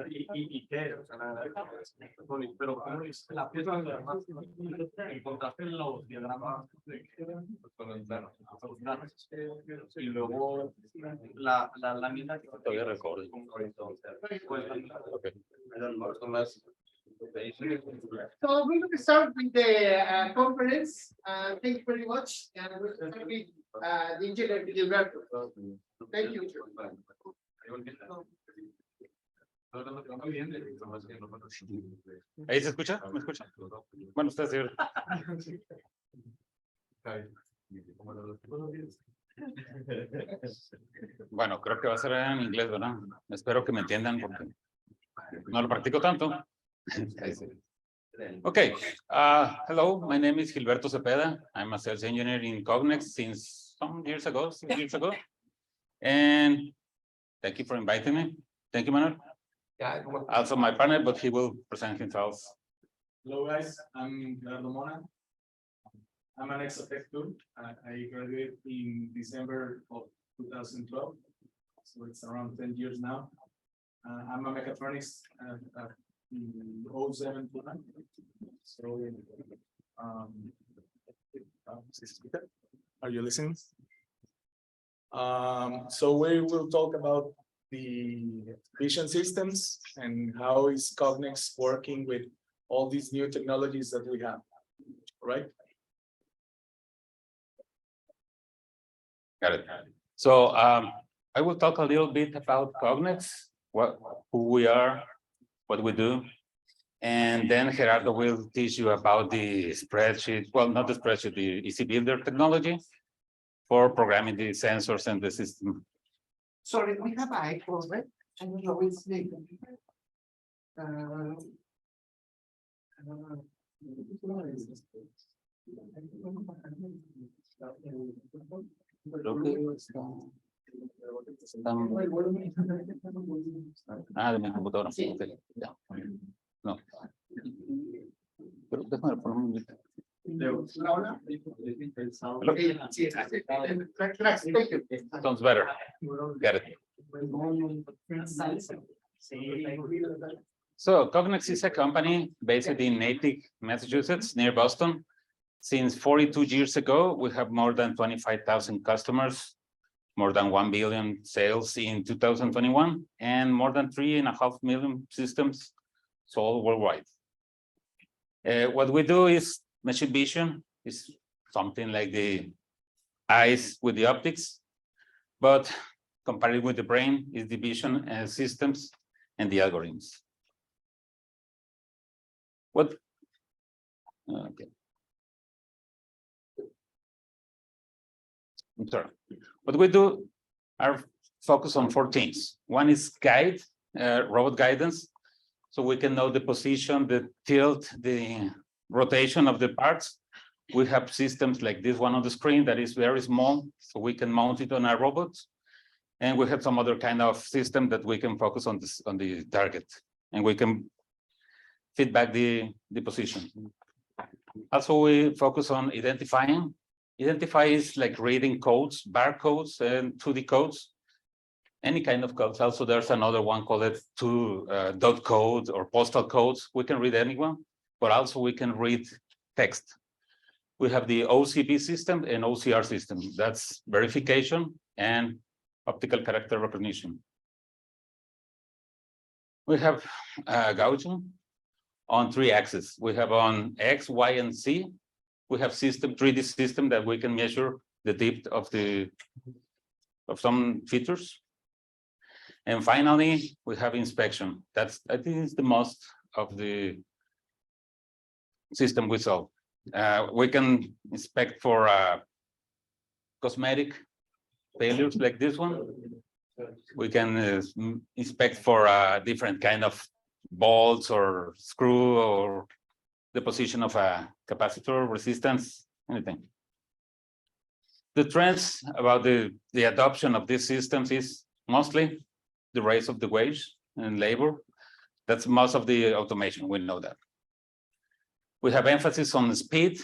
¿Y qué? Pero ¿cómo es la pieza donde además encontraste los diagramas y luego la lámina que todavía recuerdo. So we're going to start with the conference. Thank you very much. And we're going to be the engineer Gilberto. Thank you. ¿Ahí se escucha? ¿Me escucha? Bueno, usted sí. Bueno, creo que va a ser en inglés, ¿verdad? Espero que me entiendan porque no lo practico tanto. Okay, hello, my name is Gilberto Cepeda. I'm a sales engineer in Cognex since some years ago, 6 years ago. And thank you for inviting me. Thank you, Manuel. Also my partner, but he will present himself. Hello guys, I'm Gerardo Mona. I'm an ex-tech too. I graduated in December of 2012, so it's around 10 years now. I'm a mechatronics at 07 plant. So, are you listening? So we will talk about the vision systems and how is Cognex working with all these new technologies that we have, right? Got it. So I will talk a little bit about Cognex, who we are, what we do. And then Gerardo will teach you about the spreadsheet, well, not the spreadsheet, the EC Builder technology for programming the sensors and the system. Sorry, we have an icon, right? I don't know which name. Creo que de mi computadora. Okay, ya. No. Pero déjame poner un momento. Sounds better. Got it. So Cognex is a company based in Natick, Massachusetts, near Boston. Since 42 years ago, we have more than 25,000 customers, more than 1 billion sales in 2021, and more than 3.5 million systems sold worldwide. What we do is machine vision, is something like the eyes with the optics, but compared with the brain is the vision systems and the algorithms. What? Okay. I'm sorry. What we do are focus on 4 things. One is guide, robot guidance, so we can know the position, the tilt, the rotation of the parts. We have systems like this one on the screen that is very small, so we can mount it on our robots. And we have some other kind of system that we can focus on this on the target, and we can feedback the position. Also, we focus on identifying. Identify is like reading codes, barcodes, and 2D codes, any kind of codes. Also, there's another one called dot code or postal codes. We can read anyone, but also we can read text. We have the OCB system and OCR system. That's verification and optical character recognition. We have Gaussian on 3 axes. We have on X, Y, and Z. We have 3D system that we can measure the depth of some features. And finally, we have inspection. I think is the most of the system we sell. We can inspect for cosmetic failures like this one. We can inspect for different kind of bolts or screw or the position of a capacitor, resistance, anything. The trends about the adoption of these systems is mostly the rise of the wage and labor. That's most of the automation, we know that. We have emphasis on the speed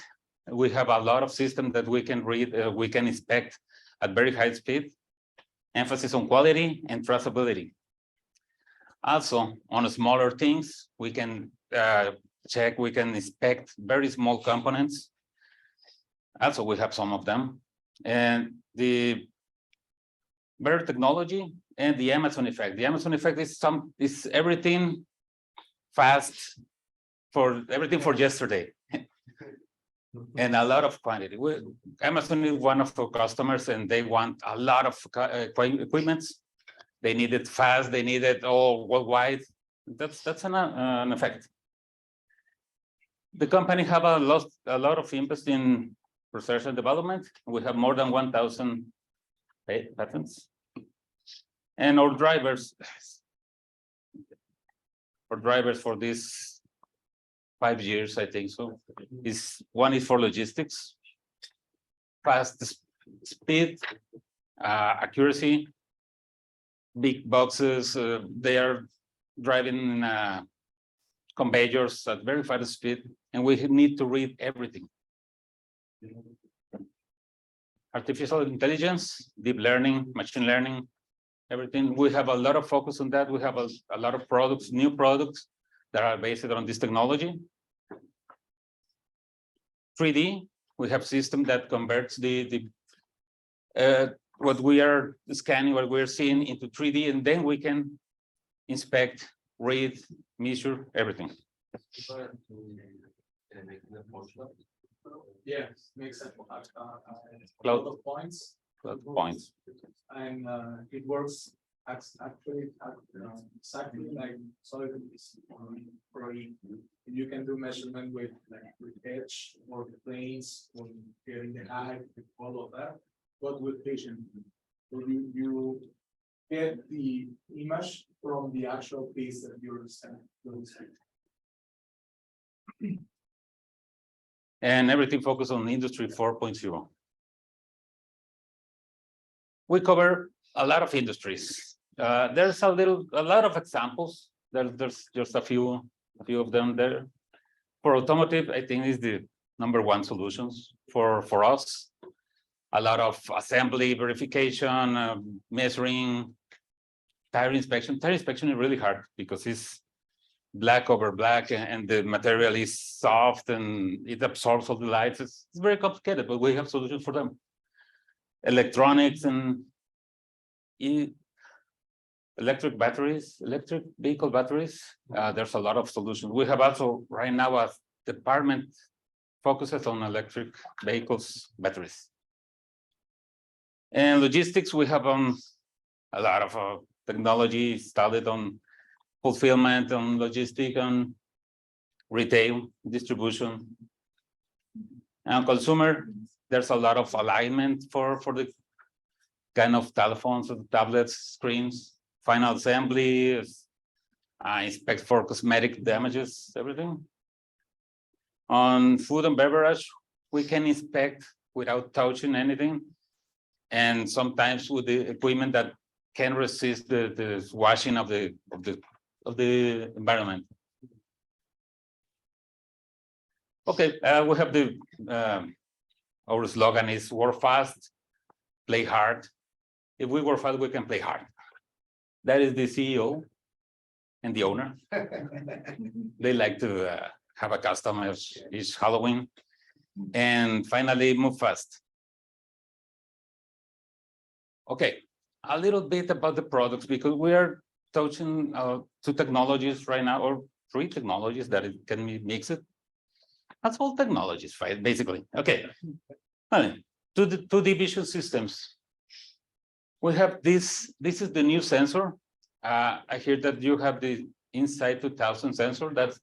We have a lot of systems that we can read, we can inspect at very high speed. Emphasis on quality and traceability. Also, on smaller things, we can check, we can inspect very small components. Also, we have some of them. And the better technology and the Amazon effect. The Amazon effect is everything fast for everything for yesterday. And a lot of quantity. Amazon is one of our customers, and they want a lot of equipment. They need it fast. They need it all worldwide. That's an effect. The company have a lot of interest in research and development. We have more than 1,000 patents, and our drivers for this 5 years, I think so. One is for logistics, fast speed, accuracy, big boxes. They are driving conveyors at very fast speed, and we need to read everything. Artificial intelligence, deep learning, machine learning, everything. We have a lot of focus on that. We have a lot of products, new products that are based on this technology. 3D, we have system that converts what we are scanning, what we're seeing into 3D, and then we can inspect, read, measure everything. Yeah, makes a Cloud. lot of points. Points. And it works actually exactly like solid project. You can do measurement with edge or planes or getting the height, all of that, but with vision. So you get the image from the actual piece that you're scanning. And everything focused on Industry 4.0. We cover a lot of industries. There's a lot of examples. There's just a few of them there. For automotive, I think is the #1 solutions for us. A lot of assembly, verification, measuring, tire inspection. Tire inspection is really hard because it's black over black, and the material is soft and it absorbs all the lights. It's very complicated, but we have solutions for them. Electronics and electric vehicle batteries. There's a lot of solutions. We have also right now a department focuses on electric vehicles batteries. And logistics, we have a lot of technology started on fulfillment, on logistics, on retail, distribution. And consumer, there's a lot of alignment for the kind of telephones, tablets, screens, final assembly, inspect for cosmetic damages, everything. On food and beverage, we can inspect without touching anything, and sometimes with the equipment that can resist the washing of the environment. Okay, we have our slogan is work fast, play hard. If we work fast, we can play hard. That is the CEO and the owner. They like to have a customer each Halloween. And finally, move fast. Okay, a little bit about the products, because we are touching 2 technologies right now, or 3 technologies that it can be mixed. That's all technologies, right? Basically. Okay. Two vision systems. We have this. This is the new sensor. I hear that you have the Insight 2000 sensor. That's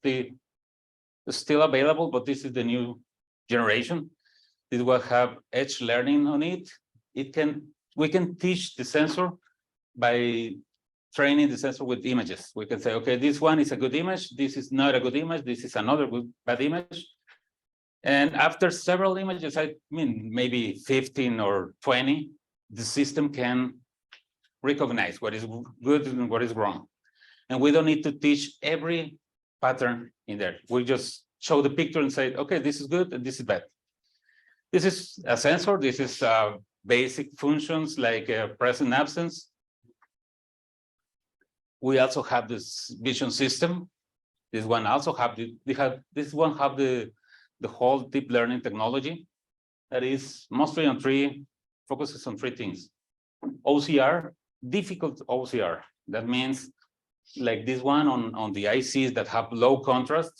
still available, but this is the new generation. It will have edge learning on it. We can teach the sensor by training the sensor with images. We can say, okay, this one is a good image. This is not a good image. This is another bad image. And after several images, I mean, maybe 15 or 20, the system can recognize what is good and what is wrong. And we don't need to teach every pattern in there. We just show the picture and say, okay, this is good and this is bad. This is a sensor. This is basic functions like present absence. We also have this vision system. This one also have this one have the whole deep learning technology that is mostly focuses on three things. OCR, difficult OCR. That means like this one on the ICs that have low contrast.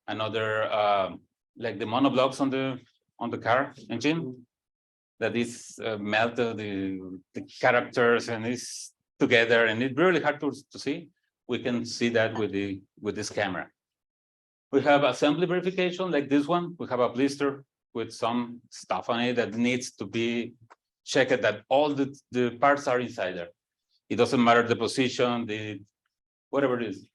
Another like the monoblocks on the car engine that is melted the characters and is together, and it's really hard to see. We can see that with this camera. We have assembly verification like this one. We have a blister with some stuff on it that needs to be checked that all the parts are inside there. It doesn't matter the position, whatever it is.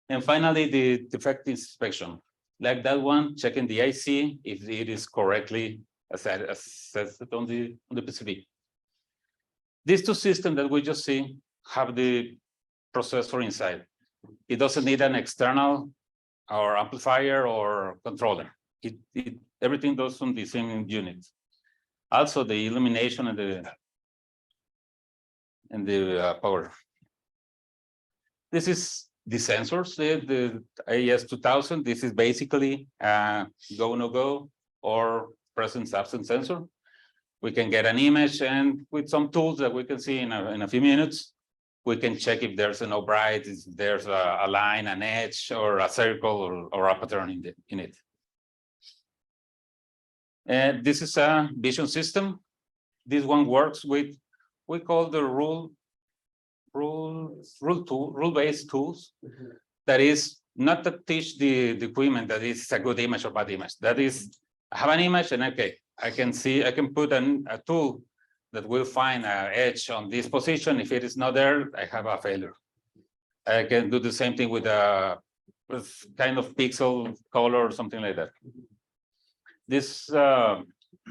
And finally, the defect inspection. Like that one, checking the IC if it is correctly assessed on the PCB. These two systems that we just see have the processor inside. It doesn't need an external or amplifier or controller. Everything goes on the same unit. Also, the illumination and the power. This is the sensors, the AES-2000. This is basically go no go or presence absence sensor. We can get an image, and with some tools that we can see in a few minutes, we can check if there's no bright, if there's a line, an edge, or a circle, or a pattern in it. And this is a vision system. This one works with, we call the rule-based tools. That is not to teach the equipment that is a good image or bad image. That is, I have an image, and okay, I can put a tool that will find an edge on this position. If it is not there, I have a failure. I can do the same thing with kind of pixel color or something like that. This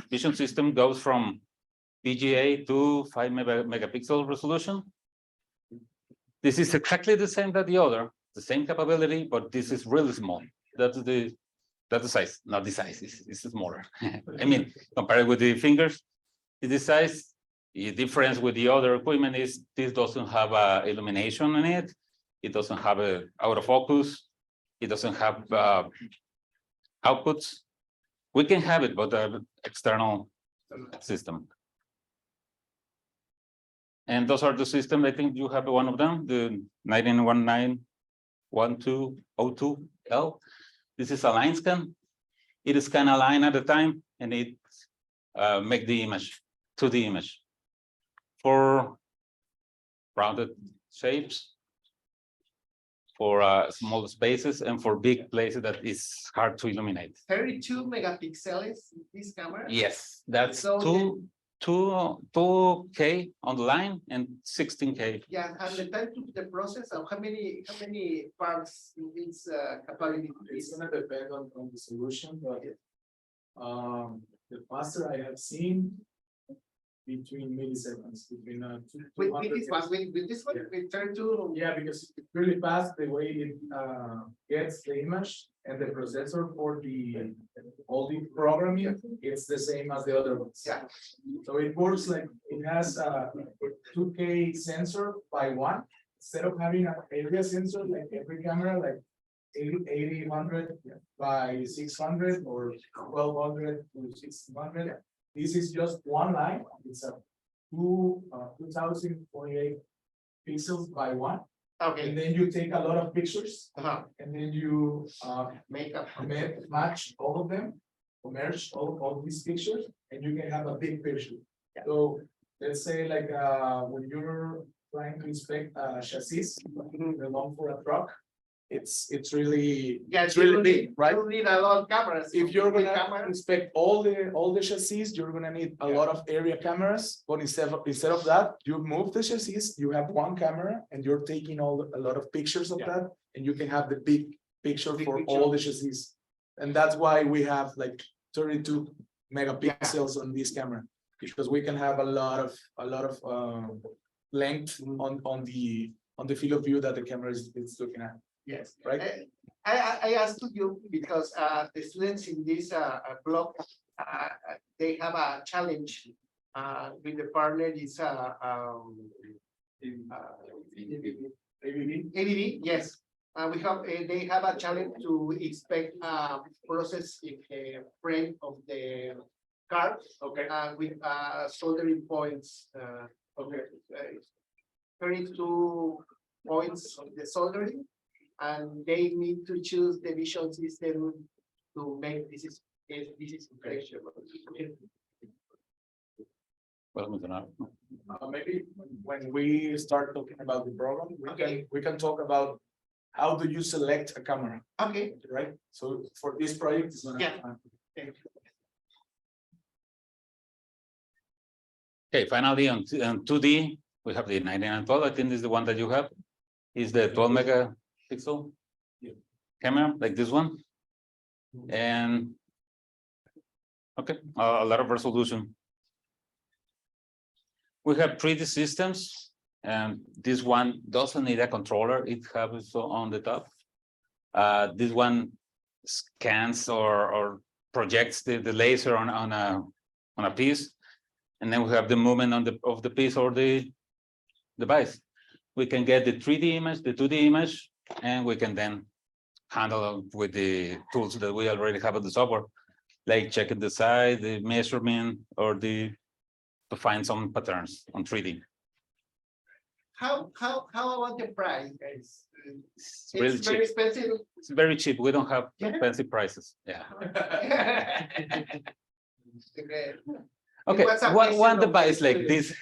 vision system goes from VGA to 5 megapixel resolution. This is exactly the same that the other, the same capability, but this is really small. That's the size, not the size. It's smaller. I mean, compared with the fingers, the size. The difference with the other equipment is this doesn't have illumination in it. It doesn't have a autofocus. It doesn't have outputs. We can have it, but the external system. And those are the systems. I think you have one of them, the 1919-1202L. This is a line scan. It scans a line at a time, and it makes the image, 2D image. For rounded shapes, for small spaces, and for big places that is hard to illuminate. 32 megapixels this camera? Yes, that's So 2K on the line and 16K. Yeah, and the time to the process of how many parts in this capability? It's gonna depend on the solution, but the faster I have seen between milliseconds, between With this one, with this one, we turn to. Yeah, because it's really fast the way it gets the image, and the processor for all the programming, it's the same as the other ones. Yeah. So it works like it has a 2K sensor by one, instead of having an area sensor like every camera, like 800 by 600 or 1200 to 1600. This is just one line. It's a 2048 pixels by one. Okay. And then you take a lot of pictures, and then you match all of them, or merge all these pictures, and you can have a big picture. Yeah. So let's say like when you're trying to inspect a chassis belong for a truck, it's really big, right? You need a lot of cameras. If you're gonna inspect all the chassis, you're gonna need a lot of area cameras. But instead of that, you move the chassis, you have one camera, and you're taking a lot of pictures of that, and you can have the big picture for all the chassis. And that's why we have like 32 megapixels on this camera, because we can have a lot of length on the field of view that the camera is looking at. Yes, right. I asked you because the students in this block they have a challenge with the partner is ABB, yes. We have, they have a challenge to inspect process in the frame of the car Okay, with soldering points. Okay, 32 points of the soldering, and they need to choose the vision system to make this is information. maybe when we start talking about the program, we can talk about how do you select a camera, Okay, right? So for this project, it's gonna. Yeah. thank you. Okay, finally on 2D, we have the 9912. I think this is the one that you have. Is the 12 megapixel camera like this one. And okay, a lot of resolution. We have 3D systems, and this one doesn't need a controller. It has it on the top. This one scans or projects the laser on a piece, and then we have the movement of the piece or the device. We can get the 3D image, the 2D image, and we can then handle it with the tools that we already have in the software, like checking the size, the measurement, or to find some patterns on 3D. How about the price, guys? It's really It's very cheap. expensive. It's very cheap. We don't have Yeah. expensive prices. Yeah. Okay. Okay. was a One question of device my like this,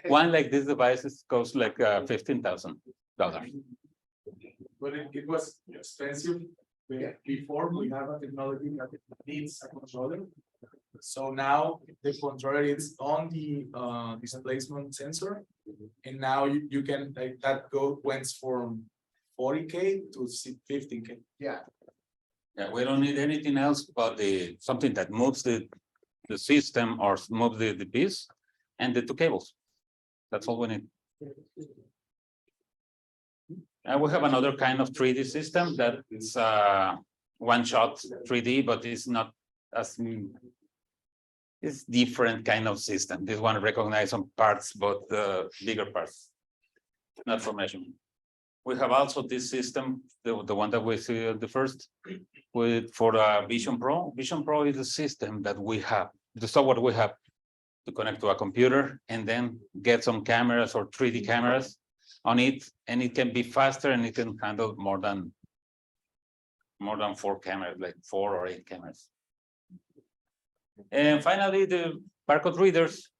one like this device costs like $15,000. But it was expensive. Before we have a technology that needs a controller. So now the controller is on the displacement sensor. And now you can like that went from 40K to 15K. Yeah. Yeah, we don't need anything else but something that moves the system or moves the piece and the two cables. That's all we need. And we have another kind of 3D system that is one-shot 3D, but it's not as it's different kind of system. This one recognizes some parts, but bigger parts, not for measurement. We have also this system, the one that we see at the first, for Vision Pro. Vision Pro is a system that we have, the software we have to connect to a computer and then get some cameras or 3D cameras on it, and it can be faster and it can handle more than 4 cameras, like 4 or 8 cameras. And finally, the barcode readers.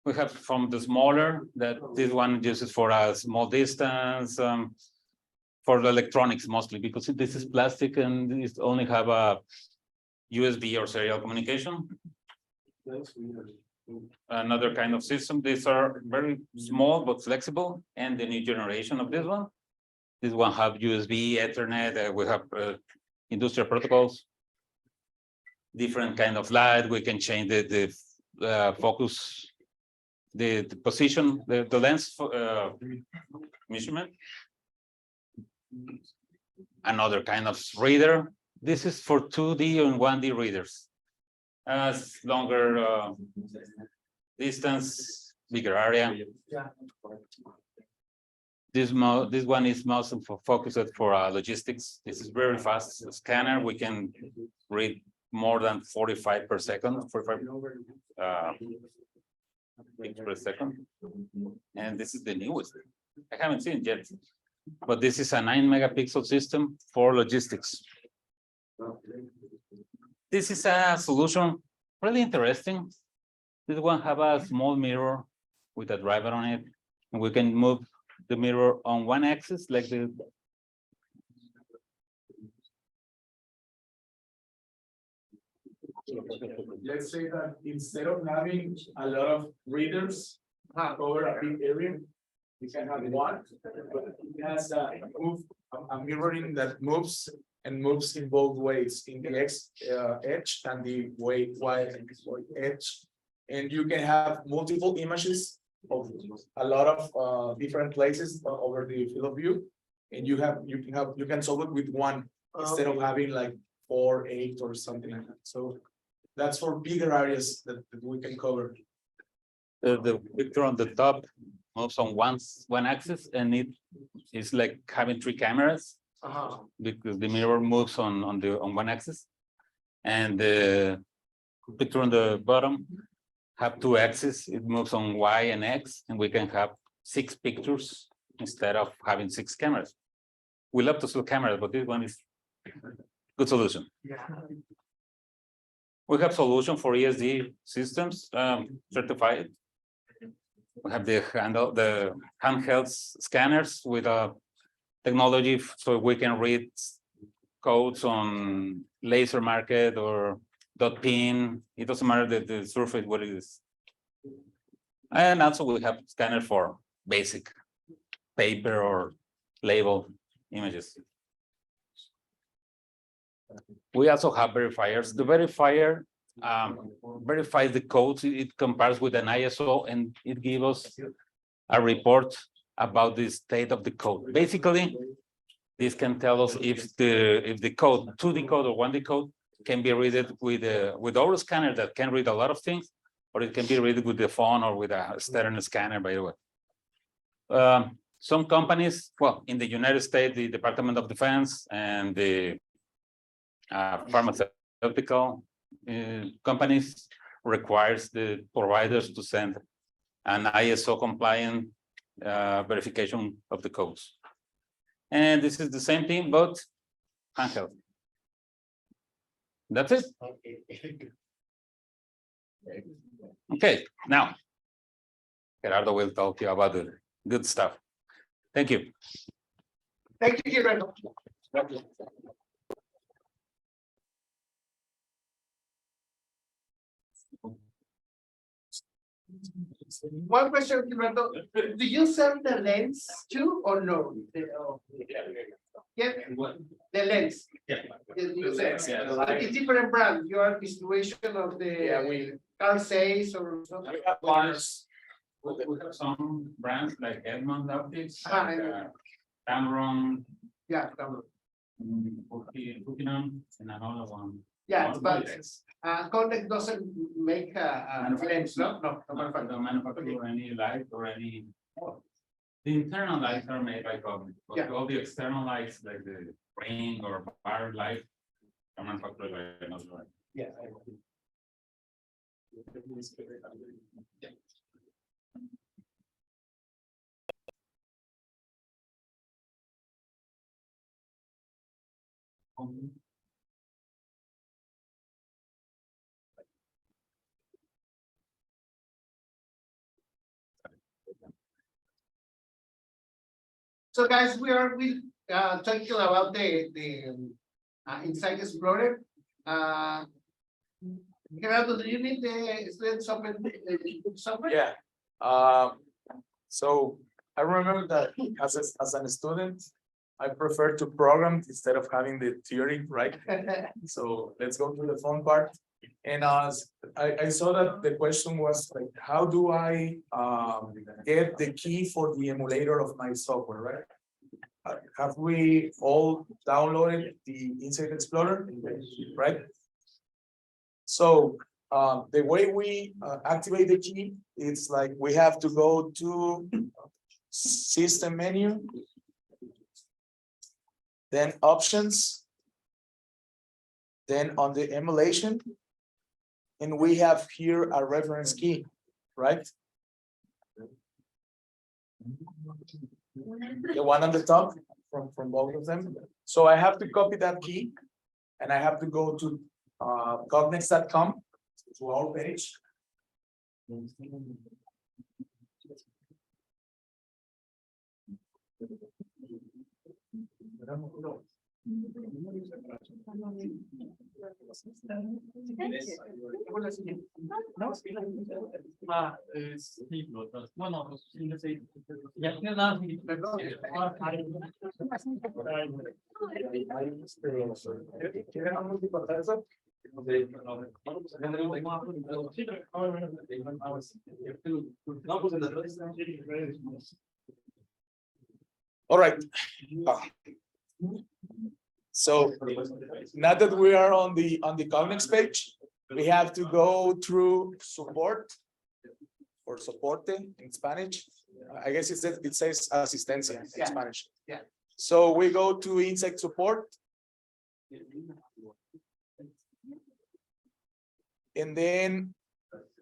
We have from the smaller, that this one uses for a small distance, for the electronics mostly, because this is plastic and it only have a USB or serial communication. Another kind of system. These are very small but flexible, and the new generation of this one have USB, Ethernet. We have industrial protocols, different kind of light. We can change the focus, the position, the lens measurement. Another kind of reader. This is for 2D and 1D readers. Longer distance, bigger area. This one is mostly focused for logistics. This is very fast scanner. We can read more than 45 per second, 45 pictures per second. And this is the newest. I haven't seen it yet, but this is a 9 megapixel system for logistics. This is a solution really interesting. This one have a small mirror with a driver on it, and we can move the mirror on one axis like the. Let's say that instead of having a lot of readers cover a big area, you can have one, but it has a mirroring that moves in both ways, in the X edge and the Y edge. And you can have multiple images of a lot of different places over the field of view. And you can solve it with one instead of having like 4, 8, or something like that. So that's for bigger areas that we can cover. The picture on the top moves on one axis, and it is like having 3 cameras because the mirror moves on one axis, and the picture on the bottom have 2 axes. It moves on Y and X, and we can have 6 pictures instead of having 6 cameras. We love to sell cameras, but this one is good solution. Yeah. We have solution for ESD systems certified. We have the handheld scanners with a technology so we can read codes on laser market or .pin. It doesn't matter the surface what it is. And also we have scanner for basic paper or label images. We also have verifiers. The verifier verifies the codes. It compares with an ISO and it gives us a report about the state of the code. Basically, this can tell us if the code, 2D code or 1D code, can be read with our scanner that can read a lot of things, or it can be read with the phone or with a external scanner, by the way. Some companies, well, in the United States, the Department of Defense and the pharmaceutical companies requires the providers to send an ISO compliant verification of the codes. And this is the same thing, but handheld. That's it. Okay, now Gerardo will talk to you about the good stuff. Thank you. Thank you, Gilberto. One question, Gilberto. Do you sell the lens too or no? Yeah, the lens. Yeah. You sell. Yeah. But it's different brand. You are distribution of the car sales or something. We have partners. We have some brands like Edmond Optics, yeah. Cameron, Yeah, Buchanan, and another one. yeah, but Context doesn't make a lens, no? No, Don't manufacture any light or any. The internal lights are made by Cognex, but Yeah. all the external lights, like the ring or bar light, are manufactured by another light. Yeah. So guys, we talking about the Insight Explorer. Gerardo, do you need the student software? Yeah. So I remember that as a student, I prefer to program instead of having the theory, right? So let's go to the fun part. And I saw that the question was like, how do I get the key for the emulator of my software, right? Have we all downloaded the Insight Explorer, right? So the way we activate the key, it's like we have to go to System menu, then Options, then on the emulation, and we have here a reference key, right? The one on the top from both of them. So I have to copy that key and I have to go to cognex.com, to our page. All right. So now that we are on the COGNEX page, we have to go through support or soporte in Spanish. I guess it says asistencia in Yeah. Spanish. Yeah. So we go to Inside Support. And then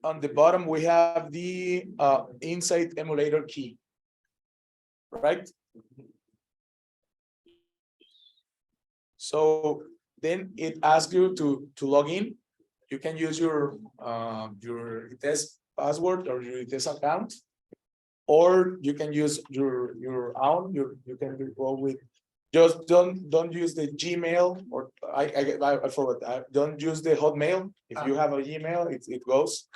on the bottom, we have the Inside Emulator key. Right? So then it asks you to log in. You can use your test password or your test account, or you can use your own. You can go with, just don't use the Gmail, or I forgot. Don't use the Hotmail. If you have a Gmail, it goes,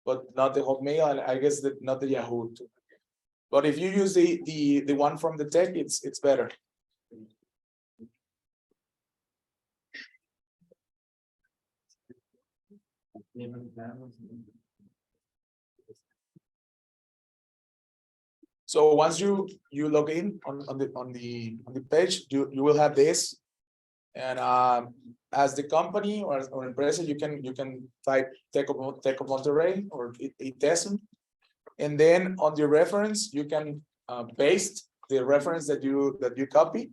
but not the Hotmail, and I guess that not the Yahoo too. But if you use the one from the tech, it's better. So once you log in on the page, you will have this, and as the company or empresa, you can type Tech of Monterrey or ITESM, and then on the reference you can paste the reference that you copy.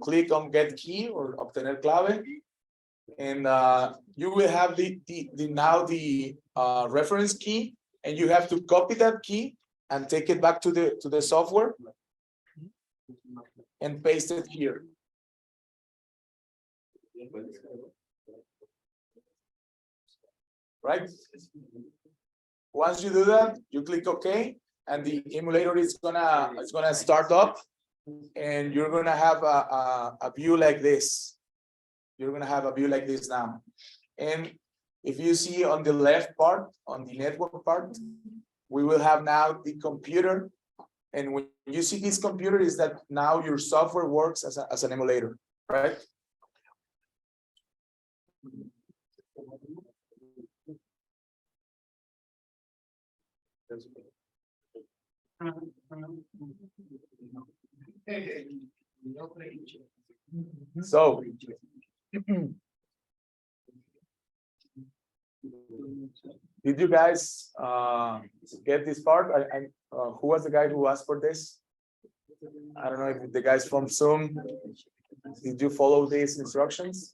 Click on Get Key or Obtener Clave, and you will have the reference key, and you have to copy that key and take it back to the software and paste it here. Right? Once you do that, you click OK, and the emulator is gonna start up, and you're gonna have a view like this. You're gonna have a view like this now. And if you see on the left part, on the network part, we will have now the computer. And when you see this computer, is that now your software works as an emulator, right? So did you guys get this part? Who was the guy who asked for this? I don't know if the guys from Zoom, did you follow these instructions?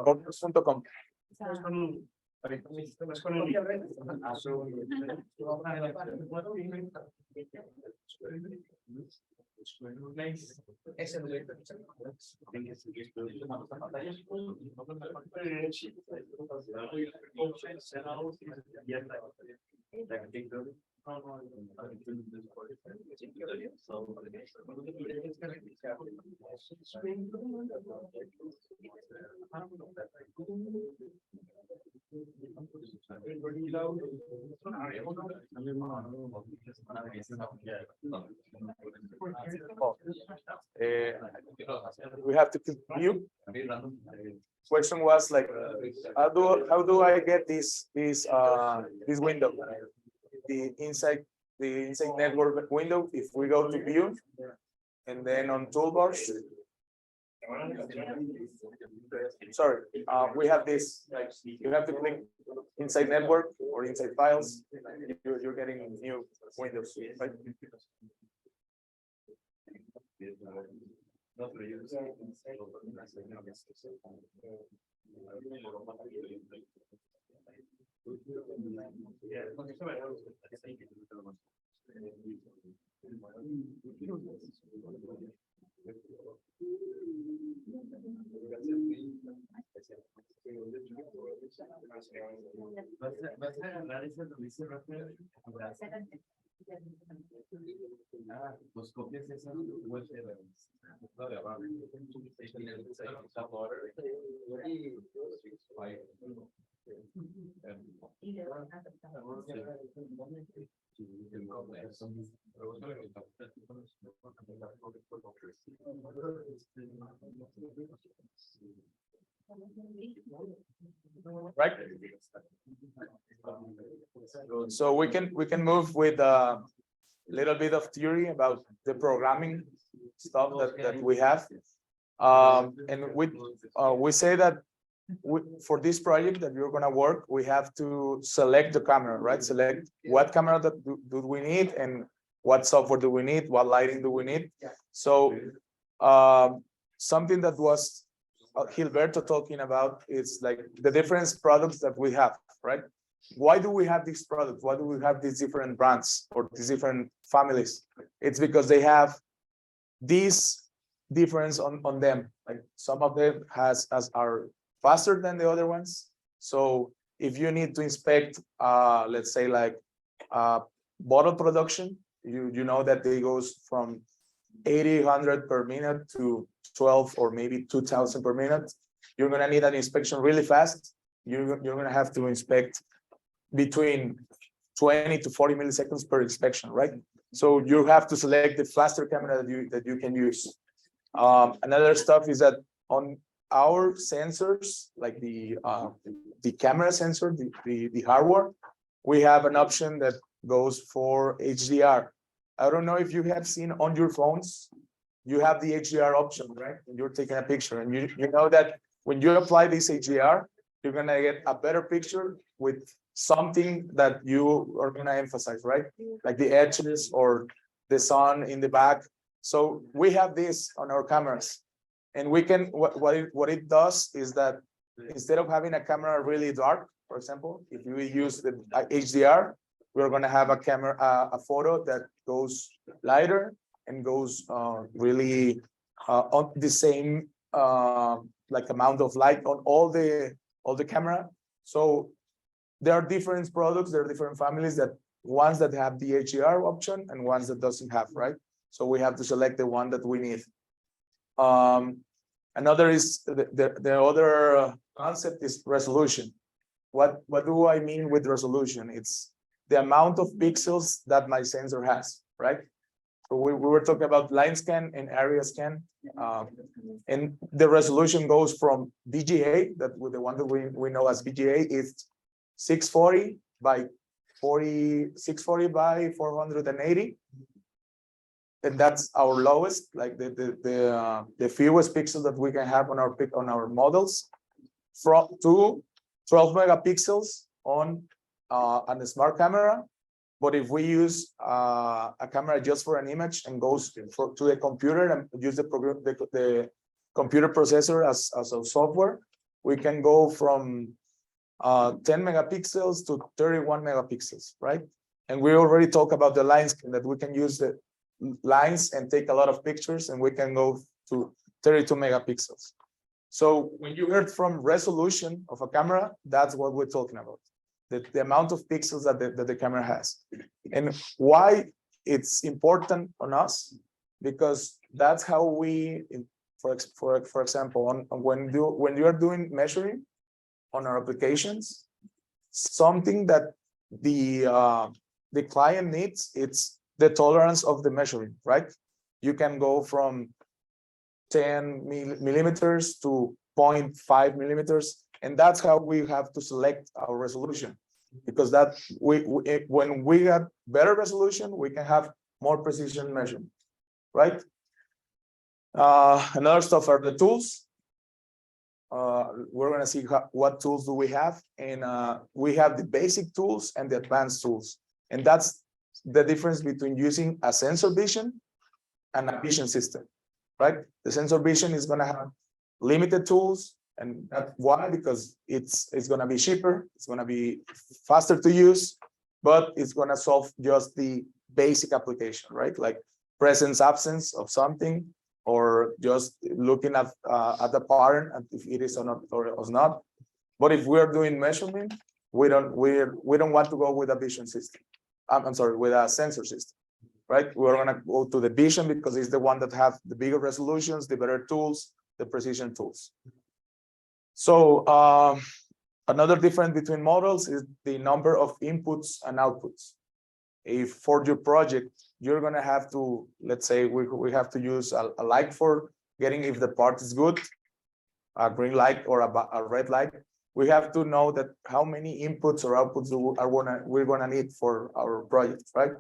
Conferencia.com. We have to view. Question was like, how do I get this window, the inside network window? If we go to view, and then on toolbars, sorry, we have this. Like, you have to click inside network or inside files. You're getting new windows, right? Pues copias esa Right. So we can move with a little bit of theory about the programming stuff that we have. And we say that for this project that we're gonna work, we have to select the camera, right? Select what camera that do we need and what software do we need, what lighting do we need. So something that was Gilberto talking about is like the different products that we have, right? Why do we have these products? Why do we have these different brands or these different families? It's because they have this difference on them. Like some of them are faster than the other ones. So if you need to inspect, let's say like bottle production, you know that they goes from 800 per minute to 12 or maybe 2000 per minute. You're gonna need an inspection really fast. You're gonna have to inspect between 20 to 40 milliseconds per inspection, right? So you have to select the faster camera that you can use. Another stuff is that on our sensors, like the camera sensor, the hardware, we have an option that goes for HDR. I don't know if you have seen on your phones, you have the HDR option, right? And you're taking a picture, and you know that when you apply this HDR, you're gonna get a better picture with something that you are gonna emphasize, right? Like the edges or the sun in the back. So we have this on our cameras, and we can what it does is that instead of having a camera really dark, for example, if you use the HDR, we're gonna have a photo that goes lighter and goes really on the same like amount of light on all the camera. So there are different products, there are different families, that ones that have the HDR option and ones that doesn't have, right? So we have to select the one that we need. Another is the other concept is resolution. What do I mean with resolution? It's the amount of pixels that my sensor has, right? So we were talking about line scan and area scan, and the resolution goes from VGA, that with the one that we know as VGA, is 640 by 640 by 480, and that's our lowest, like the fewest pixels that we can have on our models, from to 12 megapixels on a smart camera. But if we use a camera just for an image and goes to the computer and use the computer processor as a software, we can go from 10 megapixels to 31 megapixels, right? And we already talked about the lines, that we can use the lines and take a lot of pictures, and we can go to 32 megapixels. So when you heard from resolution of a camera, that's what we're talking about. The amount of pixels that the camera has. And why it's important on us, because that's how we, for example, when you are doing measuring on our applications, something that the client needs, it's the tolerance of the measuring, right? You can go from 10 millimeters to 0.5 millimeters. And that's how we have to select our resolution, because that when we have better resolution, we can have more precision measurement, right? Another stuff are the tools. We're gonna see what tools do we have, and we have the basic tools and the advanced tools, and that's the difference between using a sensor vision and a vision system, right? The sensor vision is gonna have limited tools. And that's why, because it's going to be cheaper, it's going to be faster to use, but it's going to solve just the basic application, right? Like presence, absence of something, or just looking at the pattern and if it is or not. But if we are doing measurement, we don't want to go with a vision system. I'm sorry, with a sensor system, right? We're going to go to the vision because it's the one that have the bigger resolutions, the better tools, the precision tools. So Another difference between models is the number of inputs and outputs. If for your project, you're gonna have to, let's say we have to use a light for getting if the part is good, a green light or a red light, we have to know that how many inputs or outputs we're gonna need for our project, right?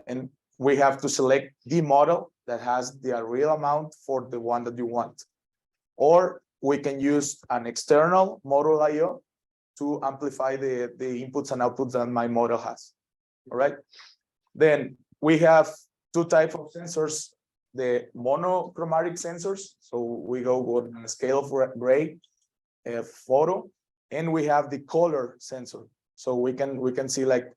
And we have to select the model that has the real amount for the one that you want. Or we can use an external model IO to amplify the inputs and outputs that my model has. All right. Then we have two types of sensors, the monochromatic sensors. So we go on a scale of gray, photo, and we have the color sensor. So we can see like,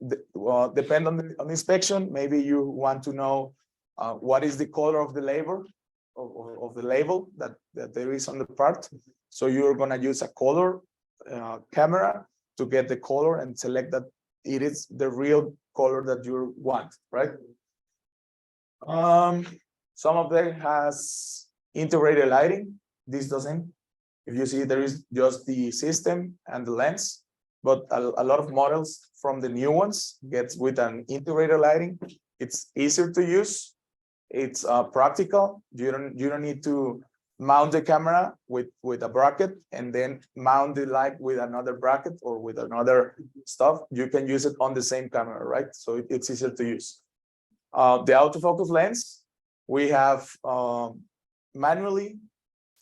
depend on the inspection, maybe you want to know what is the color of the label of the label that there is on the part. So you're gonna use a color camera to get the color and select that it is the real color that you want, right? Some of them has integrated lighting. This doesn't. If you see, there is just the system and the lens, but a lot of models from the new ones gets with an integrated lighting. It's easier to use. It's practical. You don't need to mount the camera with a bracket and then mount the light with another bracket or with another stuff. You can use it on the same camera, right? So it's easier to use. The autofocus lens, we have manually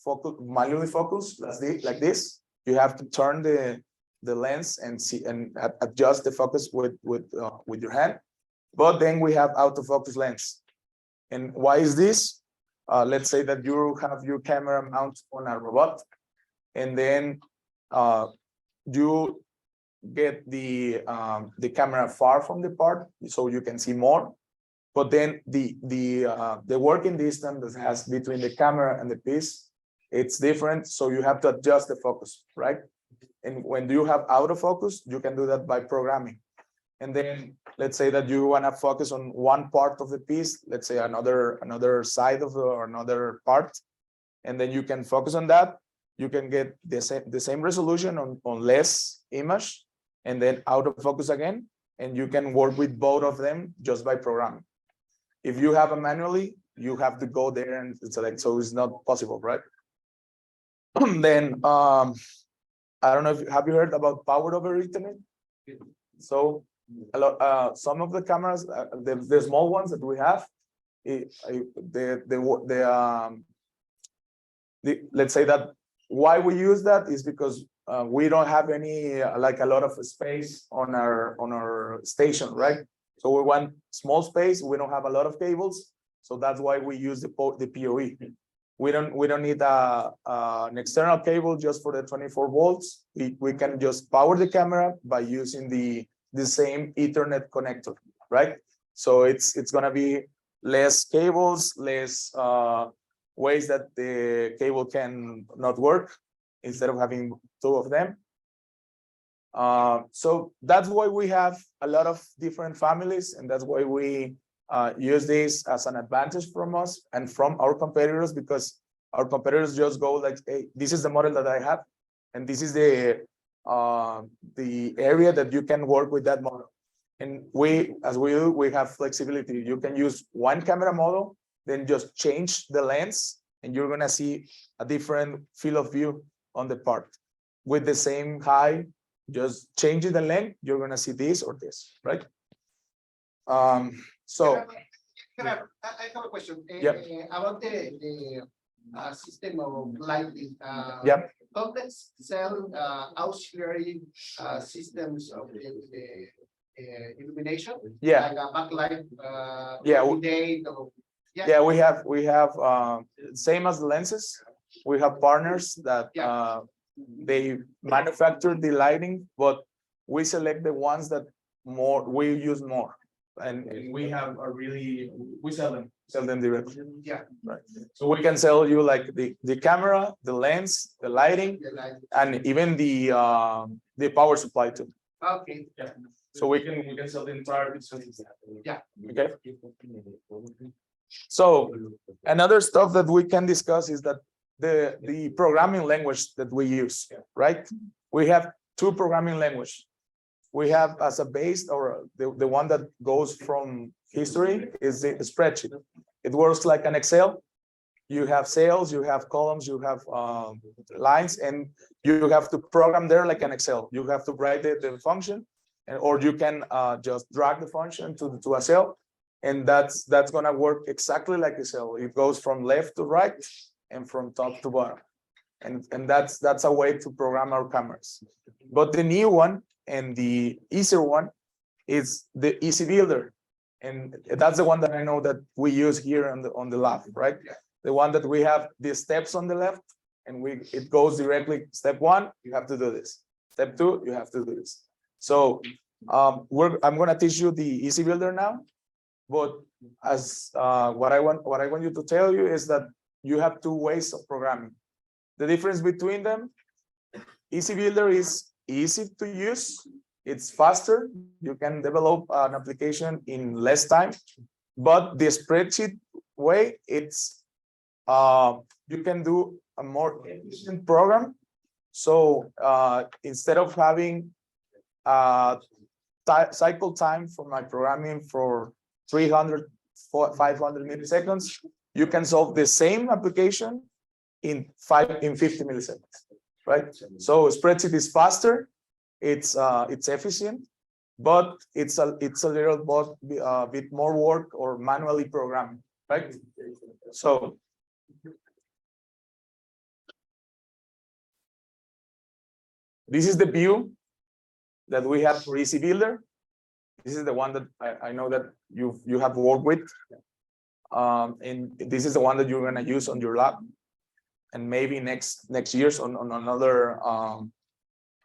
focus like this. You have to turn the lens and see and adjust the focus with your hand. But then we have autofocus lens. And why is this? Let's say that you have your camera mount on a robot, and then you get the camera far from the part, so you can see more. But then the working distance that has between the camera and the piece, it's different. So you have to adjust the focus, right? And when you have autofocus, you can do that by programming. And then let's say that you want to focus on one part of the piece, let's say another side of or another part, and then you can focus on that. You can get the same resolution on less image, and then autofocus again, and you can work with both of them just by programming. If you have a manually, you have to go there and select, so it's not possible, right? Then I don't know if have you heard about power over Ethernet? So a lot, some of the cameras, the small ones that we have, let's say that why we use that is because we don't have any like a lot of space on our station, right? So we want small space. We don't have a lot of cables, so that's why we use the PoE. We don't need an external cable just for the 24 volts. We can just power the camera by using the same Ethernet connector, right? So it's gonna be less cables, less ways that the cable can not work instead of having two of them. So that's why we have a lot of different families, and that's why we use this as an advantage from us and from our competitors, because our competitors just go like, hey, this is the model that I have, and this is the area that you can work with that model. And we have flexibility. You can use one camera model, then just change the lens, and you're gonna see a different field of view on the part. With the same height, just changing the length, you're gonna see this or this, right? So I have a question. Yep. About the system of lighting. Yep. Complex sell auxiliary systems of the illumination. Yeah. Like a backlight. Yeah. Illuminate or, Yeah, we have same as the lenses. We have partners that they manufacture the lighting, but we select the ones that we use more, and we have we sell them directly. Yeah. Right. So we can sell you like the camera, the lens, the lighting, and even the power supply too. Okay. Yeah. So we can sell the entire. Yeah. Okay. So another stuff that we can discuss is that the programming language that we use, right? We have two programming language. We have as a base, or the one that goes from history is the spreadsheet. It works like an Excel. You have cells, you have columns, you have lines, and you have to program there like an Excel. You have to write the function, or you can just drag the function to a cell, and that's gonna work exactly like Excel. It goes from left to right and from top to bottom, and that's a way to program our cameras. But the new one and the easier one is the Easy Builder, and that's the one that I know that we use here on the lab, right? The one that we have the steps on the left, and it goes directly. Step 1, you have to do this. Step 2, you have to do this. So I'm going to teach you the Easy Builder now, but as what I want you to tell you is that you have two ways of programming. The difference between them: Easy Builder is easy to use, it's faster, you can develop an application in less time, but the spreadsheet way, it's you can do a more efficient program. So instead of having cycle time for my programming for 300, 500 milliseconds, you can solve the same application in 50 milliseconds, right? So spreadsheet is faster, it's efficient, but it's a little bit more work or manually programming, right? So this is the view that we have for Easy Builder. This is the one that I know that you have worked with. And this is the one that you're gonna use on your lab, and maybe next years on another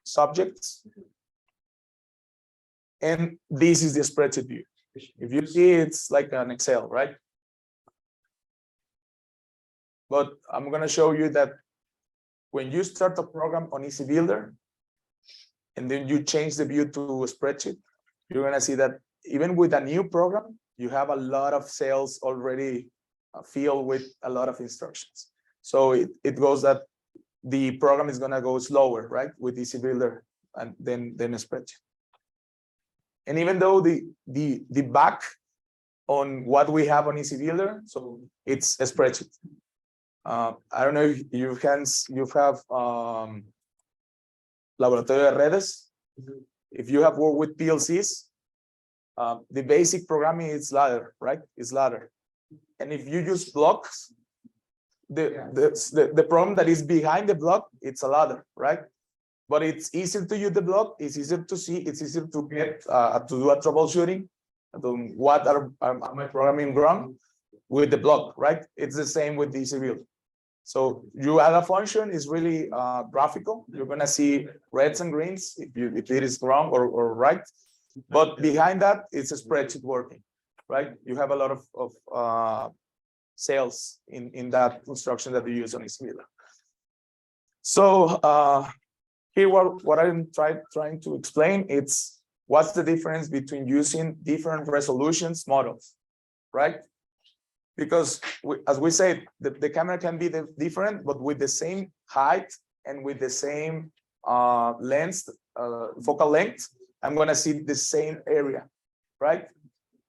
subjects. And this is the spreadsheet view. If you see, it's like an Excel, right? But I'm gonna show you that when you start a program on Easy Builder, and then you change the view to a spreadsheet, you're gonna see that even with a new program, you have a lot of cells already filled with a lot of instructions. So it goes that the program is gonna go slower, right, with Easy Builder and then a spreadsheet. And even though the back on what we have on Easy Builder, so it's a spreadsheet. I don't know if you have Laboratorio de Redes. If you have worked with PLCs, the basic programming is ladder, right? It's ladder. And if you use blocks, the problem that is behind the block, it's a ladder, right? But it's easier to use the block, it's easier to see, it's easier to get to do a troubleshooting. What am I programming wrong with the block, right? It's the same with the Easy Builder. So you add a function, is really graphical. You're gonna see reds and greens if it is wrong or right. But behind that, it's a spreadsheet working, right? You have a lot of cells in that instruction that you use on Easy Builder. So here what I'm trying to explain, it's what's the difference between using different resolutions models, right? Because as we said, the camera can be different, but with the same height and with the same lens, focal length, I'm gonna see the same area, right?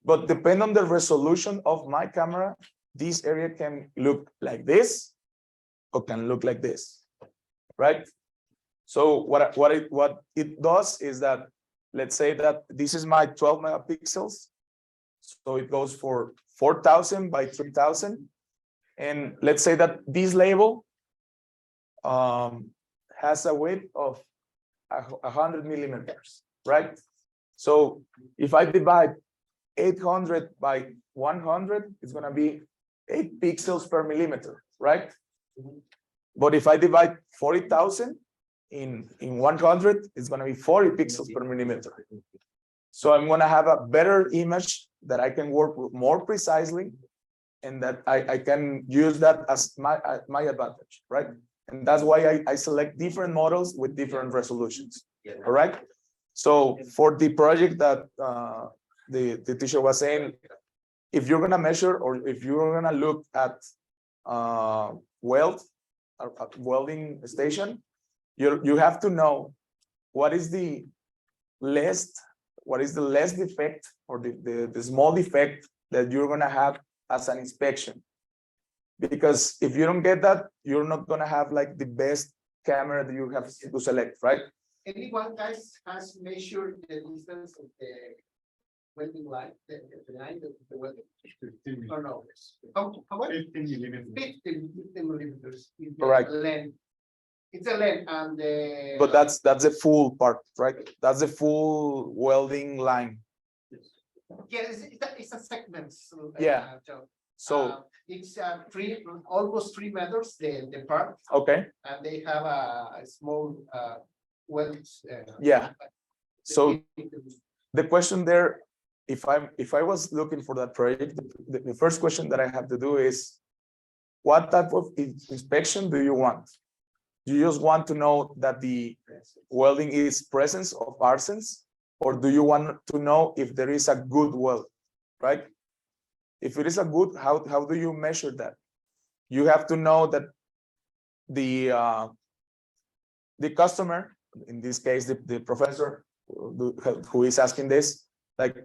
But depending on the resolution of my camera, this area can look like this or can look like this, right? So what it does is that, let's say that this is my 12 megapixels. So it goes for 4,000 by 3,000. And let's say that this label has a width of 100 millimeters, right? So if I divide 800 by 100, it's gonna be 8 pixels per millimeter, right? But if I divide 40,000 in 100, it's gonna be 40 pixels per millimeter. So I'm gonna have a better image that I can work with more precisely, and that I can use that as my advantage, right? And that's why I select different models with different resolutions. All right. So for the project that the teacher was saying, if you're gonna measure or if you're gonna look at weld, a welding station, you have to know what is the least defect or the small defect that you're gonna have as an inspection. Because if you don't get that, you're not gonna have like the best camera that you have to select, right? Anyone guys has measured the distance of the welding line, the line of the welding? Or no? How much? 15 millimeters. 15 millimeters. is the Correct. length. It's a length and the. But that's the full part, right? That's the full welding line. Yeah, it's a segment. So, Yeah. So, it's almost 3 meters, the part, okay, and they have a small welds. yeah. So the question there, if I was looking for that project, the first question that I have to do is, what type of inspection do you want? Do you just want to know that the welding is presence of arsons, or do you want to know if there is a good weld, right? If it is a good, how do you measure that? You have to know that the customer, in this case, the professor who is asking this, like,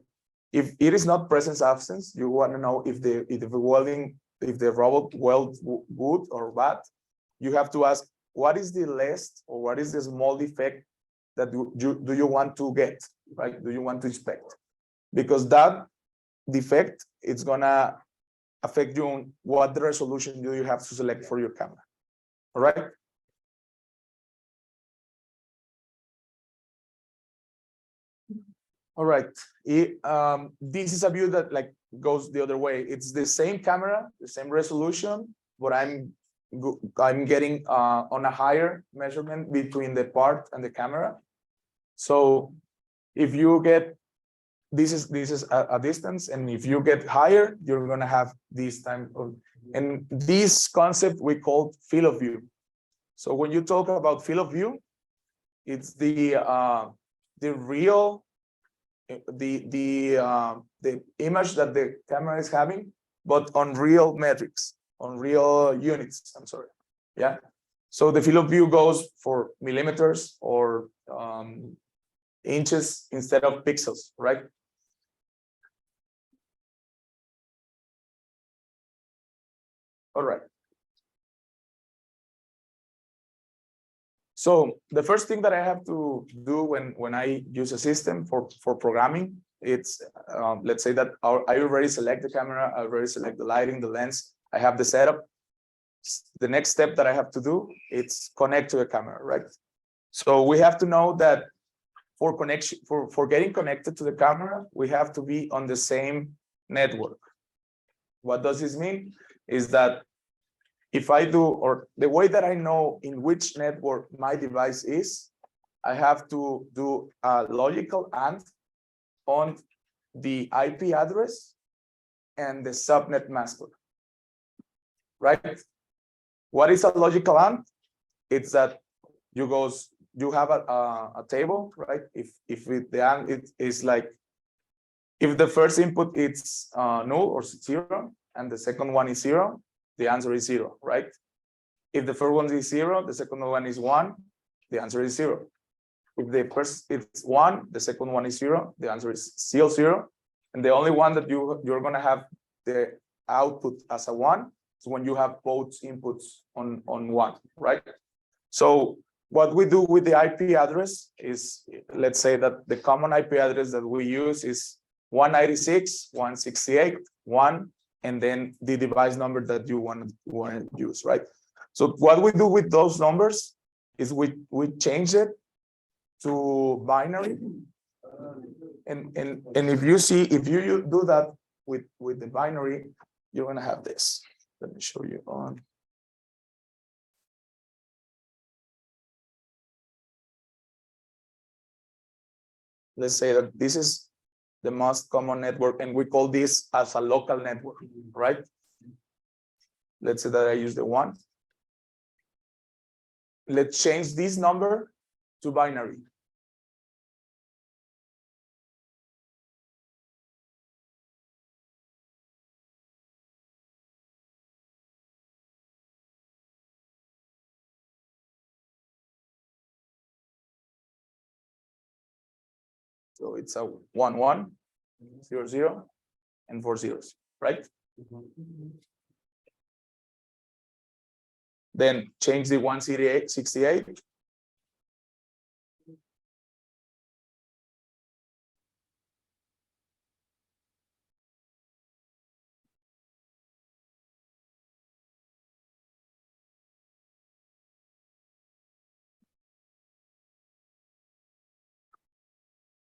if it is not presence absence, you want to know if the welding, if the robot welds good or bad. You have to ask, what is the least or what is the small defect that do you want to get, right? Do you want to inspect? Because that defect, it's gonna affect you on what the resolution do you have to select for your camera. All right. All right. This is a view that like goes the other way. It's the same camera, the same resolution, but I'm getting on a higher measurement between the part and the camera. So if you get, this is a distance, and if you get higher, you're gonna have this time of, and this concept we call field of view. So when you talk about field of view, it's the real, the image that the camera is having, but on real metrics, on real units. I'm sorry. Yeah. So the field of view goes for millimeters or inches instead of pixels, right? All right. So the first thing that I have to do when I use a system for programming, it's let's say that I already select the camera, I already select the lighting, the lens, I have the setup. The next step that I have to do, it's connect to the camera, right? So we have to know that for connection, for getting connected to the camera, we have to be on the same network. What does this mean? Is that if I do, or the way that I know in which network my device is, I have to do a logical AND on the IP address and the subnet mask, right? What is a logical AND? It's that you have a table, right? If the AND it is like, if the first input is null or 0 and the second one is 0, the answer is 0, right? If the first one is 0, the second one is 1, the answer is 0. If the first is 1, the second one is 0, the answer is still 0. And the only one that you're gonna have the output as a 1 is when you have both inputs on 1, right? So what we do with the IP address is, let's say that the common IP address that we use is 196.168.1, and then the device number that you want to use, right? So what we do with those numbers is we change it to binary, and if you do that with the binary, you're gonna have this. Let me show you on. Let's say that this is the most common network, and we call this as a local network, right? Let's say that I use the 1. Let's change this number to binary. So it's a 1 1 0 0 and 4 zeros, right? Then change the 168.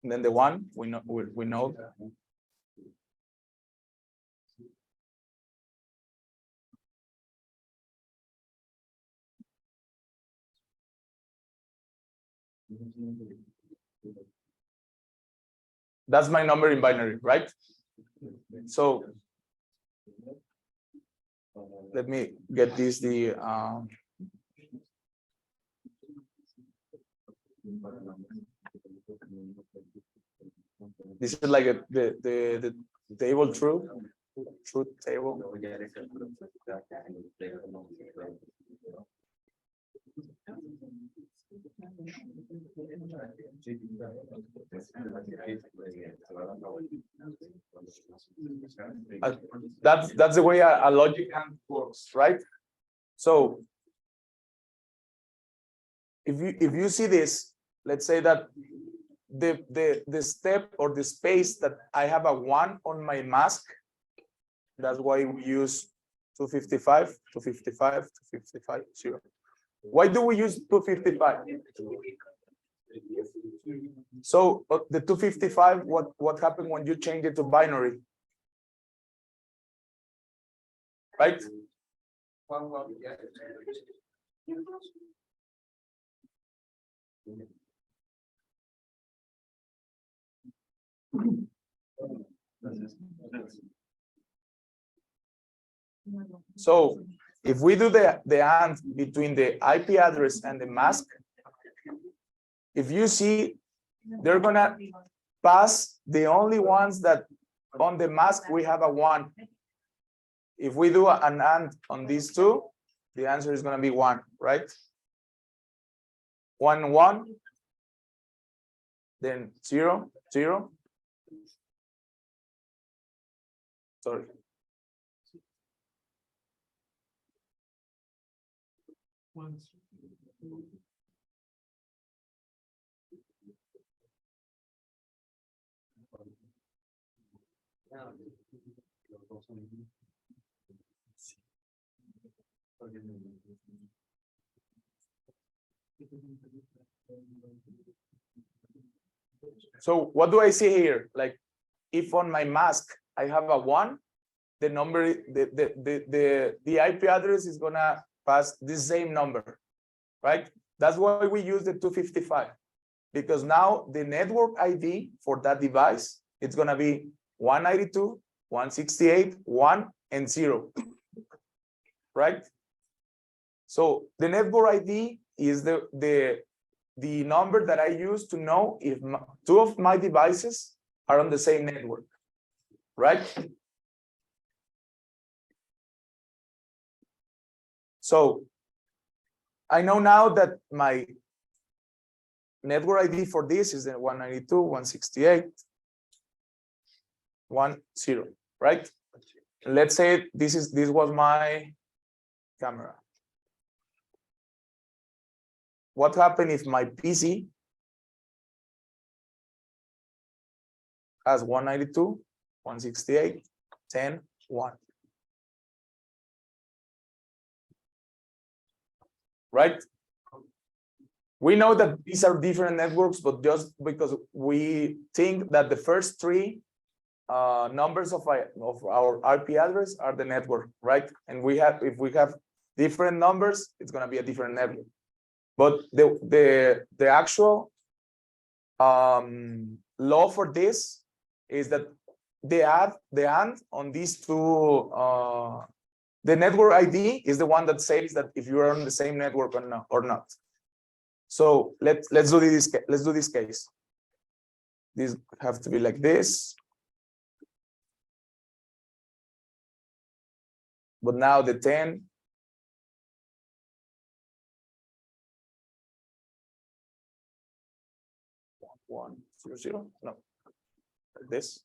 And then the one we know. That's my number in binary, right? So let me get this this is like the table truth table. That's the way a logic hand works, right? So if you see this, let's say that the step or the space that I have a 1 on my mask, that's why we use 255, 255, 255, 0. Why do we use 255? So the 255, what happened when you change it to binary? Right? So if we do the AND between the IP address and the mask, if you see, they're gonna pass the only ones that on the mask we have a 1. If we do an AND on these two, the answer is gonna be 1, right? 1 1, then 0 0. Sorry. So what do I see here? Like if on my mask I have a 1, the number, the IP address is gonna pass the same number, right? That's why we use the 255, because now the network ID for that device, it's gonna be 192, 168, 1 and 0, right? So the network ID is the number that I use to know if two of my devices are on the same network, right? So I know now that my network ID for this is the 192, 168, 10, right? Let's say this was my camera. What happened if my PC has 192, 168, 10, 1? Right? We know that these are different networks, but just because we think that the first three numbers of our IP address are the network, right? And if we have different numbers, it's going to be a different network. But the actual law for this is that the AND on these two, the network ID is the one that says that if you are on the same network or not. So let's do this. Let's do this case. This have to be like this. But now the 10. 100, no. Like this.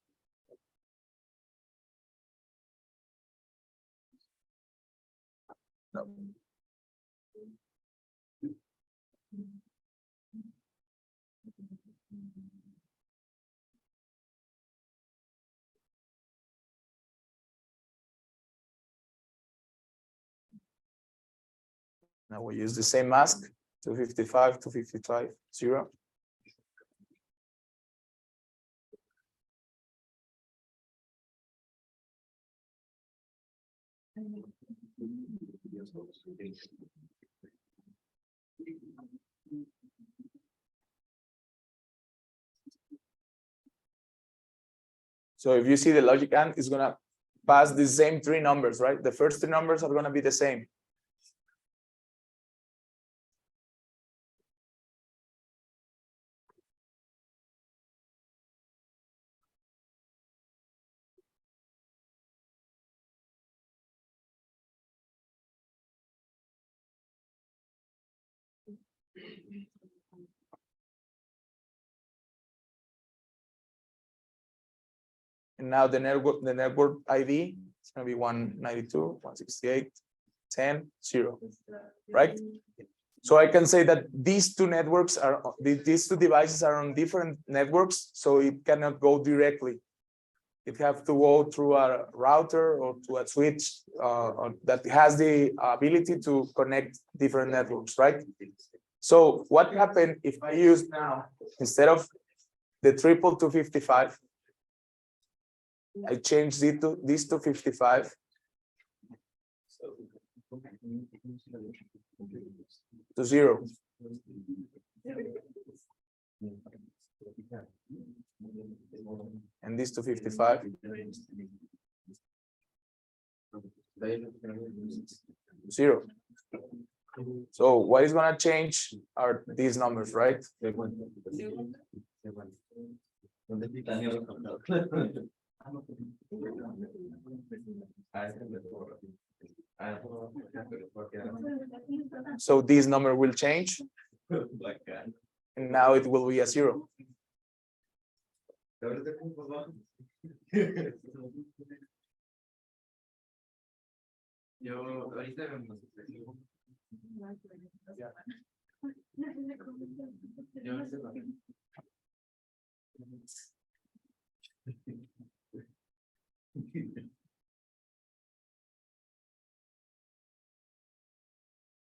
No. Now we use the same mask, 255, 255, 0. So if you see the logic AND is gonna pass the same three numbers, right? The first three numbers are gonna be the same. And now the network ID is gonna be 192, 168, 10, 0, right? So I can say that these two networks are, these two devices are on different networks, so it cannot go directly. It have to go through a router or to a switch that has the ability to connect different networks, right? So what happened if I use now, instead of the triple 255, I change this to 55 to 0. And this to 55. 0. So what is going to change are these numbers, right? So this number will change, and now it will be a 0.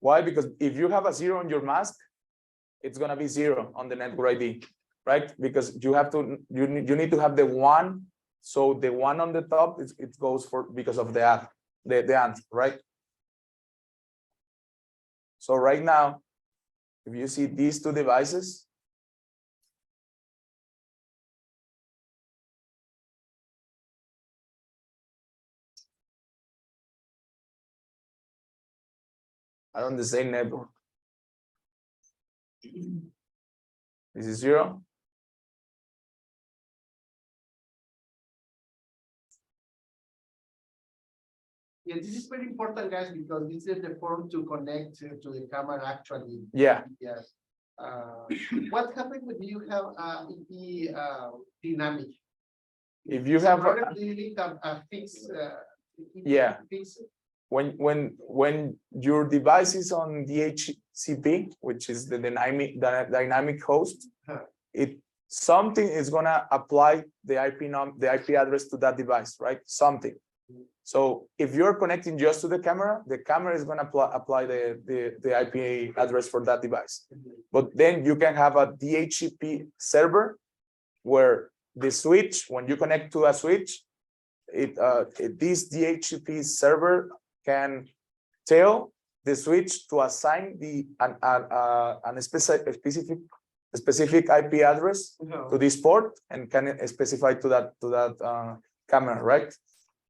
Why? Because if you have a 0 on your mask, it's gonna be 0 on the network ID, right? Because you have to, you need to have the 1. So the 1 on the top, it goes for because of the AND, the AND, right? So right now, if you see these two devices, are on the same network. This is 0. Yeah, this is very important, guys, because this is the form to connect to the camera actually. Yeah. Yes. What happens when you have EP dynamic? If you have a fixed. Yeah. Fixed. When your device is on DHCP, which is the dynamic host, it something is gonna apply the IP address to that device, right? Something. So if you're connecting just to the camera is gonna apply the IP address for that device. But then you can have a DHCP server where the switch, when you connect to a switch, this DHCP server can tell the switch to assign a specific IP address to this port and can specify to that camera, right?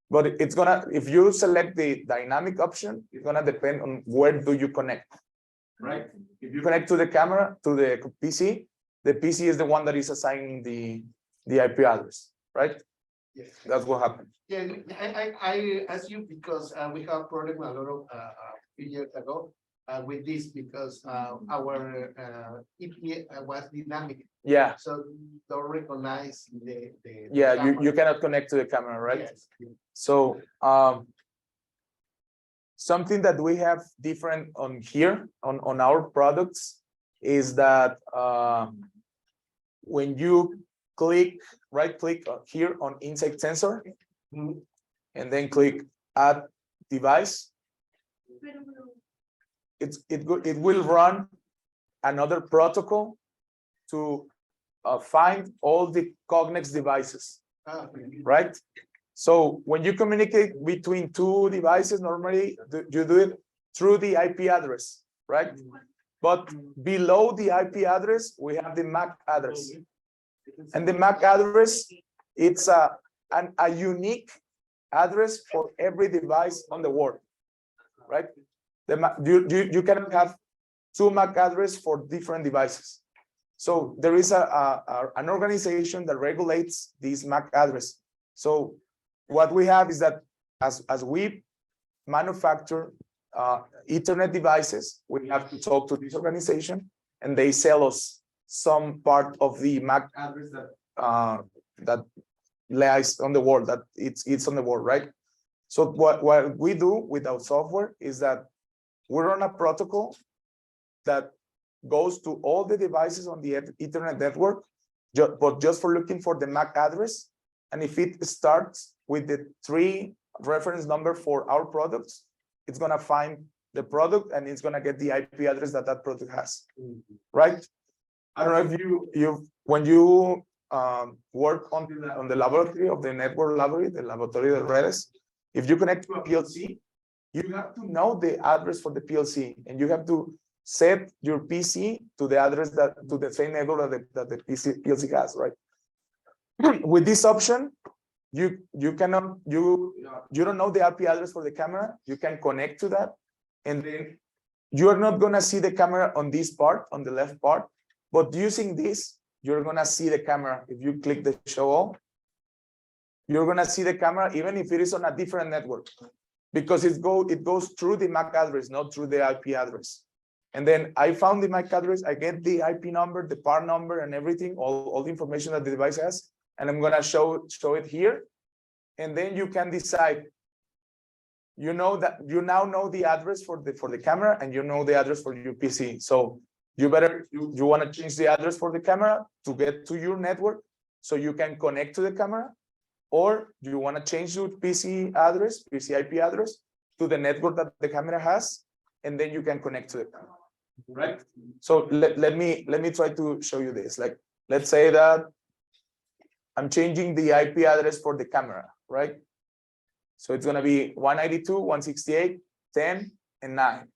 But it's gonna, if you select the dynamic option, it's gonna depend on where do you connect, right? If you connect to the camera, to the PC, the PC is the one that is assigning the IP address, right? Yes. That's what happened. Yeah, I asked you because we have problem a lot of few years ago. with this because our EP was dynamic, Yeah, so don't recognize the. yeah, you camera. cannot connect to the camera, right? Yes. So something that we have different on here on our products is that when you right click here on insect sensor and then click add device, it will run another protocol to find all the Cognex devices, right? So when you communicate between two devices, normally you do it through the IP address, right? But below the IP address, we have the MAC address. And the MAC address, it's a unique address for every device on the world, right? You cannot have two MAC address for different devices. So there is an organization that regulates this MAC address. So what we have is that as we manufacture Ethernet devices, we have to talk to this organization, and they sell us some part of the MAC address that lies on the world, that it's on the world, right? So what we do with our software is that we run a protocol that goes to all the devices on the Ethernet network, but just for looking for the MAC address. And if it starts with the 3 reference number for our products, it's gonna find the product and it's gonna get the IP address that product has, right? I don't know if when you work on the laboratory of the network library, the laboratory de redes, if you connect to a PLC, you have to know the address for the PLC, and you have to set your PC to the address to the same network that the PLC has, right? With this option, you don't know the IP address for the camera. You can connect to that, and then you are not gonna see the camera on this part, on the left part, but using this, you're gonna see the camera. If you click the show all, you're gonna see the camera even if it is on a different network, because it goes through the MAC address, not through the IP address. And then I found the MAC address, I get the IP number, the part number, and everything, all the information that the device has, and I'm gonna show it here. And then you can decide, you now know the address for the camera, and you know the address for your PC. So you want to change the address for the camera to get to your network so you can connect to the camera, or you want to change your PC IP address to the network that the camera has, and then you can connect to the camera, right? So let me try to show you this. Like, let's say that I'm changing the IP address for the camera, right? So it's gonna be 192.168.10 and 9.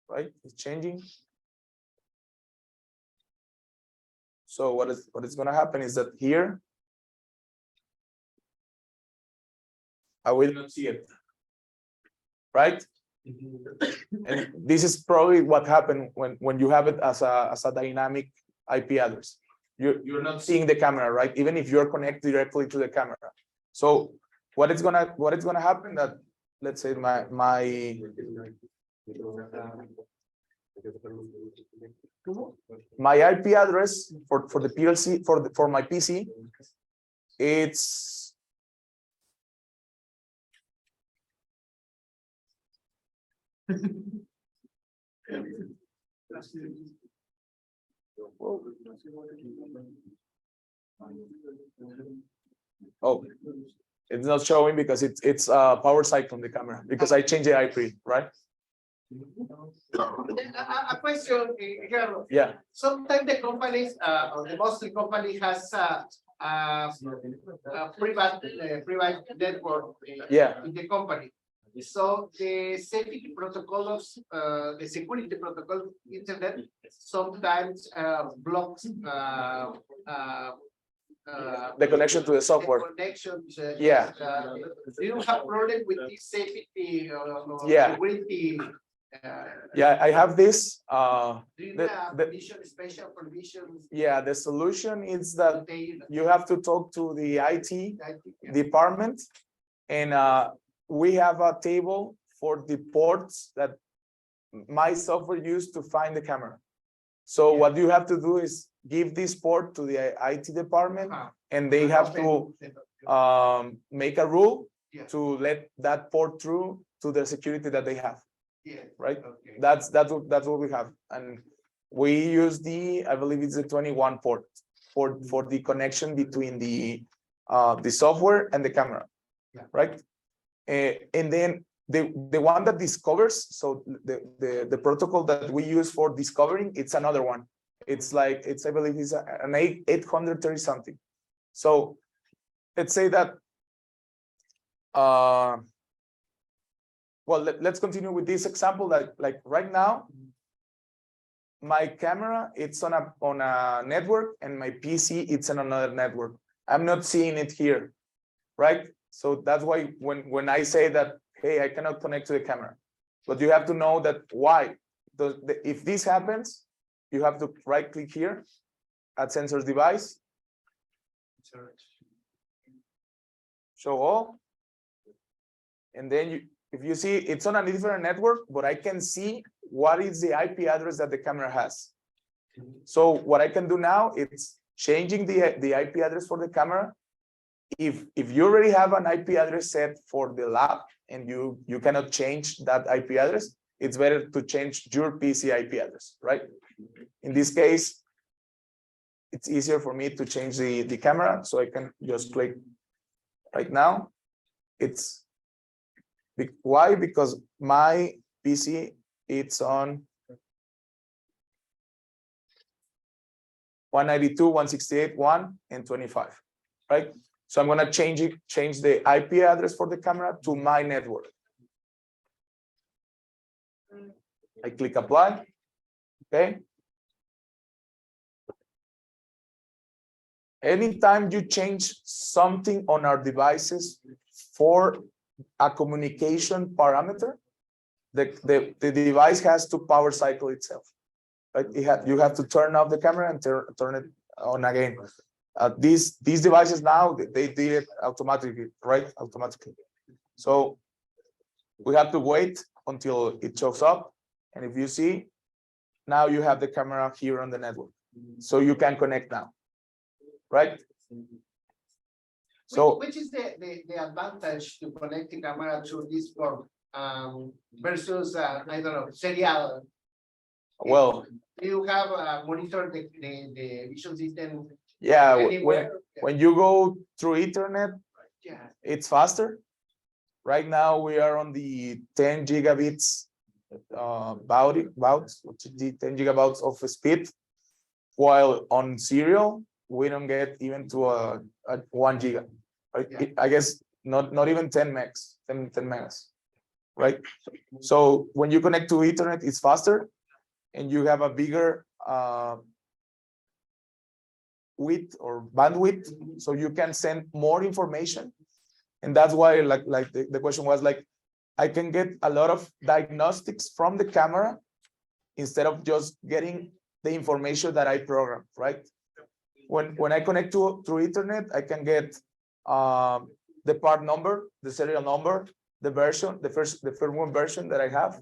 Right, it's changing. So what is gonna happen is that here I will not see it, right? And this is probably what happened when you have it as a dynamic IP address. You're not seeing the camera, right? Even if you're connected directly to the camera. So what is gonna happen that, let's say my IP address for the PLC for my PC, it's oh, it's not showing because it's power cycle on the camera because I changed the IP, right? A question, Gerardo. Yeah. Sometimes the companies, or the mostly company has private network in the company. So the safety protocols, the security protocol internet sometimes blocks the connection to the software. Connections. Yeah. You don't have problem with this safety Yeah. security Yeah, I have this. Do you the- have the- vision, special provisions? Yeah, the solution is that They- you have to talk to the IT I think, yeah. department. And we have a table for the ports that my software used to find the camera. So Yeah. what you have to do is give this port to the IT department, Uh-huh. and they have to make a rule Yeah. to let that port through to the security that they have, Yeah, right? okay. That's what we have. And we use I believe it's the 21 port for the connection between the software and the camera. Yeah. Right? And then the one that discovers, so the protocol that we use for discovering, it's another one. It's like, I believe it's an 830 something. So let's say that, well, let's continue with this example. Like right now, my camera, it's on a network, and my PC, it's on another network. I'm not seeing it here, right? So that's why when I say that, hey, I cannot connect to the camera, but you have to know that why. If this happens, you have to right click here at sensors device, show all. And then if you see, it's on a different network, but I can see what is the IP address that the camera has. So what I can do now, it's changing the IP address for the camera. If you already have an IP address set for the lab and you cannot change that IP address, it's better to change your PC IP address, right? In this case, it's easier for me to change the camera, so I can just click right now. Why? Because my PC, it's on 192, 168, 1, and 25, right? So I'm gonna change the IP address for the camera to my network. I click apply, okay? Anytime you change something on our devices for a communication parameter, the device has to power cycle itself. Right? You have to turn off the camera and turn it on again. These devices now, they did it automatically, right? Automatically. So we have to wait until it shows up. And if you see, now you have the camera here on the network. So you can connect now, right? So which is the advantage to connect the camera to this form versus I don't know, serial? well, You have monitor the vision system. yeah, Anywhere? when you go through internet, Yeah. it's faster. Right now we are on the 10 gigabits about 10 gigabytes of speed, while on serial we don't get even to a 1 giga. Right? Yeah. I guess not even 10 megs, 10 megas, right? So when you connect to internet, it's faster, and you have a bigger width or bandwidth, so you can send more information. And that's why, like the question was, like, I can get a lot of diagnostics from the camera instead of just getting the information that I programmed, right? When I connect through internet, I can get the part number, the serial number, the version, the firmware version that I have.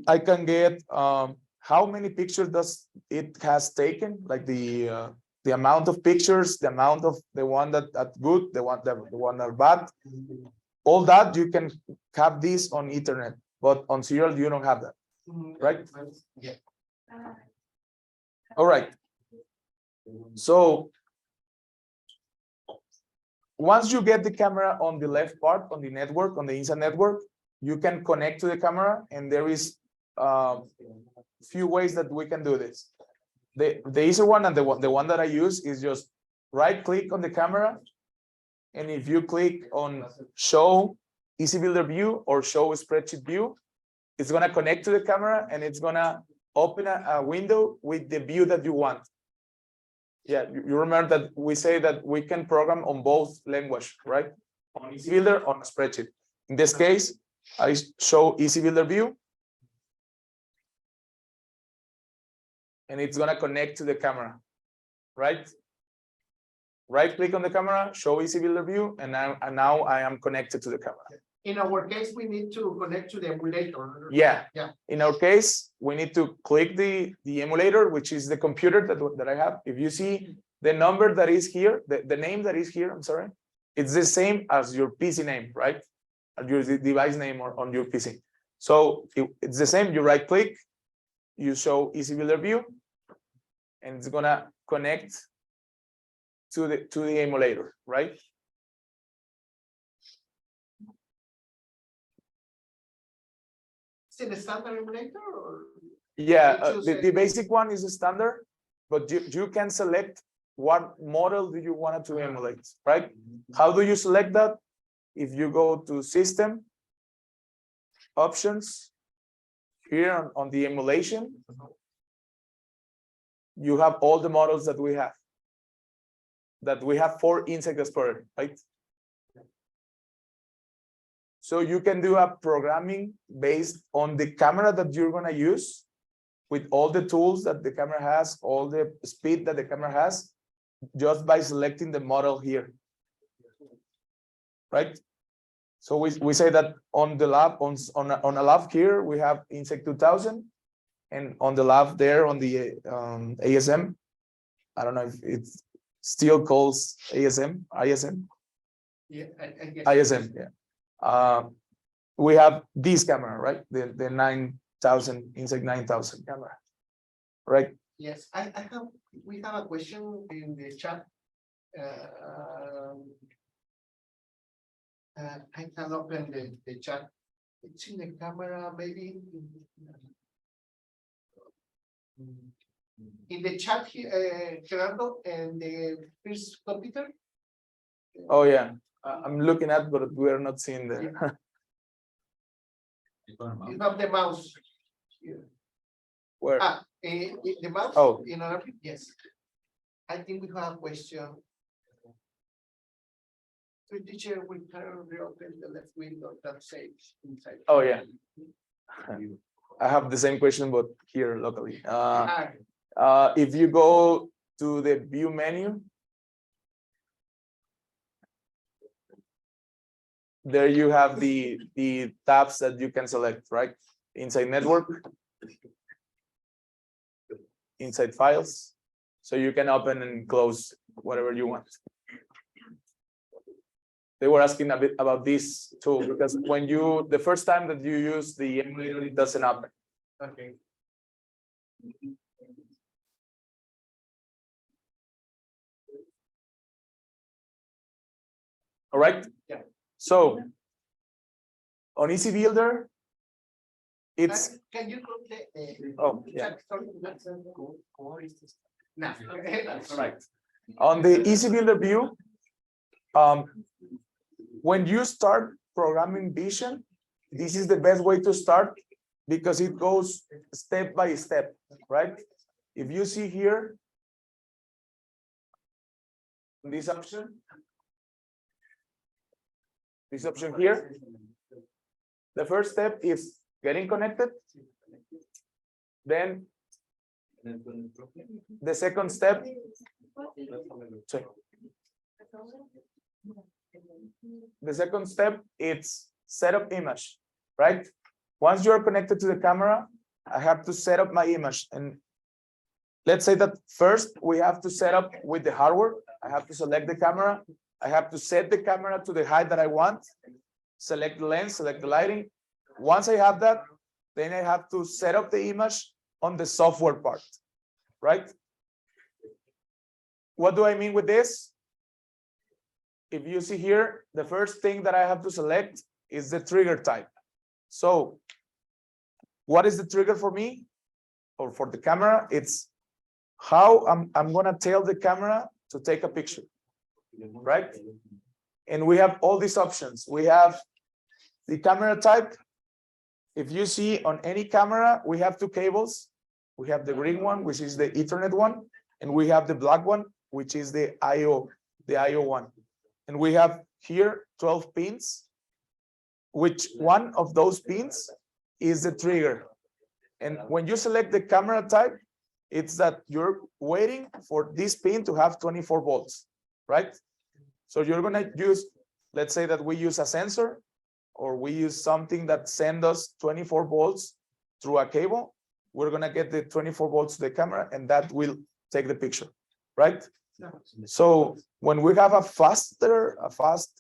I can get how many pictures does it has taken, like the amount of pictures, the amount of the one that good, the one that bad. All that you can have this on internet, but on serial you don't have that, right? Yeah. All right. So once you get the camera on the left part, on the network, on the inside network, you can connect to the camera, and there is few ways that we can do this. The easy one, and the one that I use, is just right click on the camera, and if you click on show easy builder view or show spreadsheet view, it's gonna connect to the camera, and it's gonna open a window with the view that you want. Yeah, you remember that we say that we can program on both language, right? On easy builder, on spreadsheet. In this case, I show easy builder view, and it's gonna connect to the camera, right? Right click on the camera, show easy builder view, and now I am connected to the camera. In our case, we need to connect to the emulator. Yeah. Yeah. In our case, we need to click the emulator, which is the computer that I have. If you see the number that is here, the name that is here, I'm sorry, it's the same as your PC name, right? Your device name on your PC. So it's the same. You right click, you show easy builder view, and it's gonna connect to the emulator, right? Is it a standard emulator or? Yeah, You choose the a- basic one is a standard, but you can select what model do you want it to emulate, right? How do you select that? If you go to System, Options, here on the emulation, you have all the models that we have. That we have for Insect Explorer, right? So you can do a programming based on the camera that you're gonna use, with all the tools that the camera has, all the speed that the camera has, just by selecting the model here. Right? So we say that on the lab, on a lab here, we have Insect 2000, and on the lab there on the ASM, I don't know if it still calls ISM. Yeah, I guess. ISM, yeah. We have this camera, right? The 9000 Insect 9000 camera, right? Yes, we have a question in the chat. I can open the chat. It's in the camera, maybe. In the chat here, Gerardo, and the first computer. Oh yeah, I'm looking at, but we're not seeing the. You have the mouse. Here. Where? The mouse. Oh. In another, yes. I think we have a question. So teacher, we can reopen the left window that says inside. Oh yeah. I have the same question, but here locally. If you go to the view menu, there you have the tabs that you can select, right? Inside network, inside files, so you can open and close whatever you want. They were asking a bit about this too, because when the first time that you use the emulator, it doesn't open. Okay. All right. Yeah. So on Easy Builder, it's Can you close the? oh yeah. No. All right. On the Easy Builder view, when you start programming Vision, this is the best way to start because it goes step by step, right? If you see here, this option here, the first step is getting connected. Then the second step, sorry. The second step is set up image, right? Once you're connected to the camera, I have to set up my image. And let's say that first we have to set up with the hardware. I have to select the camera. I have to set the camera to the height that I want, select the lens, select the lighting. Once I have that, then I have to set up the image on the software part, right? What do I mean with this? If you see here, the first thing that I have to select is the trigger type. So what is the trigger for me or for the camera? It's how I'm gonna tell the camera to take a picture, right? And we have all these options. We have the camera type. If you see on any camera, we have two cables. We have the green one, which is the Ethernet one, and we have the black one, which is the IO one. And we have here 12 pins, which one of those pins is the trigger. And when you select the camera type, it's that you're waiting for this pin to have 24 volts, right? So you're gonna use, let's say that we use a sensor, or we use something that send us 24 volts through a cable. We're gonna get the 24 volts to the camera, and that will take the picture, right? So when we have a fast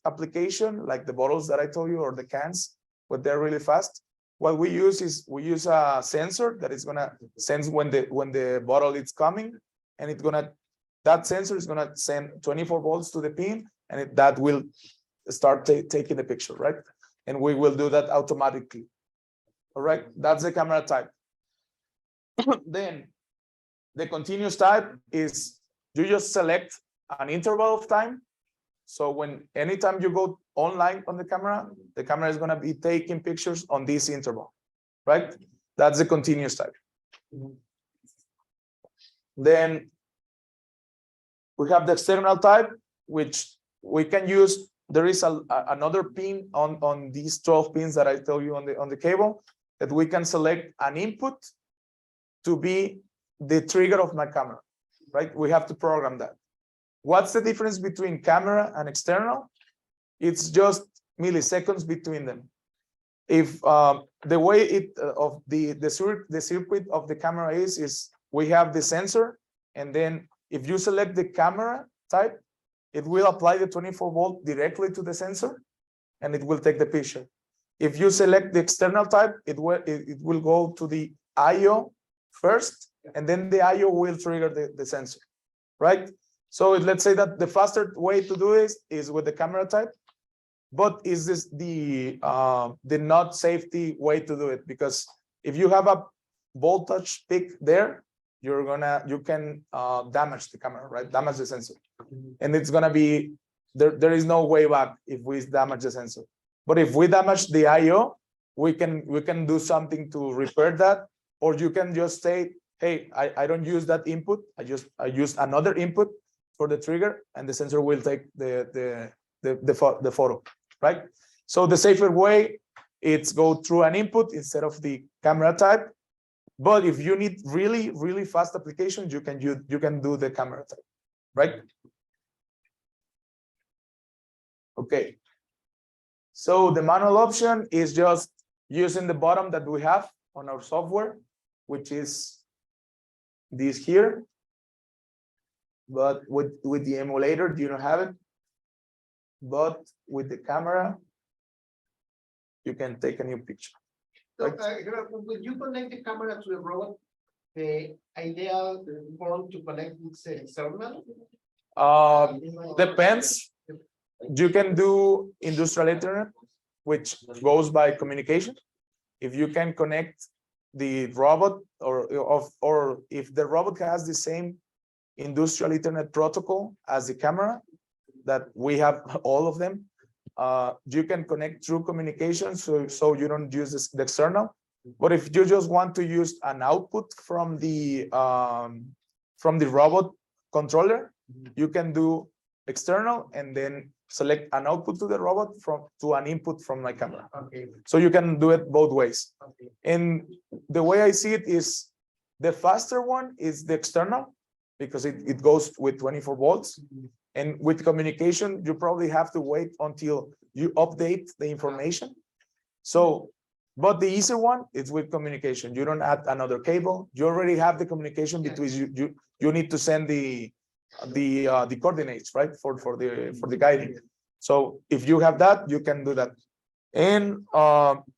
application, like the bottles that I told you, or the cans, but they're really fast, what we use is we use a sensor that is gonna sense when the bottle is coming, and that sensor is gonna send 24 volts to the pin, and that will start taking the picture, right? And we will do that automatically. All right, that's the camera type. Then the continuous type is you just select an interval of time. So anytime you go online on the camera is going to be taking pictures on this interval, right? That's the continuous type. Then we have the external type, which we can use. There is another pin on these 12 pins that I tell you on the cable, that we can select an input to be the trigger of my camera, right? We have to program that. What's the difference between camera and external? It's just milliseconds between them. If the way the circuit of the camera is we have the sensor, and then if you select the camera type, it will apply the 24 volt directly to the sensor, and it will take the picture. If you select the external type, it will go to the IO first, and then the IO will trigger the sensor, right? So let's say that the faster way to do this is with the camera type, but is this the not safety way to do it? Because if you have a voltage peak there, you can damage the camera, right? Damage the sensor, and it's gonna be there is no way back if we damage the sensor. But if we damage the IO, we can do something to repair that, or you can just say, hey, I don't use that input. I use another input for the trigger, and the sensor will take the photo, right? So the safer way, it's go through an input instead of the camera type. But if you need really, really fast applications, you can do the camera type, right? Okay. So the manual option is just using the button that we have on our software, which is this here. But with the emulator, you don't have it. But with the camera, you can take a new picture. So, when you connect the camera to the robot, the ideal form to connect is external? Depends. You can do industrial Ethernet, which goes by communication. If you can connect the robot, or if the robot has the same industrial Ethernet protocol as the camera, that we have all of them, you can connect through communication, so you don't use the external. But if you just want to use an output from the robot controller, you can do external and then select an output to the robot to an input from my camera. Okay. So you can do it both ways. Okay. And the way I see it is the faster one is the external, because it goes with 24 volts. And with communication, you probably have to wait until you update the information. So, but the easier one is with communication. You don't add another cable. You already have the communication between you need to send the coordinates, right, for the guiding. So if you have that, you can do that. And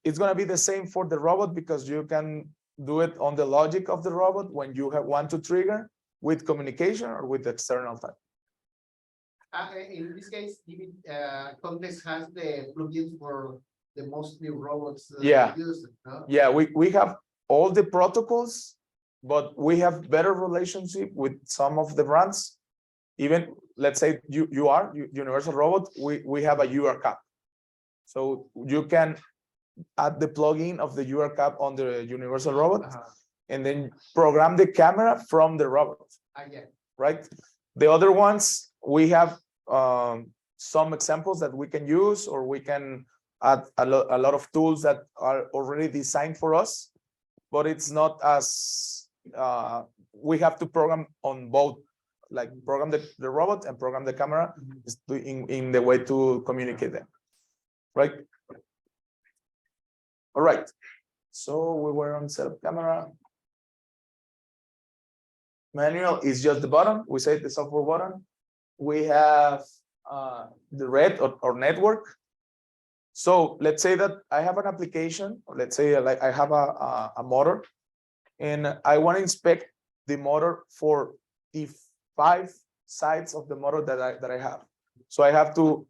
it's gonna be the same for the robot, because you can do it on the logic of the robot when you want to trigger with communication or with external type. In this case, Conferencia has the plugins for the mostly robots. Yeah. Use, no? Yeah, we have all the protocols, but we have better relationship with some of the brands. Even let's say Universal Robot, we have a UR cap. So you can add the plugin of the UR cap on the Universal Robot, and then program the camera from the robot. Yeah. Right? The other ones, we have some examples that we can use, or we can add a lot of tools that are already designed for us, but it's not as we have to program on both, like program the robot and program the camera in the way to communicate them, right? All right, so we were on setup camera. Manual is just the button. We say the software button. We have the red or network. So let's say that I have an application, or let's say like I have a motor, and I want to inspect the motor for the 5 sides of the motor that I have. So I have to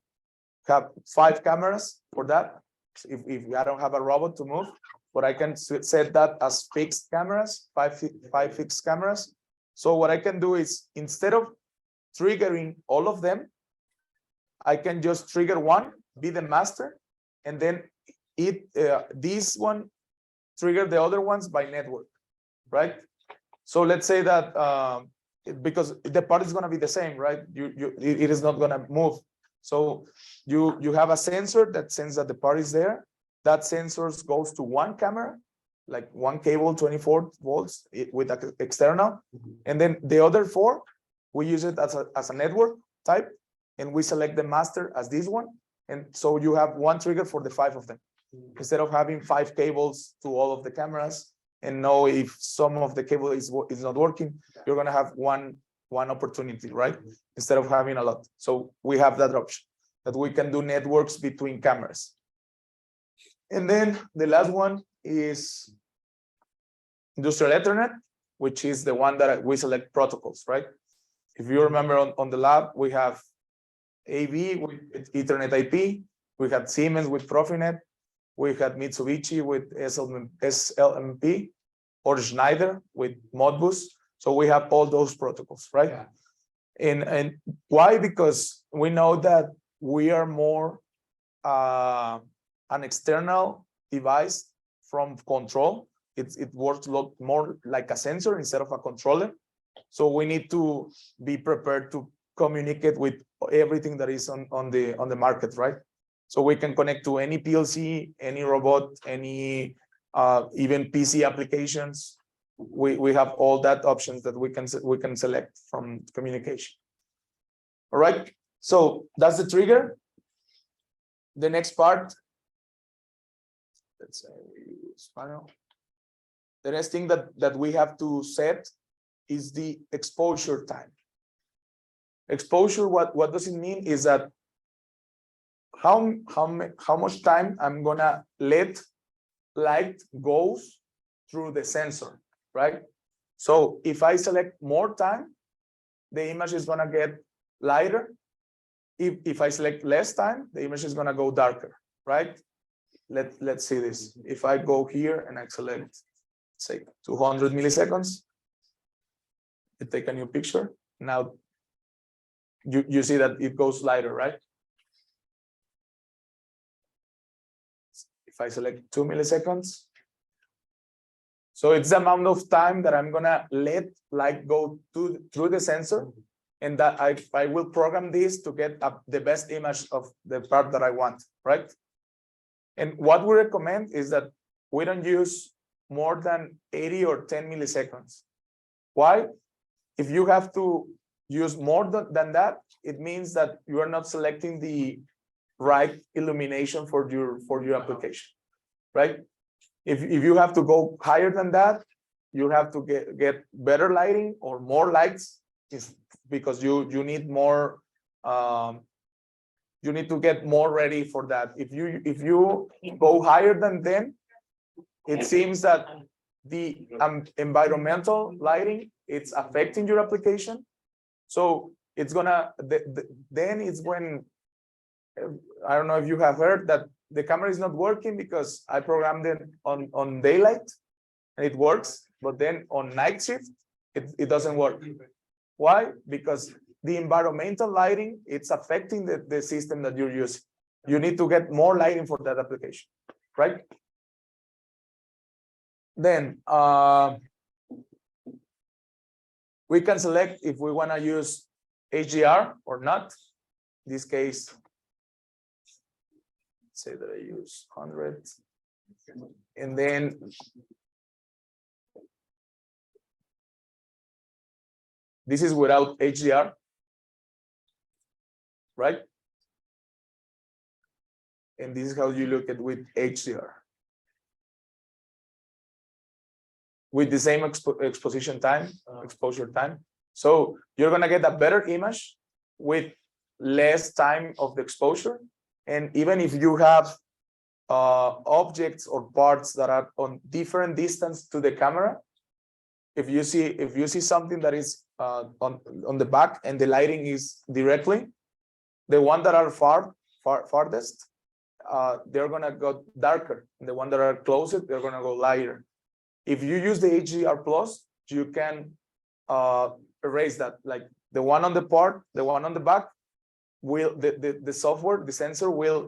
have 5 cameras for that. If I don't have a robot to move, but I can set that as fixed cameras, 5 fixed cameras. So what I can do is, instead of triggering all of them, I can just trigger one, be the master, and then this one trigger the other ones by network, right? So let's say that because the part is going to be the same, right? It is not going to move. So you have a sensor that sends that the part is there. That sensor goes to one camera, like one cable, 24 volts with an external, and then the other 4 we use it as a network type, and we select the master as this one, and so you have one trigger for the 5 of them, instead of having 5 cables to all of the cameras and know if some of the cable is not working. You're going to have one opportunity, right? Instead of having a lot. So we have that option that we can do networks between cameras. And then the last one is industrial Ethernet, which is the one that we select protocols, right? If you remember on the lab, we have AV with Ethernet IP, we had Siemens with Profinet, we had Mitsubishi with SLMP, or Schneider with Modbus. So we have all those protocols, right? Yeah. And why? Because we know that we are more an external device from control. It works a lot more like a sensor instead of a controller. So we need to be prepared to communicate with everything that is on the market, right? So we can connect to any PLC, any robot, any even PC applications. We have all that options that we can select from communication. All right, so that's the trigger. The next part, let's say we use panel. The next thing that we have to set is the exposure time. Exposure, what does it mean is that how much time I'm gonna let light goes through the sensor, right? So if I select more time, the image is gonna get lighter. If I select less time, the image is gonna go darker, right? Let's see this. If I go here and I select, say, 200 milliseconds, I take a new picture. Now you see that it goes lighter, right? If I select 2 milliseconds, so it's the amount of time that I'm gonna let light go through the sensor, and that I will program this to get the best image of the part that I want, right? And what we recommend is that we don't use more than 80 or 10 milliseconds. Why? If you have to use more than that, it means that you are not selecting the right illumination for your application, right? If you have to go higher than that, you have to get better lighting or more lights, because you need more. You need to get more ready for that. If you go higher than them, it seems that the environmental lighting, it's affecting your application. So it's gonna then it's when, I don't know if you have heard that the camera is not working because I programmed it on daylight and it works, but then on night shift it doesn't work. Why? Because the environmental lighting, it's affecting the system that you're using. You need to get more lighting for that application, right? Then we can select if we want to use HDR or not. In this case, say that I use 100, and then This is without HDR, right? And this is how you look at with HDR. With the same exposure time. So you're gonna get a better image with less time of the exposure. And even if you have objects or parts that are on different distance to the camera, if you see something that is on the back and the lighting is directly, the one that are farthest, they're gonna go darker, and the one that are closer, they're gonna go lighter. If you use the HDR plus, you can erase that. Like the one on the back will the software, the sensor will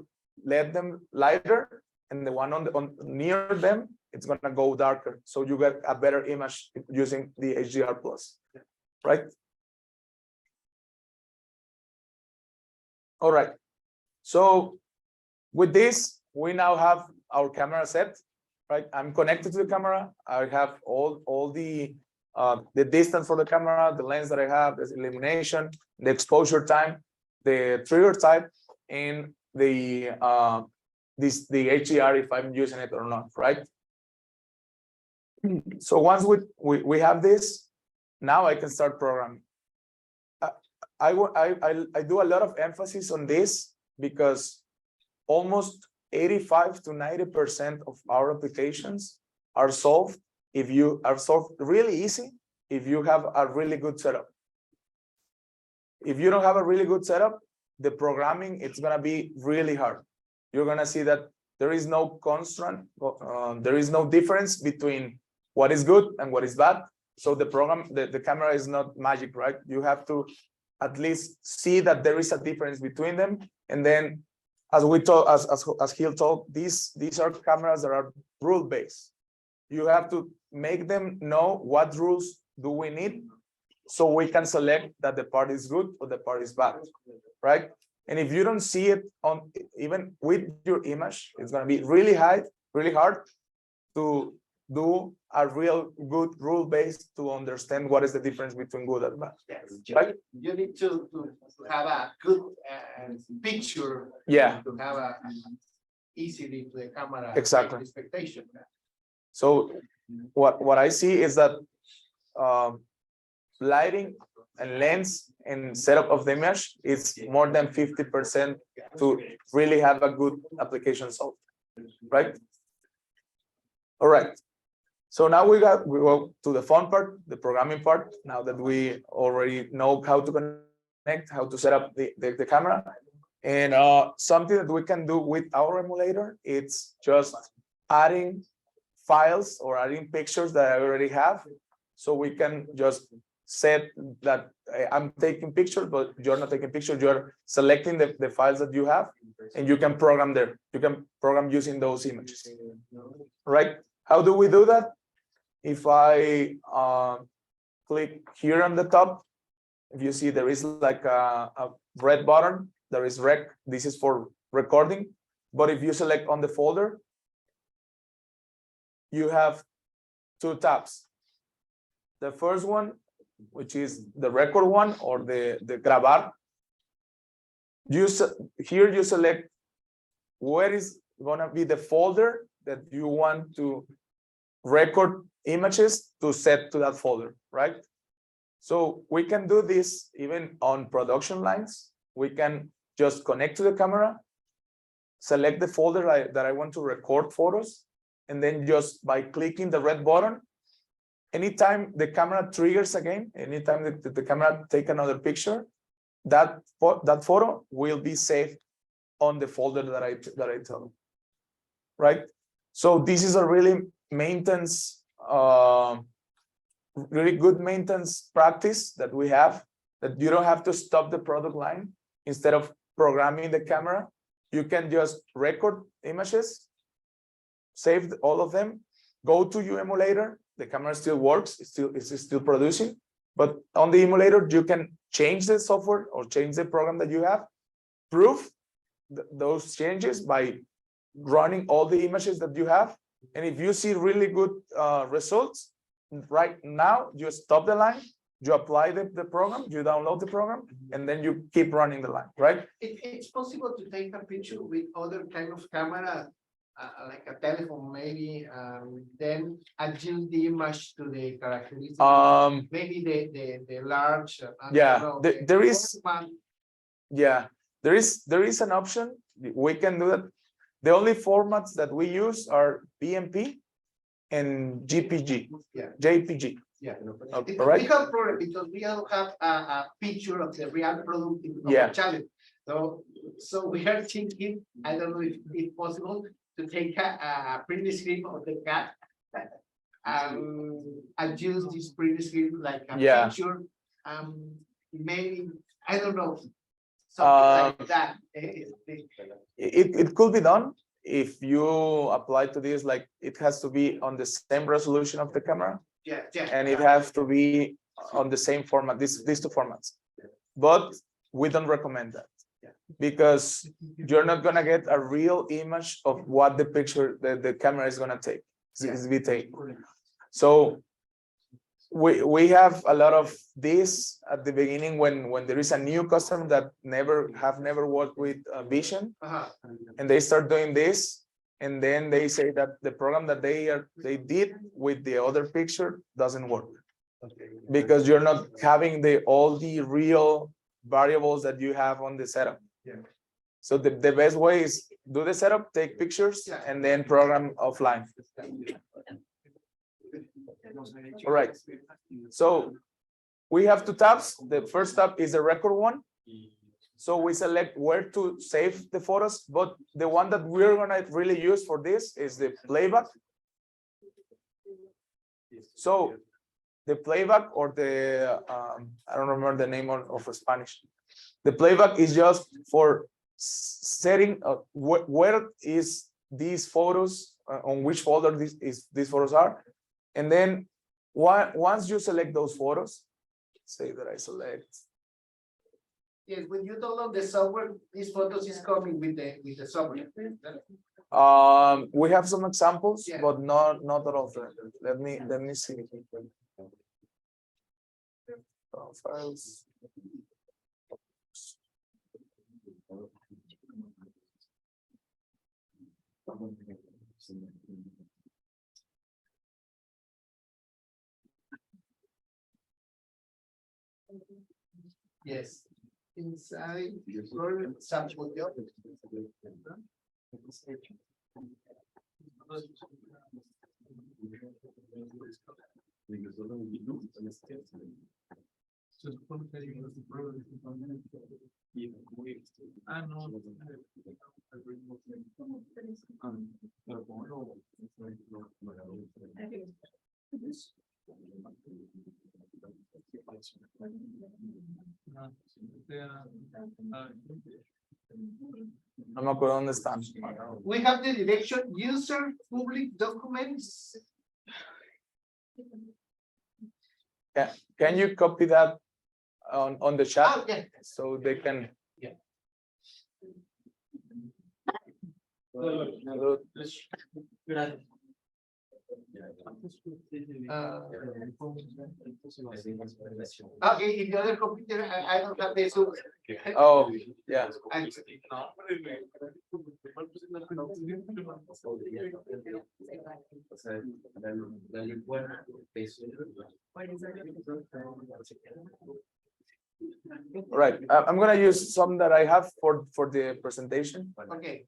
let them lighter, and the one on near them, it's gonna go darker. So you get a better image using the HDR plus, right? All right. So with this, we now have our camera set, right? I'm connected to the camera. I have all the distance for the camera, the lens that I have, the illumination, the exposure time, the trigger type, and the HDR if I'm using it or not, right? So once we have this, now I can start programming. I do a lot of emphasis on this because almost 85 to 90% of our applications are solved really easy if you have a really good setup. If you don't have a really good setup, the programming, it's gonna be really hard. You're gonna see that there is no constraint, there is no difference between what is good and what is bad. So the camera is not magic, right? You have to at least see that there is a difference between them. And then as Gil told, these are cameras that are rule-based. You have to make them know what rules do we need so we can select that the part is good or the part is bad, right? And if you don't see it on even with your image, it's gonna be really hard to do a real good rule base to understand what is the difference between good and bad. Yes, right? you need to have a good picture. Yeah. To have a easily to the camera. Exactly. Expectation. So what I see is that lighting and lens and setup of the image is more than 50% to really have a good application solved, right? All right. So now we go to the fun part, the programming part. Now that we already know how to connect, how to set up the camera, and something that we can do with our emulator, it's just adding files or adding pictures that I already have. So we can just set that I'm taking pictures, but you're not taking pictures. You're selecting the files that you have, and you can program there. You can program using those images, right? How do we do that? If I click here on the top, if you see there is like a red button, there is rec. This is for recording. But if you select on the folder, you have two tabs. The first one, which is the record one or the grabar. Here you select where is gonna be the folder that you want to record images to set to that folder, right? So we can do this even on production lines. We can just connect to the camera, select the folder that I want to record photos, and then just by clicking the red button, anytime the camera triggers again, anytime the camera take another picture, that photo will be saved on the folder that I tell you, right? So this is a really really good maintenance practice that we have, that you don't have to stop the product line. Instead of programming the camera, you can just record images, save all of them, go to your emulator. The camera still works, it's still producing, but on the emulator, you can change the software or change the program that you have, prove those changes by running all the images that you have. And if you see really good results, right now, you stop the line, you apply the program, you download the program, and then you keep running the line, right? It's possible to take a picture with other kind of camera, like a telephone, maybe, then adjust the image to the characteristics. Maybe the large. I Yeah, don't know, there is. format. Yeah, there is an option. We can do that. The only formats that we use are BMP and GPG. Yeah. JPG. Yeah. Okay, Because right. we have problem because we don't have a picture of the real product in Yeah. our challenge. So we are thinking, I don't know if it's possible to take a print screen of the cat. And use this print screen like a Yeah. picture. Maybe, I don't know. Something like that. It could be done if you apply to this, like it has to be on the same resolution of the camera. Yeah. And it has to be on the same format, these two formats. But we don't recommend that. Because you're not gonna get a real image of what the picture the camera is gonna take. It's take. So we have a lot of this at the beginning when there is a new customer that never worked with vision, and they start doing this, and then they say that the program that they did with the other picture doesn't work because you're not having all the real variables that you have on the setup. Yeah. So the best way is do the setup, take pictures, and then program offline. All right. So we have two tabs. The first tab is the record one. So we select where to save the photos, but the one that we're gonna really use for this is the playback. So the playback or the I don't remember the name of Spanish. The playback is just for setting where is these photos on which folder these photos are, and then once you select those photos, say that I select. Yes, when you download the software, these photos is coming with the software. We have some examples, Yeah. but not all of them. Let me see. Files. Yes. Inside your sample job. No me acuerdo dónde están. We have the direction user public documents. Can you copy that on the chat Yeah. so they can? Yeah. Okay, in the other computer, I don't have this. Oh, yeah. Right. I'm gonna use some that I have for the presentation. Okay.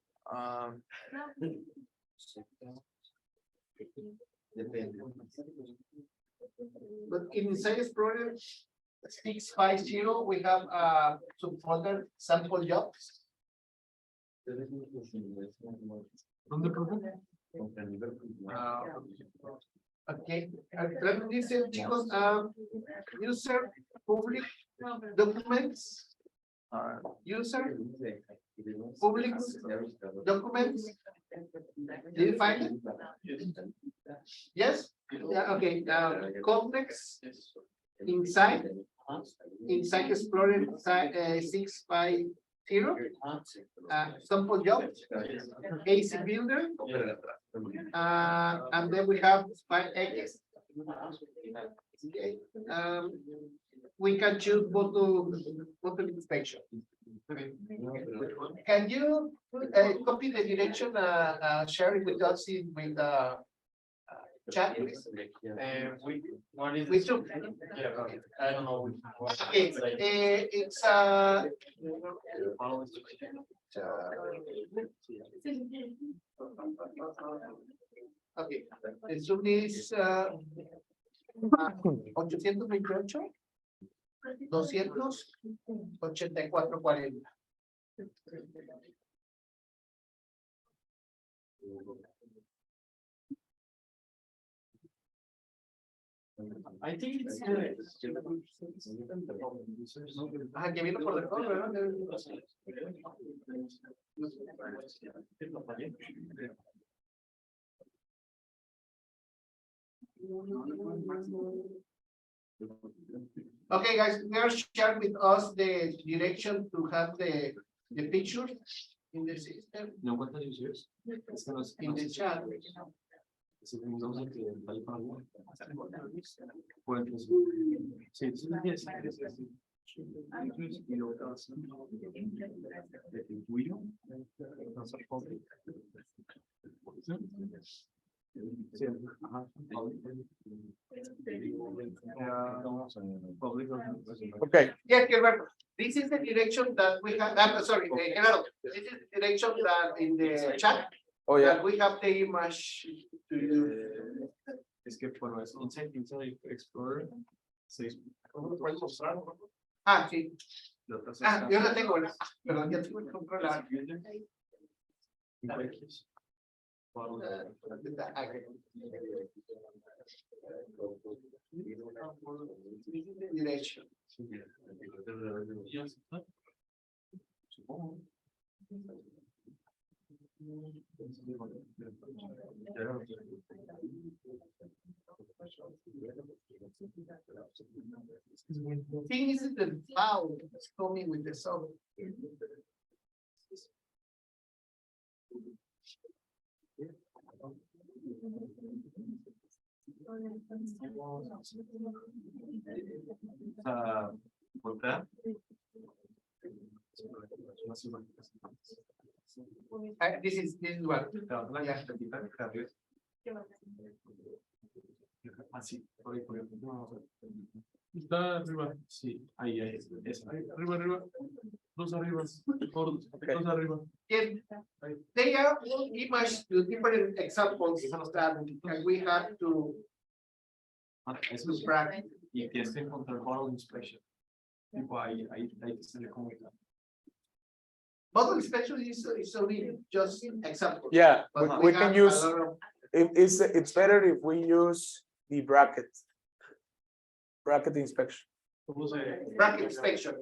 But inside this program 650, we have subfolder sample jobs. Okay, dice, chicos, user public documents. User public documents. Did you find it? Yes? Yeah, okay. Complex inside Explorer 650. Sample job, AC builder, and then we have SpyX Okay, we can choose bottle inspection. Can you copy the direction, share it with us with chat, please? We took. I don't know. Okay, it's okay, el Zoom es 828 284 40. I think it's. Ah, que vino por default, ¿verdad? Okay, guys, we are sharing with us the direction to have the picture in the system, ¿No cuántos users? Es que no es. in the chat. Sí, sí, y luego cada de tuyo, no se puede. Sí, ajá. Okay, Yeah, Gerardo, this is the direction that we have, I'm sorry, Gerardo, this is the direction that in the chat, oh yeah, that we have the image to you. Es que bueno, es Inside Explorer 6. Ah, sí. Ah, yo la tengo, ¿verdad? Perdón, ya tengo que controlar. Direction. Thing is the cloud is coming with the sun. This is one. Así, por ahí. Está arriba, sí, ahí, arriba, dos arriba, dos arriba. They are image to different examples that we have to Eso es practice. y tienes que encontrar bottle inspection. Tipo ahí que se le comunica. Bottle inspection is only just example. yeah, But we can have use, a lot of- it's better if we use the bracket inspection. bracket inspection.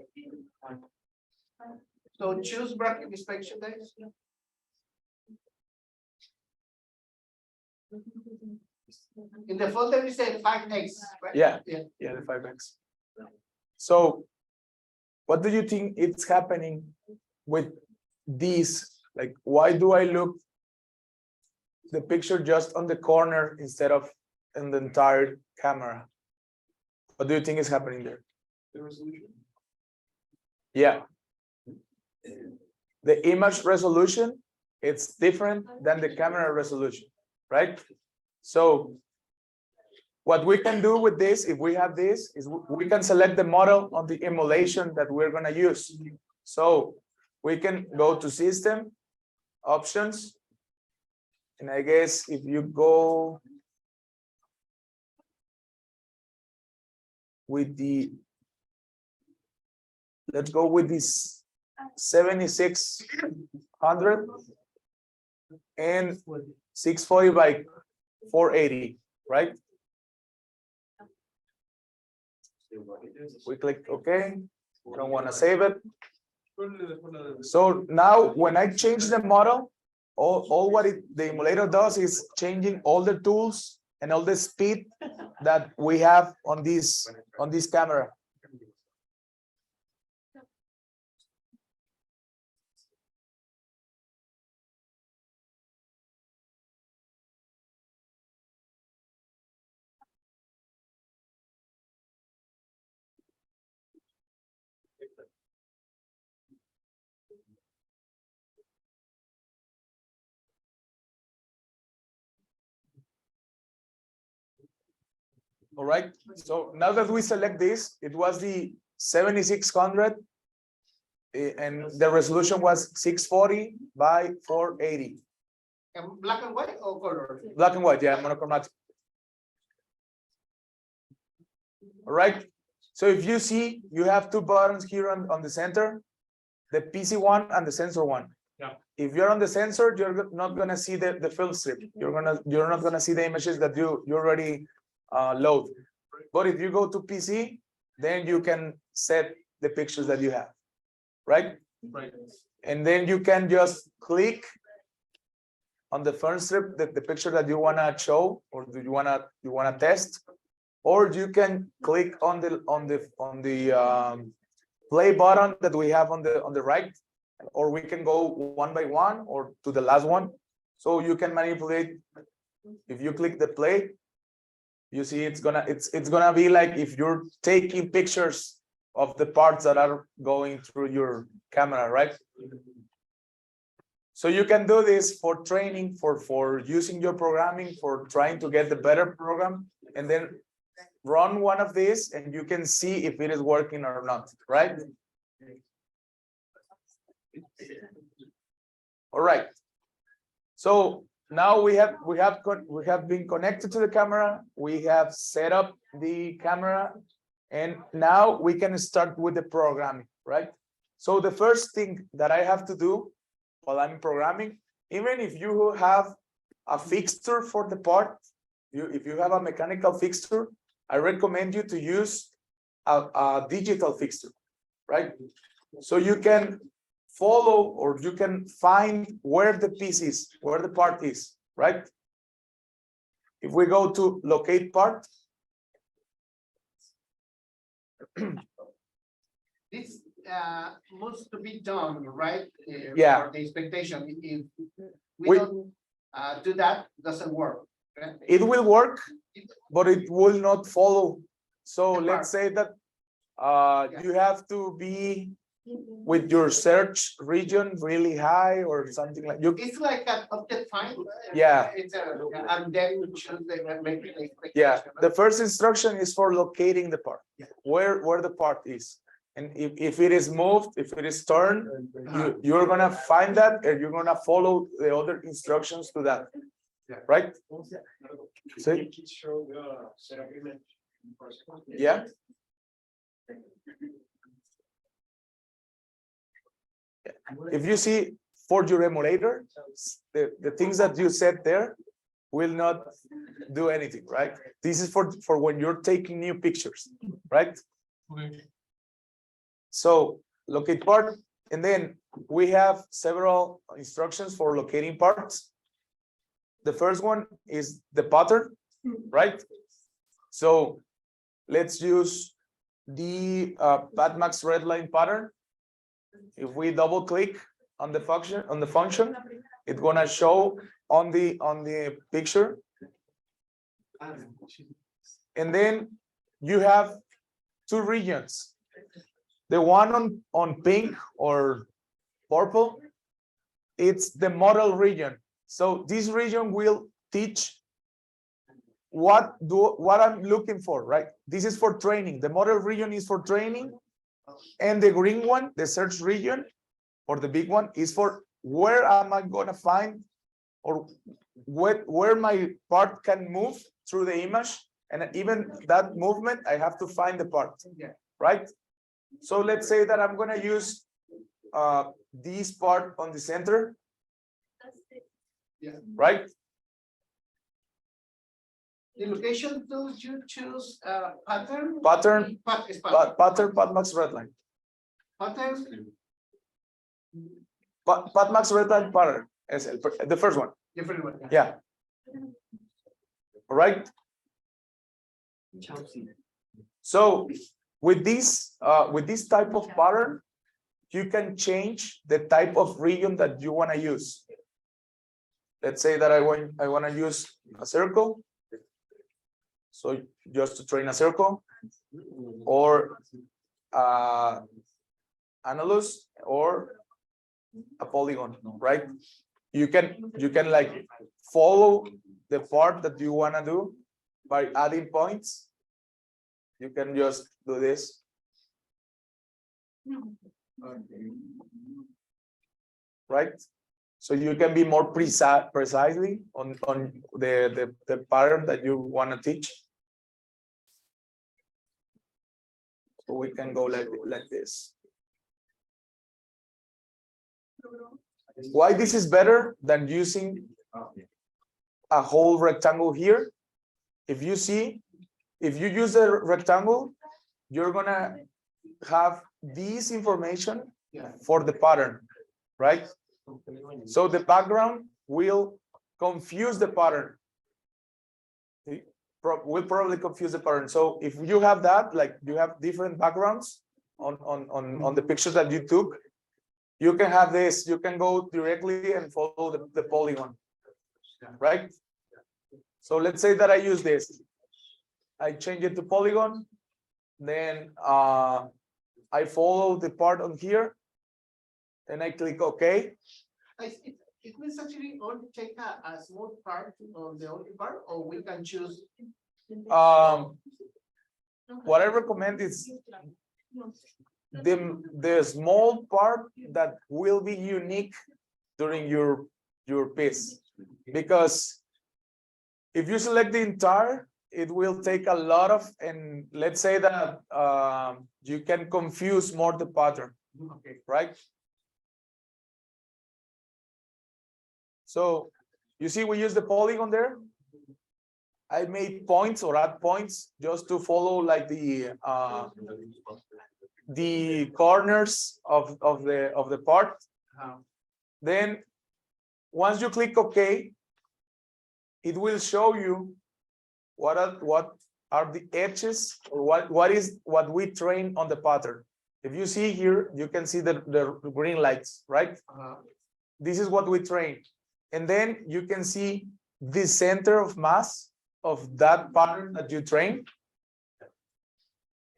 So choose bracket inspection guys. In the folder is a 5x, right? Yeah. Yeah. Yeah, the 5x. So what do you think it's happening with these? Like, why do I look the picture just on the corner instead of in the entire camera? What do you think is happening there? The resolution. Yeah. The image resolution, it's different than the camera resolution, right? So what we can do with this, if we have this, is we can select the model on the emulation that we're gonna use. So we can go to System, Options, and I guess if you go with the, let's go with this 7600 and 640 by 480, right? We click OK. Don't want to save it. So now when I change the model, all what the emulator does is changing all the tools and all the speed that we have on this camera. All right, so now that we select this, it was the 7600. And the resolution was 640 by 480. And black and white or color? Black and white, yeah, monochromatic. All right, so if you see, you have two buttons here on the center, the PC one and the sensor one. Yeah. If you're on the sensor, you're not gonna see the film strip. You're not gonna see the images that you already load. But if you go to PC, then you can set the pictures that you have, right? Right. And then you can just click on the film strip, the picture that you wanna show or do you wanna test, or you can click on the play button that we have on the right, or we can go one by one or to the last one. So you can manipulate. If you click the play, you see it's gonna be like if you're taking pictures of the parts that are going through your camera, right? So you can do this for training, for using your programming, for trying to get the better program, and then run one of these and you can see if it is working or not, right? All right. So now we have been connected to the camera. We have set up the camera, and now we can start with the programming, right? So the first thing that I have to do while I'm programming, even if you have a fixture for the part, if you have a mechanical fixture, I recommend you to use a digital fixture, right? So you can follow or you can find where the piece is, where the part is, right? If we go to locate part. This must to be done, right? Yeah. For the expectation. If we We- don't do that, doesn't work. Right? It will work, but it will not follow. So The let's part. say that you have to be with your search region really high or something like you. It's like an object find. Yeah. It's and then choose the make the expectation. Yeah, the first instruction is for locating the part, where the part is. And if it is moved, if it is turned, you're gonna find that and you're gonna follow the other instructions to that. Yeah. Right? So, yeah. If you see for your emulator, the things that you said there will not do anything, right? This is for when you're taking new pictures, right? So locate part, and then we have several instructions for locating parts. The first one is the pattern, right? So let's use the Padmax redline pattern. If we double click on the function, it's gonna show on the picture. And then you have two regions. The one on pink or purple, it's the model region. So this region will teach what I'm looking for, right? This is for training. The model region is for training. And the green one, the search region, or the big one, is for where am I gonna find or where my part can move through the image. And even that movement, I have to find the part, right? So let's say that I'm gonna use this part on the center, right? The location to you choose pattern. Pattern, pattern, Padmax redline. Pattern. Padmax redline pattern is the first one. Different one. Yeah. All right. So with this type of pattern, you can change the type of region that you want to use. Let's say that I want to use a circle. So just to train a circle, or annulus, or a polygon, right? You can like follow the part that you want to do by adding points, you can just do this. Right? So you can be more precisely on the pattern that you want to teach. So we can go like this. Why this is better than using a whole rectangle here? If you see, if you use a rectangle, you're gonna have this information for the pattern, right? So the background will confuse the pattern. Will probably confuse the pattern. So if you have that, like you have different backgrounds on the pictures that you took, you can have this. You can go directly and follow the polygon, right? So let's say that I use this. I change it to polygon, then I follow the part on here, and I click OK. It means actually only take a small part of the only part, or we can choose. What I recommend is the small part that will be unique during your piece, because if you select the entire, it will take a lot of, and let's say that you can confuse more the pattern, Okay. right? So you see, we use the polygon there. I made points or add points just to follow like the corners of the part. Then once you click OK, it will show you what are the edges, or what we train on the pattern. If you see here, you can see the green lights, right? This is what we train. And then you can see the center of mass of that pattern that you train.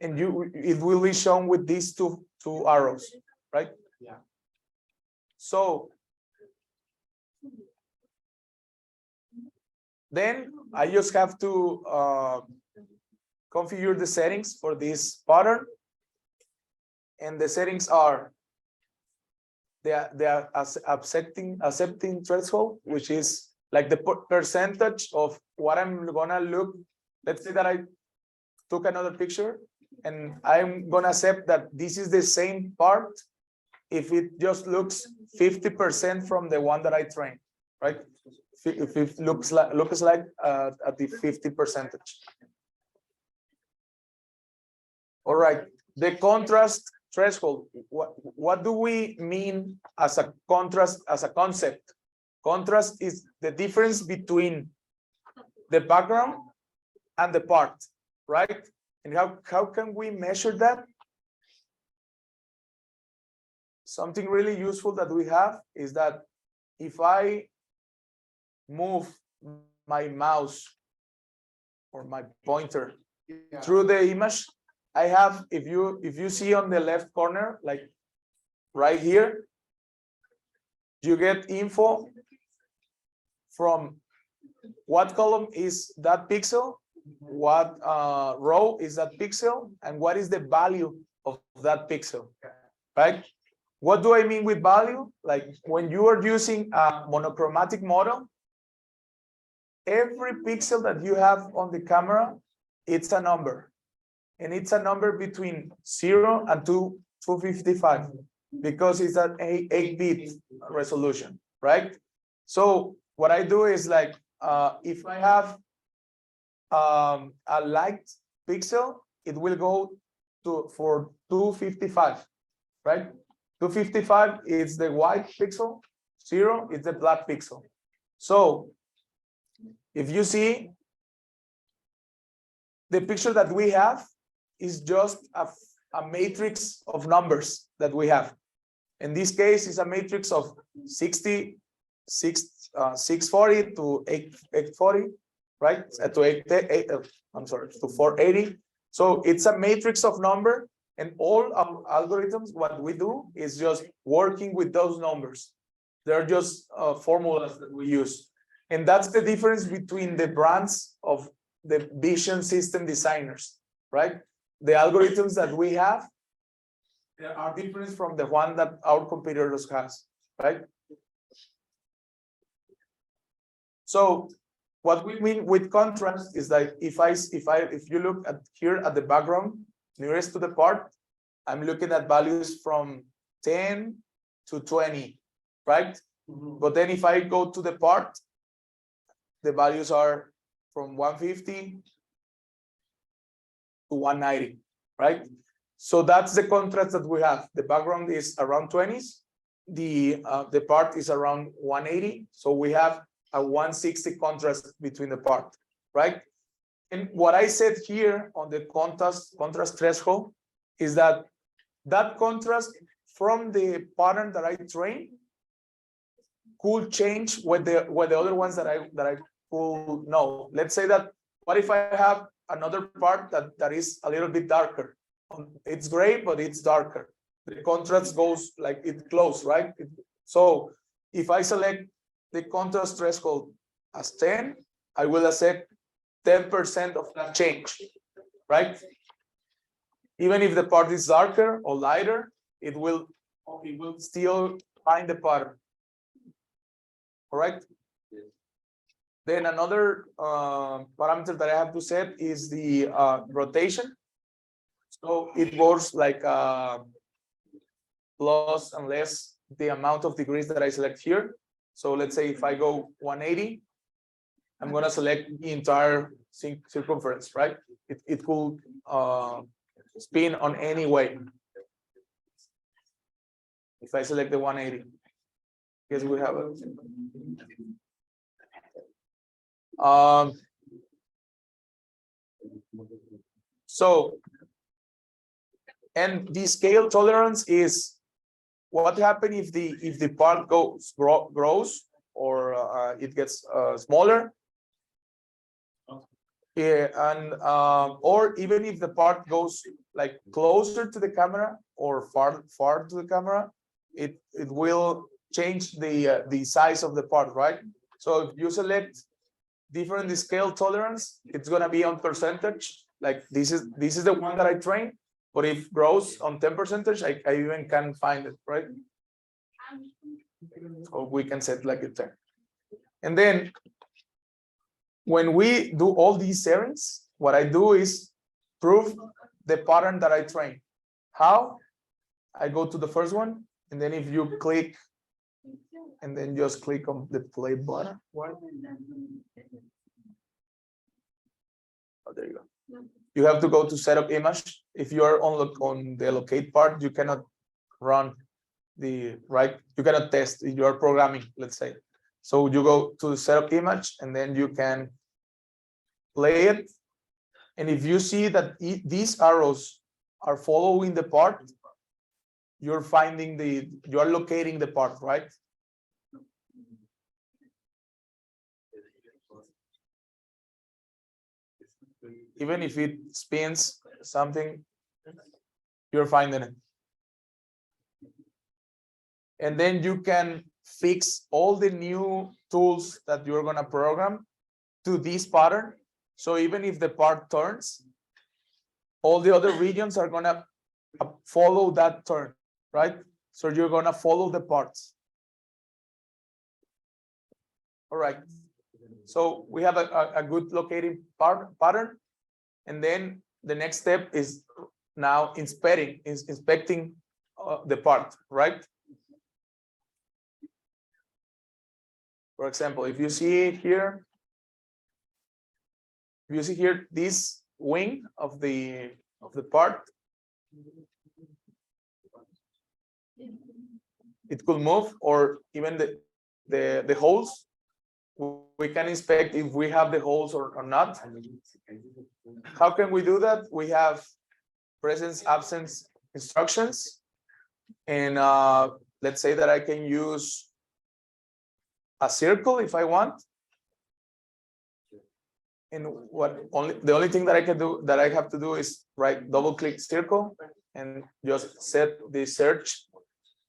And it will be shown with these two arrows, right? Yeah. So then I just have to configure the settings for this pattern. And the settings are they are accepting threshold, which is like the percentage of what I'm gonna look. Let's say that I took another picture and I'm gonna accept that this is the same part if it just looks 50% from the one that I trained, right? If it looks like at the 50%. All right, the contrast threshold. What do we mean as a contrast, as a concept? Contrast is the difference between the background and the part, right? And how can we measure that? Something really useful that we have is that if I move my mouse or my pointer through the image, I have, if you see on the left corner, like right here, you get info from what column is that pixel, what row is that pixel, and what is the value of that pixel, right? What do I mean with value? Like when you are using a monochromatic model, every pixel that you have on the camera, it's a number. And it's a number between 0 and 255 because it's an 8-bit resolution, right? So what I do is like, if I have a light pixel, it will go for 255, right? 255 is the white pixel, 0 is the black pixel. So if you see, the picture that we have is just a matrix of numbers that we have. In this case, it's a matrix of 640 to 840, right? To 480. So it's a matrix of number, and all our algorithms, what we do is just working with those numbers. They're just formulas that we use. And that's the difference between the brands of the vision system designers, right? the algorithms that we have are different from the one that our competitors has, right? So what we mean with contrast is that if you look at here at the background nearest to the part, I'm looking at values from 10 to 20, right? But then if I go to the part, the values are from 150 to 190, right? So that's the contrast that we have. The background is around 20s. The part is around 180. So we have a 160 contrast between the part, right? And what I said here on the contrast threshold is that contrast from the pattern that I train could change with the other ones that I could know. Let's say that what if I have another part that is a little bit darker? It's gray, but it's darker. The contrast goes like it close, right? So if I select the contrast threshold as 10, I will accept 10% of that change, right? Even if the part is darker or lighter, it will still find the pattern. All right. Then another parameter that I have to set is the rotation. So it works like plus and less the amount of degrees that I select here. So let's say if I go 180, I'm going to select the entire circumference, right? It could spin on any way. If I select the 180, guess we have it. So, and the scale tolerance is what happens if the part grows or it gets smaller. Yeah, and or even if the part goes like closer to the camera or far to the camera, it will change the size of the part, right? So if you select different scale tolerance, it's gonna be on percentage. Like this is the one that I train, but if grows on 10%, I even can find it, right? So we can set like a 10. And then when we do all these settings, what I do is prove the pattern that I train. How? I go to the first one, and then if you click, and then just click on the play button. Oh, there you go. You have to go to setup image. If you are on the locate part, you cannot run the right. You cannot test. You are programming, let's say. So you go to the setup image, and then you can play it. And if you see that these arrows are following the part, you are locating the part, right? Even if it spins something, you're finding it. And then you can fix all the new tools that you're going to program to this pattern. So even if the part turns, all the other regions are going to follow that turn, right? So you're going to follow the parts. All right. So we have a good locating pattern. And then the next step is now inspecting the part, right? For example, if you see here, this wing of the part, it could move, or even the holes. We can inspect if we have the holes or not. How can we do that? We have presence absence instructions, and let's say that I can use a circle if I want. And the only thing that I can do, that I have to do, is double click circle and just set the search.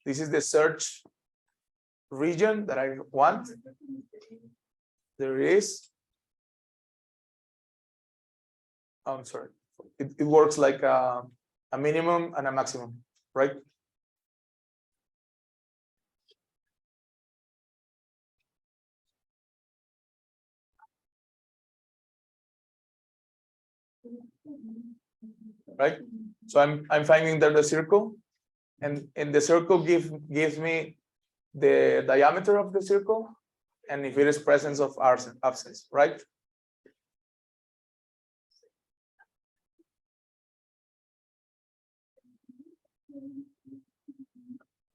This is the search region that I want. There is. I'm sorry. it works like a minimum and a maximum, right? Right? So I'm finding there the circle, and the circle gives me the diameter of the circle, and if it is presence of abscess, right?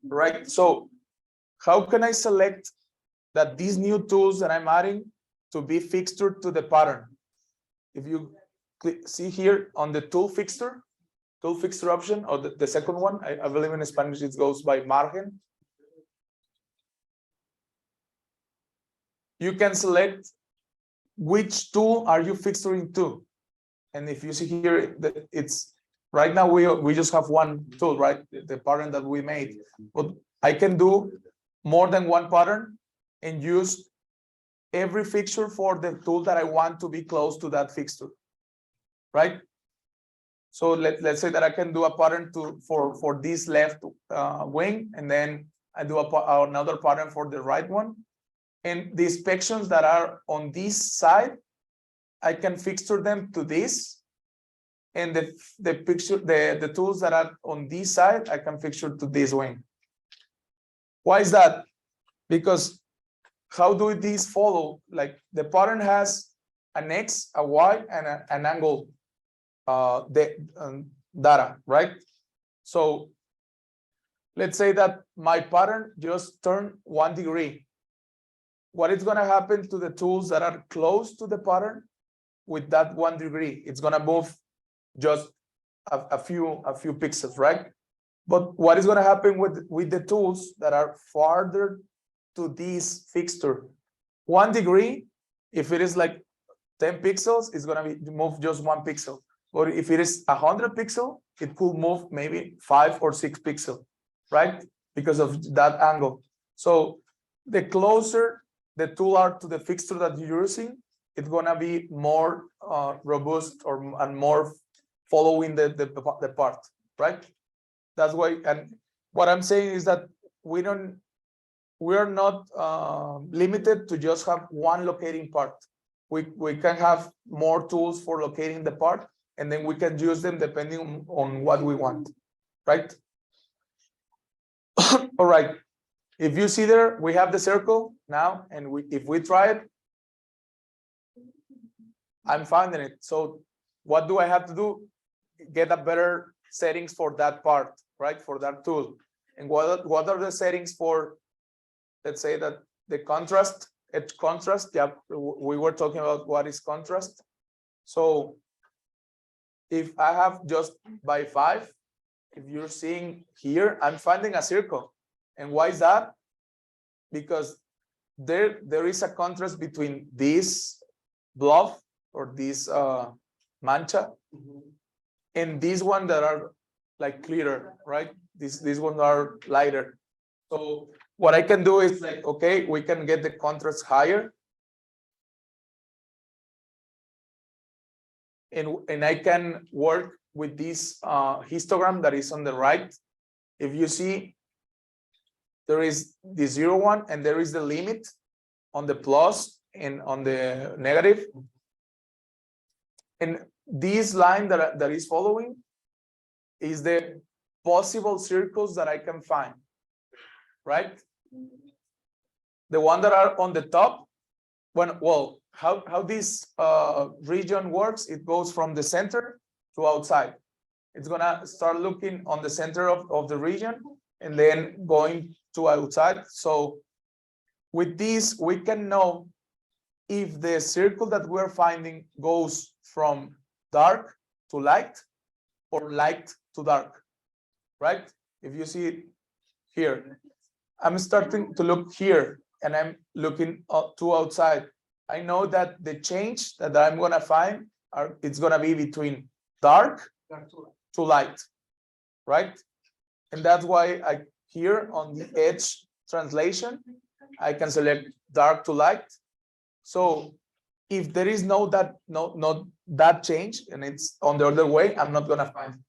Right. So how can I select that these new tools that I'm adding to be fixtured to the pattern? If you see here on the tool fixture option, or the second one, I believe in Spanish it goes by margen. You can select which tool are you fixturing to. And if you see here, it's right now we just have one tool, right? The pattern that we made. But I can do more than one pattern and use every fixture for the tool that I want to be close to that fixture, right? So let's say that I can do a pattern for this left wing, and then I do another pattern for the right one. And the inspections that are on this side, I can fixture them to this. And the tools that are on this side, I can fixture to this wing. Why is that? Because how do these follow? Like the pattern has an X, a Y, and an angle data, right? So let's say that my pattern just turned 1 degree. What is going to happen to the tools that are close to the pattern with that 1 degree? It's going to move just a few pixels, right? But what is going to happen with the tools that are farther to this fixture? 1 degree, if it is like 10 pixels, it's going to move just 1 pixel. But if it is 100 pixels, it could move maybe 5 or 6 pixels, right? Because of that angle. So the closer the tool are to the fixture that you're using, it's going to be more robust and more following the part, right? That's why. And what I'm saying is that we are not limited to just have one locating part. We can have more tools for locating the part, and then we can use them depending on what we want, right? All right. If you see there, we have the circle now, and if we try it, I'm finding it. So what do I have to do? Get a better settings for that part, right? For that tool. And what are the settings for, let's say that the contrast, edge contrast? Yeah, we were talking about what is contrast. So if I have just by 5, if you're seeing here, I'm finding a circle. And why is that? Because there is a contrast between this blob or this mancha and these one that are like clearer, right? These ones are lighter. So what I can do is like, okay, we can get the contrast higher. And I can work with this histogram that is on the right. If you see, there is the 0 one, and there is the limit on the plus and on the negative. And this line that is following is the possible circles that I can find, right? The one that are on the top, how this region works, it goes from the center to outside. It's gonna start looking on the center of the region and then going to outside. So with this, we can know if the circle that we're finding goes from dark to light or light to dark, right? If you see it here, I'm starting to look here and I'm looking to outside. I know that the change that I'm gonna find it's gonna be between dark to light, right? And that's why here on the edge translation, I can select dark to light. So if there is not that change and it's on the other way, I'm not gonna find it,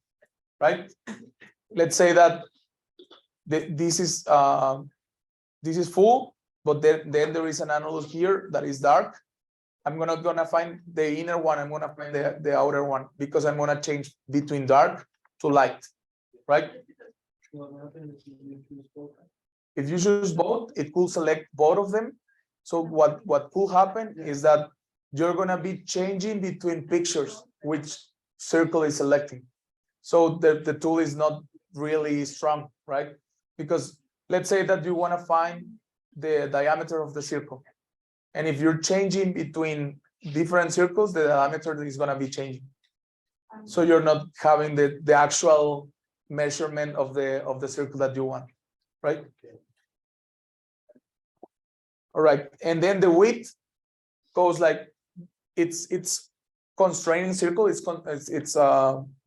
right? Let's say that this is full, but then there is an annulus here that is dark. I'm not gonna find the inner one, I'm gonna find the outer one because I'm gonna change between dark to light, right? If you choose both, it could select both of them. So what could happen is that you're gonna be changing between pictures, which circle is selecting. So the tool is not really strong, right? Because let's say that you wanna find the diameter of the circle. And if you're changing between different circles, the diameter is gonna be changing. So you're not having the actual measurement of the circle that you want, right? All right, and then the width goes like it's constraining circle, it's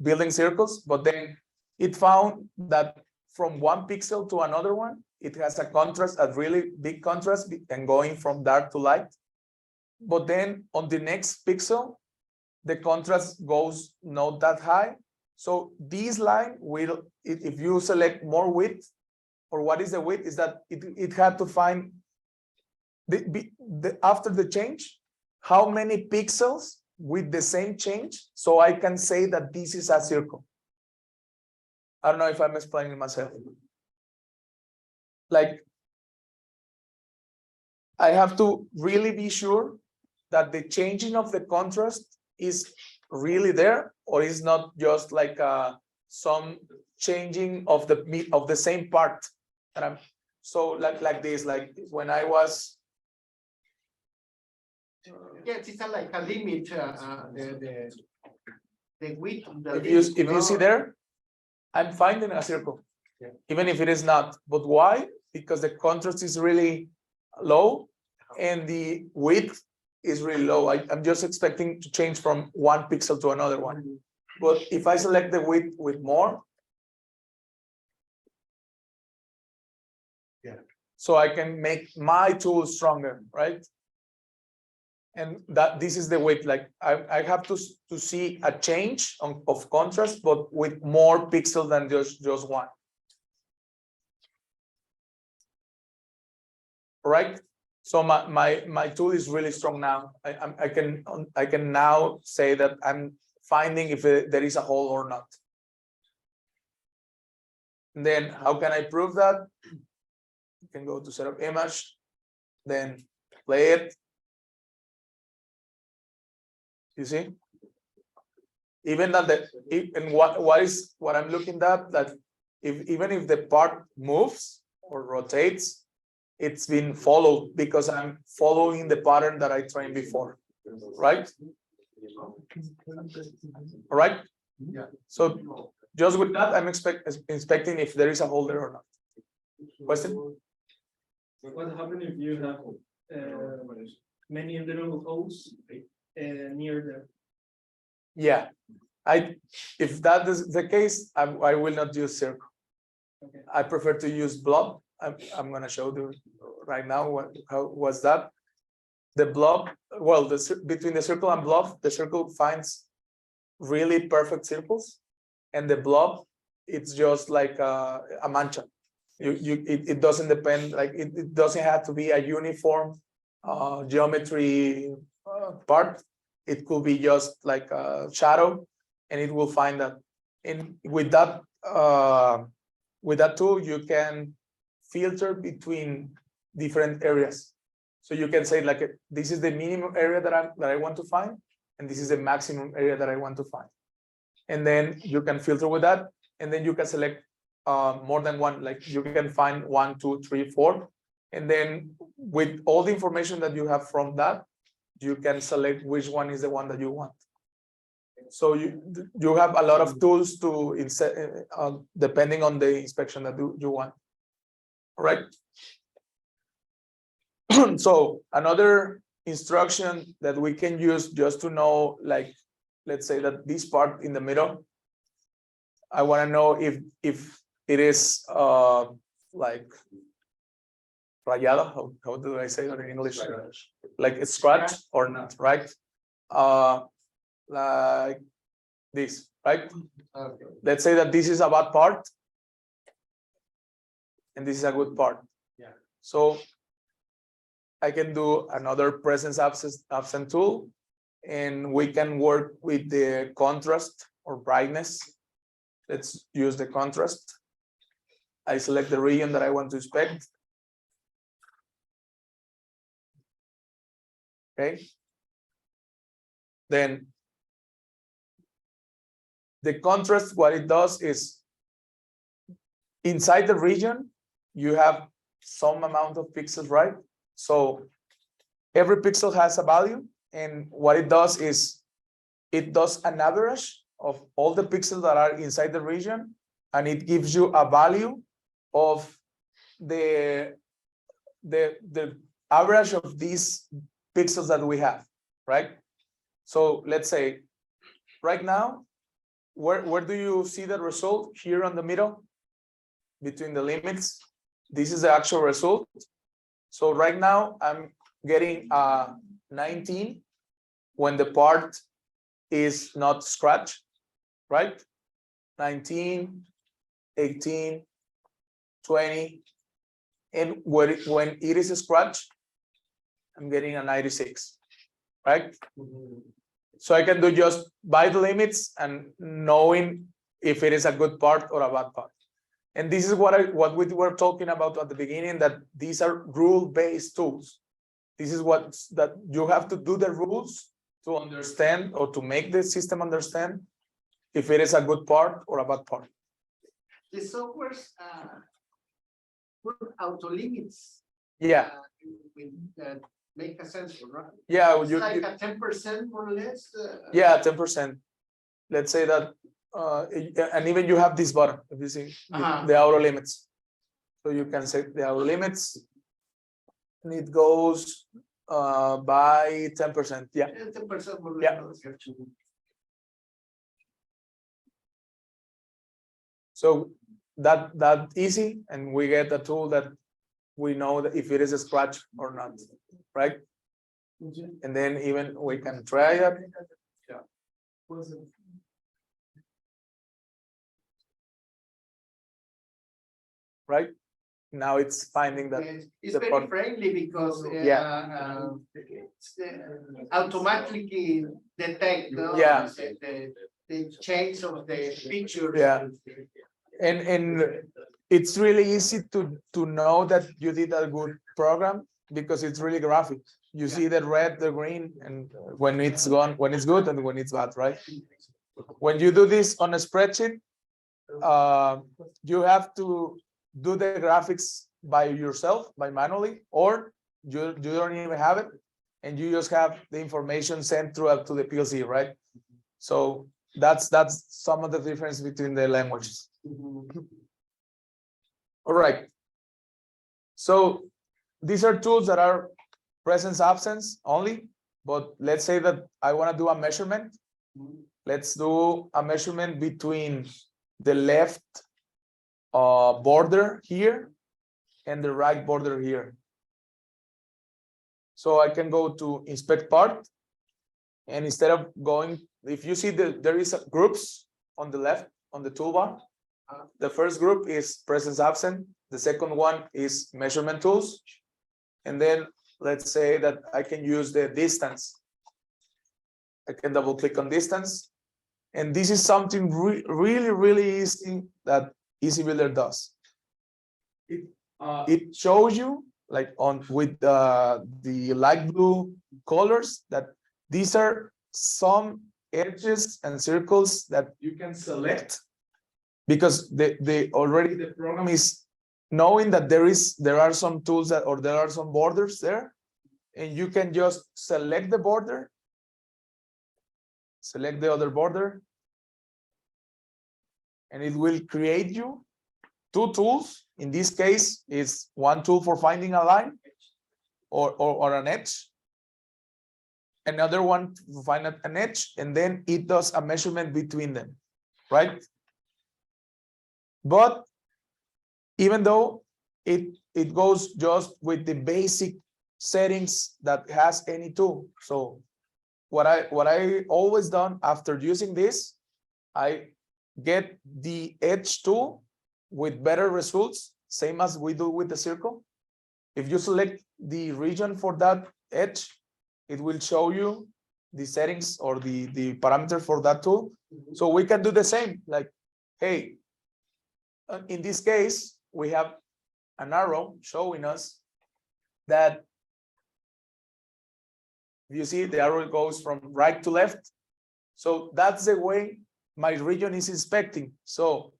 building circles, but then it found that from one pixel to another one, it has a contrast, a really big contrast, and going from dark to light. But then on the next pixel, the contrast goes not that high. So this line will, if you select more width, or what is the width, is that it had to find after the change, how many pixels with the same change, so I can say that this is a circle. I don't know if I'm explaining myself. Like, I have to really be sure that the changing of the contrast is really there, or is not just like some changing of the same part. And I'm so like this, like when I was. Yes, it's like a limit, the width. If you see there, I'm finding a circle, even if it is not. But why? Because the contrast is really low and the width is really low. I'm just expecting to change from one pixel to another one. But if I select the width with more, so I can make my tool stronger, right? And that this is the width, like I have to see a change of contrast, but with more pixels than just one. Right? So my tool is really strong now. I can now say that I'm finding if there is a hole or not. And then how can I prove that? You can go to setup image, then play it. You see? Even that what I'm looking at, that even if the part moves or rotates, it's been followed because I'm following the pattern that I trained before, right? All right. Yeah. So just with that, I'm inspecting if there is a hole there or not. Question? What happens if you have many little holes near them? Yeah, if that is the case, I will not use circle. Okay. I prefer to use blob. I'm gonna show you right now how was that. The blob, well, between the circle and blob, the circle finds really perfect circles, and the blob, it's just like a mancha. It doesn't depend, like it doesn't have to be a uniform geometry part. It could be just like a shadow, and it will find that. And with that tool, you can filter between different areas. So you can say like this is the minimum area that I want to find, and this is the maximum area that I want to find. And then you can filter with that, and then you can select more than one. Like you can find 1, 2, 3, 4, and then with all the information that you have from that, you can select which one is the one that you want. So you have a lot of tools to insert depending on the inspection that you want. All right. So another instruction that we can use just to know, like, let's say that this part in the middle, I want to know if it is like rayada, how do I say that in English? Like it's scratched or not, right? like this, right? Okay. Let's say that this is a bad part and this is a good part. Yeah. So I can do another presence absent tool, and we can work with the contrast or brightness. Let's use the contrast. I select the region that I want to inspect. Okay. Then the contrast, what it does is inside the region, you have some amount of pixels, right? So every pixel has a value, and what it does is it does an average of all the pixels that are inside the region, and it gives you a value of the average of these pixels that we have, right? So let's say right now, where do you see the result? Here on the middle between the limits. This is the actual result. So right now I'm getting 19 when the part is not scratched, right? 19, 18, 20, and when it is scratched, I'm getting a 96, right? So I can do just by the limits and knowing if it is a good part or a bad part. And this is what we were talking about at the beginning, that these are rule-based tools. This is that you have to do the rules to understand or to make the system understand if it is a good part or a bad part. The softwares put auto limits. Yeah. Make a sense, right? Yeah. It's like a 10% more or less. Yeah, 10%. Let's say that, and even you have this button, if you see the auto limits. So you can set the auto limits, and it goes by 10%. Yeah. 10% more. Yeah. So that easy, and we get a tool that we know that if it is a scratch or not, right? And then even we can try it. Yeah. Right now it's finding that It's the very part- friendly because it's, automatically detect Yeah. the change of the features. Yeah. And it's really easy to know that you did a good program because it's really graphic. You see the red, the green, and when it's gone, when it's good and when it's bad, right? When you do this on a spreadsheet, you have to do the graphics by yourself, by manually, or you don't even have it, and you just have the information sent through to the PLC, right? So that's some of the difference between the languages. All right. So these are tools that are presence absence only, but let's say that I want to do a measurement. Let's do a measurement between the left border here and the right border here. So I can go to inspect part, and instead of going, if you see there is groups on the left on the toolbar. The first group is presence absent. The second one is measurement tools. And then let's say that I can use the distance. I can double click on distance. And this is something really easy that EasyBuilder does. It shows you like with the light blue colors that these are some edges and circles that you can select, because the program is knowing that there are some tools that, or there are some borders there, and you can just select the border, select the other border, and it will create you two tools. In this case, it's one tool for finding a line or an edge, another one to find an edge, and then it does a measurement between them, right? But even though it goes just with the basic settings that has any tool. So what I always done after using this, I get the edge tool with better results, same as we do with the circle. If you select the region for that edge, it will show you the settings or the parameter for that tool. So we can do the same, like, hey, in this case, we have an arrow showing us that you see the arrow goes from right to left. So that's the way my region is inspecting. So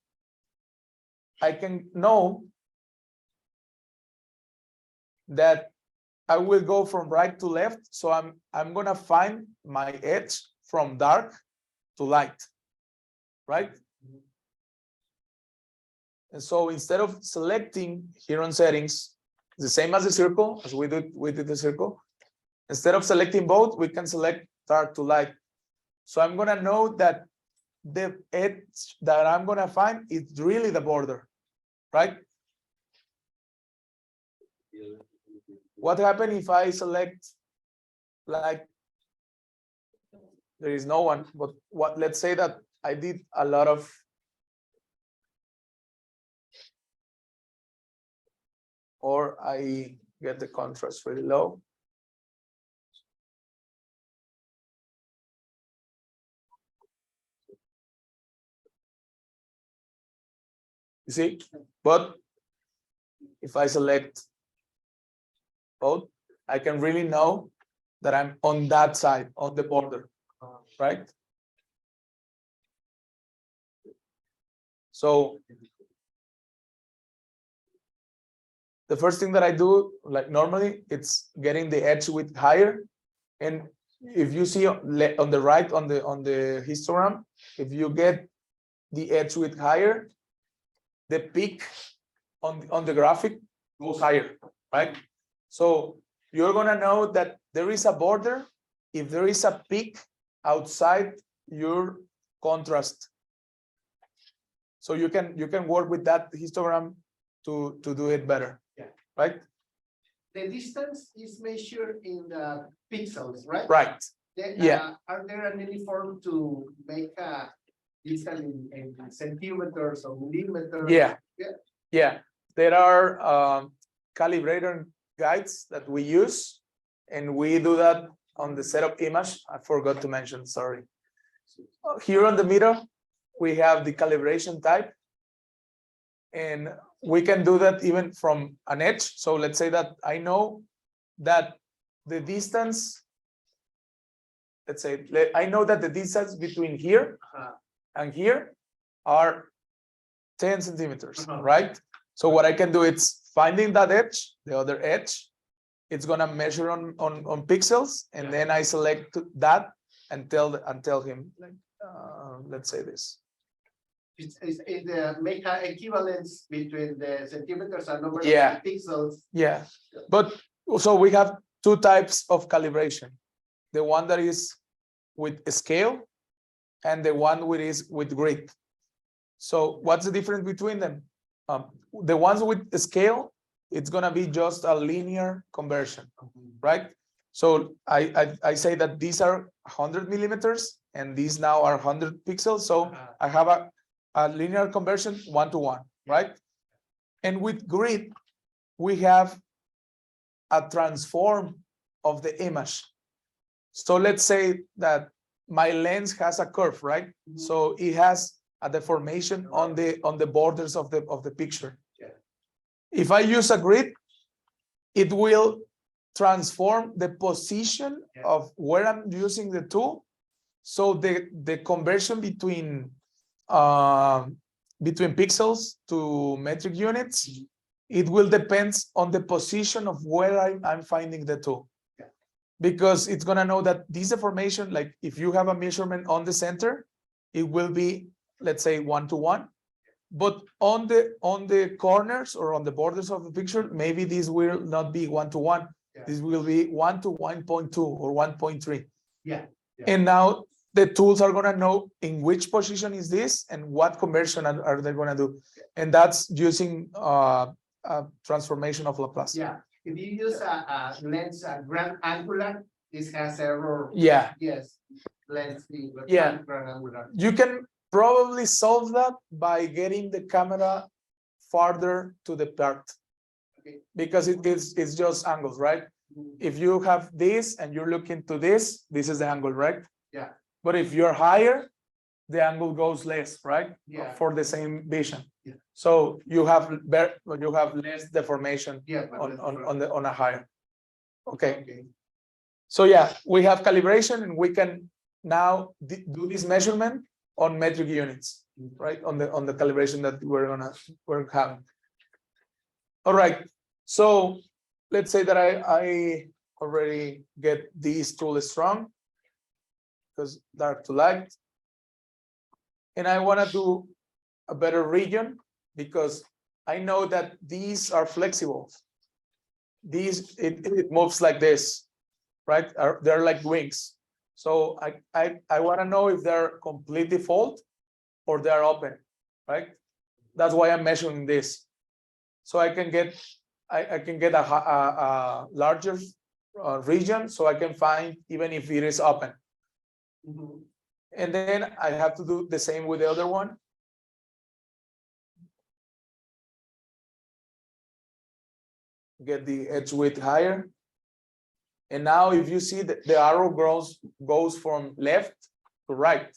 I can know that I will go from right to left. So I'm gonna find my edge from dark to light, right? And so instead of selecting here on settings, the same as the circle, as we did the circle, instead of selecting both, we can select dark to light. So I'm gonna know that the edge that I'm gonna find is really the border, right? What happens if I select, like, there is no one, but what, let's say that I did a lot of or I get the contrast really low. You see, but if I select both, I can really know that I'm on that side, on the border, right? So the first thing that I do, like normally, it's getting the edge width higher. And if you see on the right, on the histogram, if you get the edge width higher, the peak on the graphic goes higher, right? So you're gonna know that there is a border if there is a peak outside your contrast. So you can work with that histogram to do it better. Yeah. Right? The distance is measured in the pixels, right? Right. Then, Yeah. Are there any form to make a distance in centimeters or millimeters? Yeah. Yeah. Yeah. There are calibrator guides that we use, and we do that on the setup image. I forgot to mention, sorry. Here on the middle, we have the calibration type, and we can do that even from an edge. So let's say that I know that the distance, let's say, I know that the distance between here and here are 10 centimeters, right? So what I can do is finding that edge, the other edge, it's gonna measure on pixels, and then I select that and tell him, like, let's say this. It's make an equivalence between the centimeters and number Yeah. of pixels. Yeah, but so we have two types of calibration. The one that is with scale and the one which is with grid. So what's the difference between them? The ones with scale, it's gonna be just a linear conversion, right? So I say that these are 100 millimeters and these now are 100 pixels. So I have a linear conversion 1-to-1, right? And with grid, we have a transform of the image. So let's say that my lens has a curve, right? So it has a deformation on the borders of the picture. Yeah. If I use a grid, it will transform the position of where I'm using the tool. So the conversion between pixels to metric units, it will depend on the position of where I'm finding the tool. Yeah. Because it's gonna know that this deformation, like if you have a measurement on the center, it will be, let's say, 1-to-1. But on the corners or on the borders of the picture, maybe this will not be 1-to-1. Yeah. This will be 1-to-1.2 or 1.3. Yeah. And now the tools are gonna know in which position is this and what conversion are they gonna do. And that's using a transformation of Laplace. Yeah. If you use a lens, a grand angular, this has error. Yeah, Yes. Let's see. Yeah. you can probably solve that by getting the camera farther to the part. Okay. Because it's just angles, right? If you have this and you're looking to this is the angle, right? Yeah. But if you're higher, the angle goes less, right? Yeah. For the same vision. Yeah. So you have less deformation Yeah. but on a higher. Okay. Okay. So yeah, we have calibration and we can now do this measurement on metric units, right? On the calibration that we're having. All right. So let's say that I already get these tools strong because dark to light. And I want to do a better region because I know that these are flexible. These, it moves like this, right? They're like wings. So I want to know if they're completely fold or they're open, right? That's why I'm measuring this. So I can get a larger region so I can find even if it is open. Mhm. And then I have to do the same with the other one. Get the edge width higher. And now if you see that the arrow goes from left to right.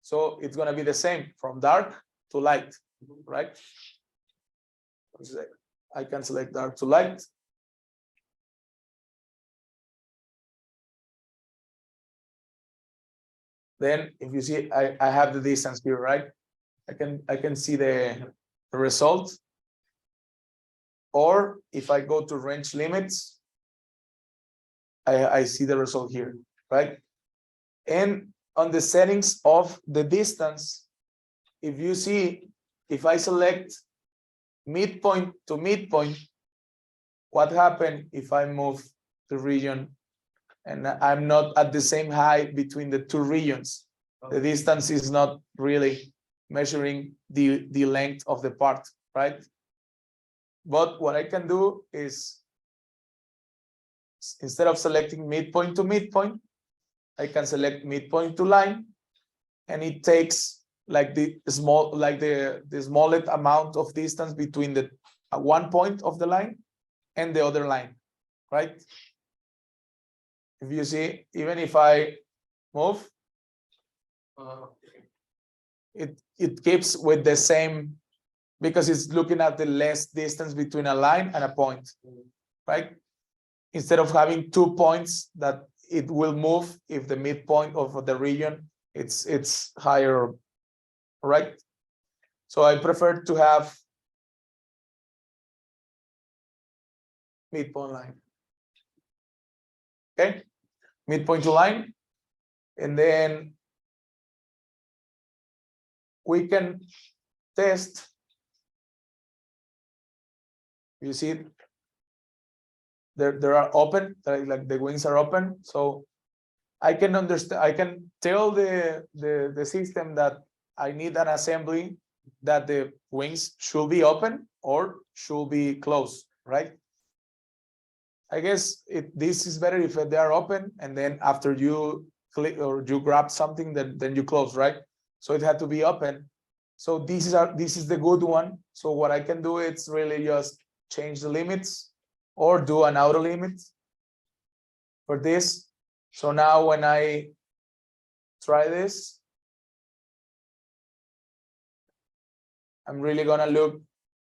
So it's going to be the same from dark to light, right? I can select dark to light. Then if you see, I have the distance here, right? I can see the result. Or if I go to range limits, I see the result here, right? And on the settings of the distance, if you see, if I select midpoint to midpoint, what happened if I move the region and I'm not at the same height between the two regions? The distance is not really measuring the length of the part, right? But what I can do is, instead of selecting midpoint to midpoint, I can select midpoint to line, and it takes like the smallest amount of distance between the one point of the line and the other line, right? If you see, even if I move, it keeps with the same, because it's looking at the less distance between a line and a point, right? Instead of having 2 points that it will move if the midpoint of the region it's higher, right? So I prefer to have midpoint line. Okay, midpoint to line, and then we can test. You see, there are open, like the wings are open, so I can understand. I can tell the system that I need an assembly that the wings should be open or should be closed, right? I guess this is better if they are open, and then after you click or you grab something, then you close, right? So it had to be open. So this is the good one. So what I can do is really just change the limits or do an outer limit for this. So now when I try this, I'm really gonna look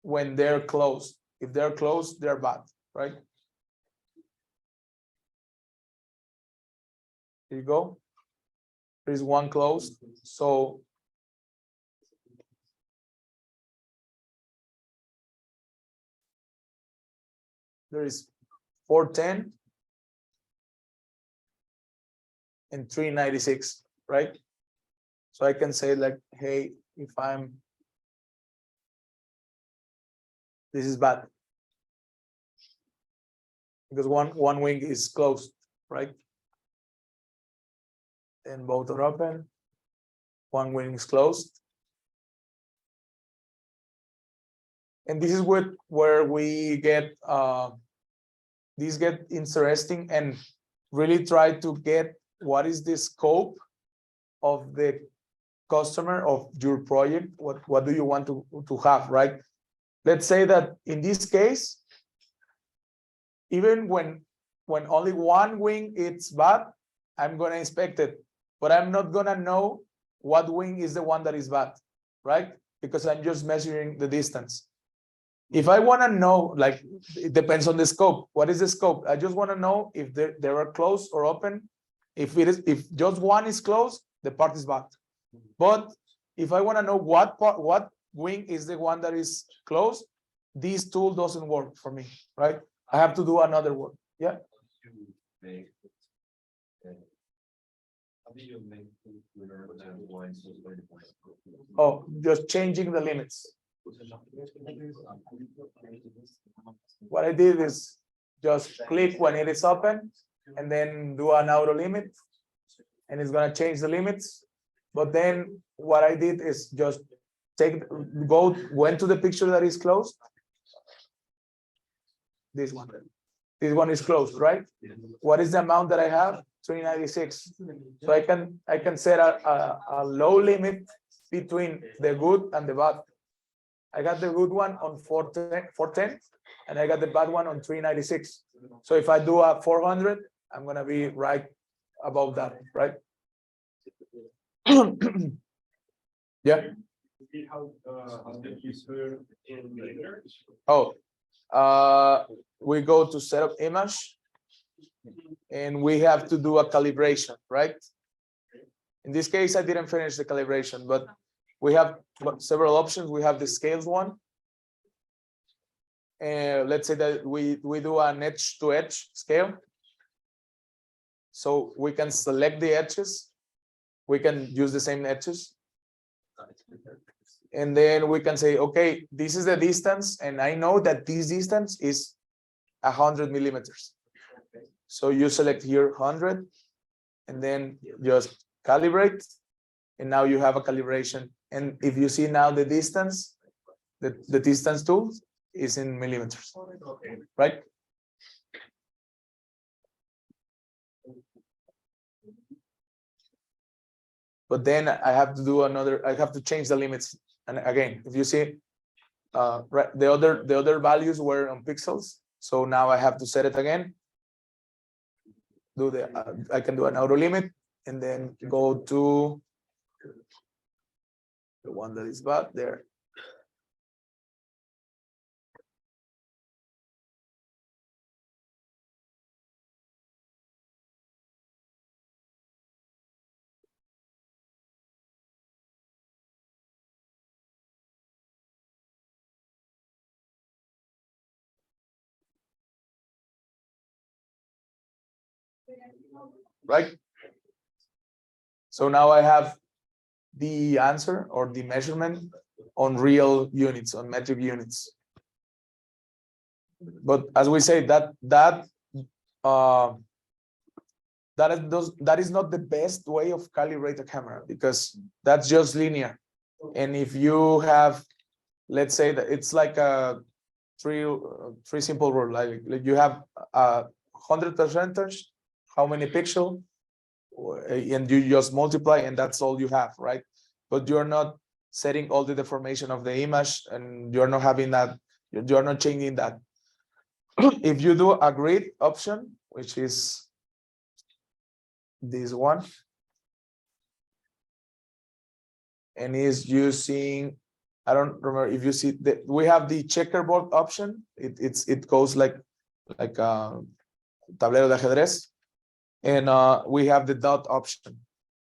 when they're closed. If they're closed, they're bad, right? Here you go. There is one closed. So there is 410 and 396, right? So I can say like, hey, if this is bad because one wing is closed, right? And both are open. One wing is closed. And this is where we get this get interesting, and really try to get what is the scope of the customer of your project. What do you want to have, right? Let's say that in this case, even when only one wing is bad, I'm gonna inspect it, but I'm not gonna know what wing is the one that is bad, right? Because I'm just measuring the distance. If I want to know, like, it depends on the scope. What is the scope? I just want to know if they are closed or open. If just one is closed, the part is bad. But if I want to know what wing is the one that is closed, this tool doesn't work for me, right? I have to do another one. Yeah. Oh, just changing the limits. What I did is just click when it is open and then do an auto limit, and it's gonna change the limits. But then what I did is just went to the picture that is closed. This one is closed, right? What is the amount that I have? 396. So I can set a low limit between the good and the bad. I got the good one on 410, and I got the bad one on 396. So if I do a 400, I'm gonna be right above that, right? Yeah. Oh, we go to set up image, and we have to do a calibration, right? In this case, I didn't finish the calibration, but we have several options. We have the scales one. And let's say that we do an edge to edge scale. So we can select the edges. We can use the same edges. And then we can say, okay, this is the distance, and I know that this distance is 100 millimeters. So you select here 100, and then just calibrate, and now you have a calibration. And if you see now the distance, the distance tool is in millimeters, right? But then I have to do another, I have to change the limits. And again, if you see, right, the other values were on pixels. So now I have to set it again. I can do an auto limit, and then go to the one that is bad there. Right? So now I have the answer or the measurement on real units, on metric units. But as we say, that is not the best way of calibrate a camera, because that's just linear. And if you have, let's say that it's like a three simple rule, like you have 100%, how many pixels, and you just multiply, and that's all you have, right? But you're not setting all the deformation of the image, and you're not having that, you're not changing that. If you do a grid option, which is this one, and is using, I don't remember if you see that we have the checkerboard option. It goes like tablero de ajedrez, and we have the dot option,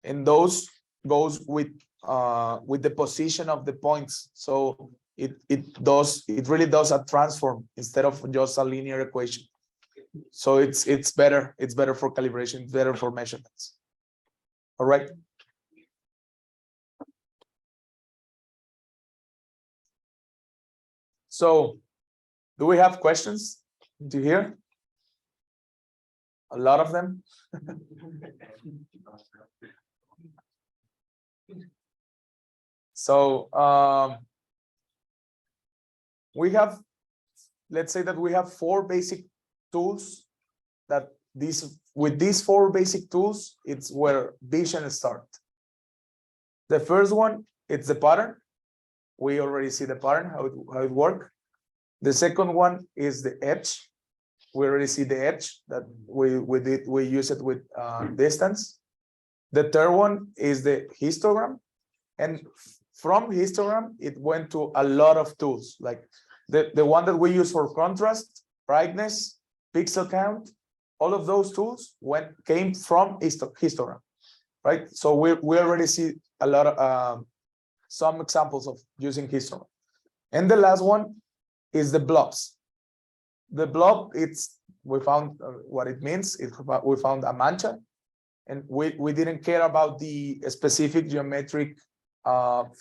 and those goes with the position of the points. So it really does a transform instead of just a linear equation. So it's better for calibration, it's better for measurements. All right. So do we have questions to hear? A lot of them. So we have, let's say that we have 4 basic tools that this with these four basic tools, it's where vision starts. The first one, it's the pattern. We already see the pattern, how it works. The second one is the edge. We already see the edge that we use it with distance. The third one is the histogram. And from histogram, it went to a lot of tools, like the one that we use for contrast, brightness, pixel count, all of those tools came from histogram, right? So we already see a lot of some examples of using histogram. And the last one is the blobs. The blob, we found what it means. We found a mancha, and we didn't care about the specific geometric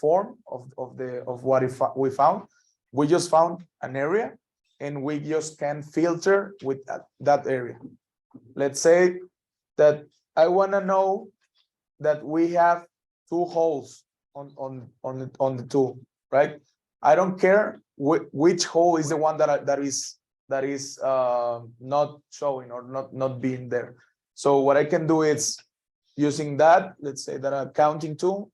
form of what we found. We just found an area, and we just can filter with that area. Let's say that I want to know that we have two holes on the tool, right? I don't care which hole is the one that is not showing or not being there. So what I can do is using that, let's say that a counting tool,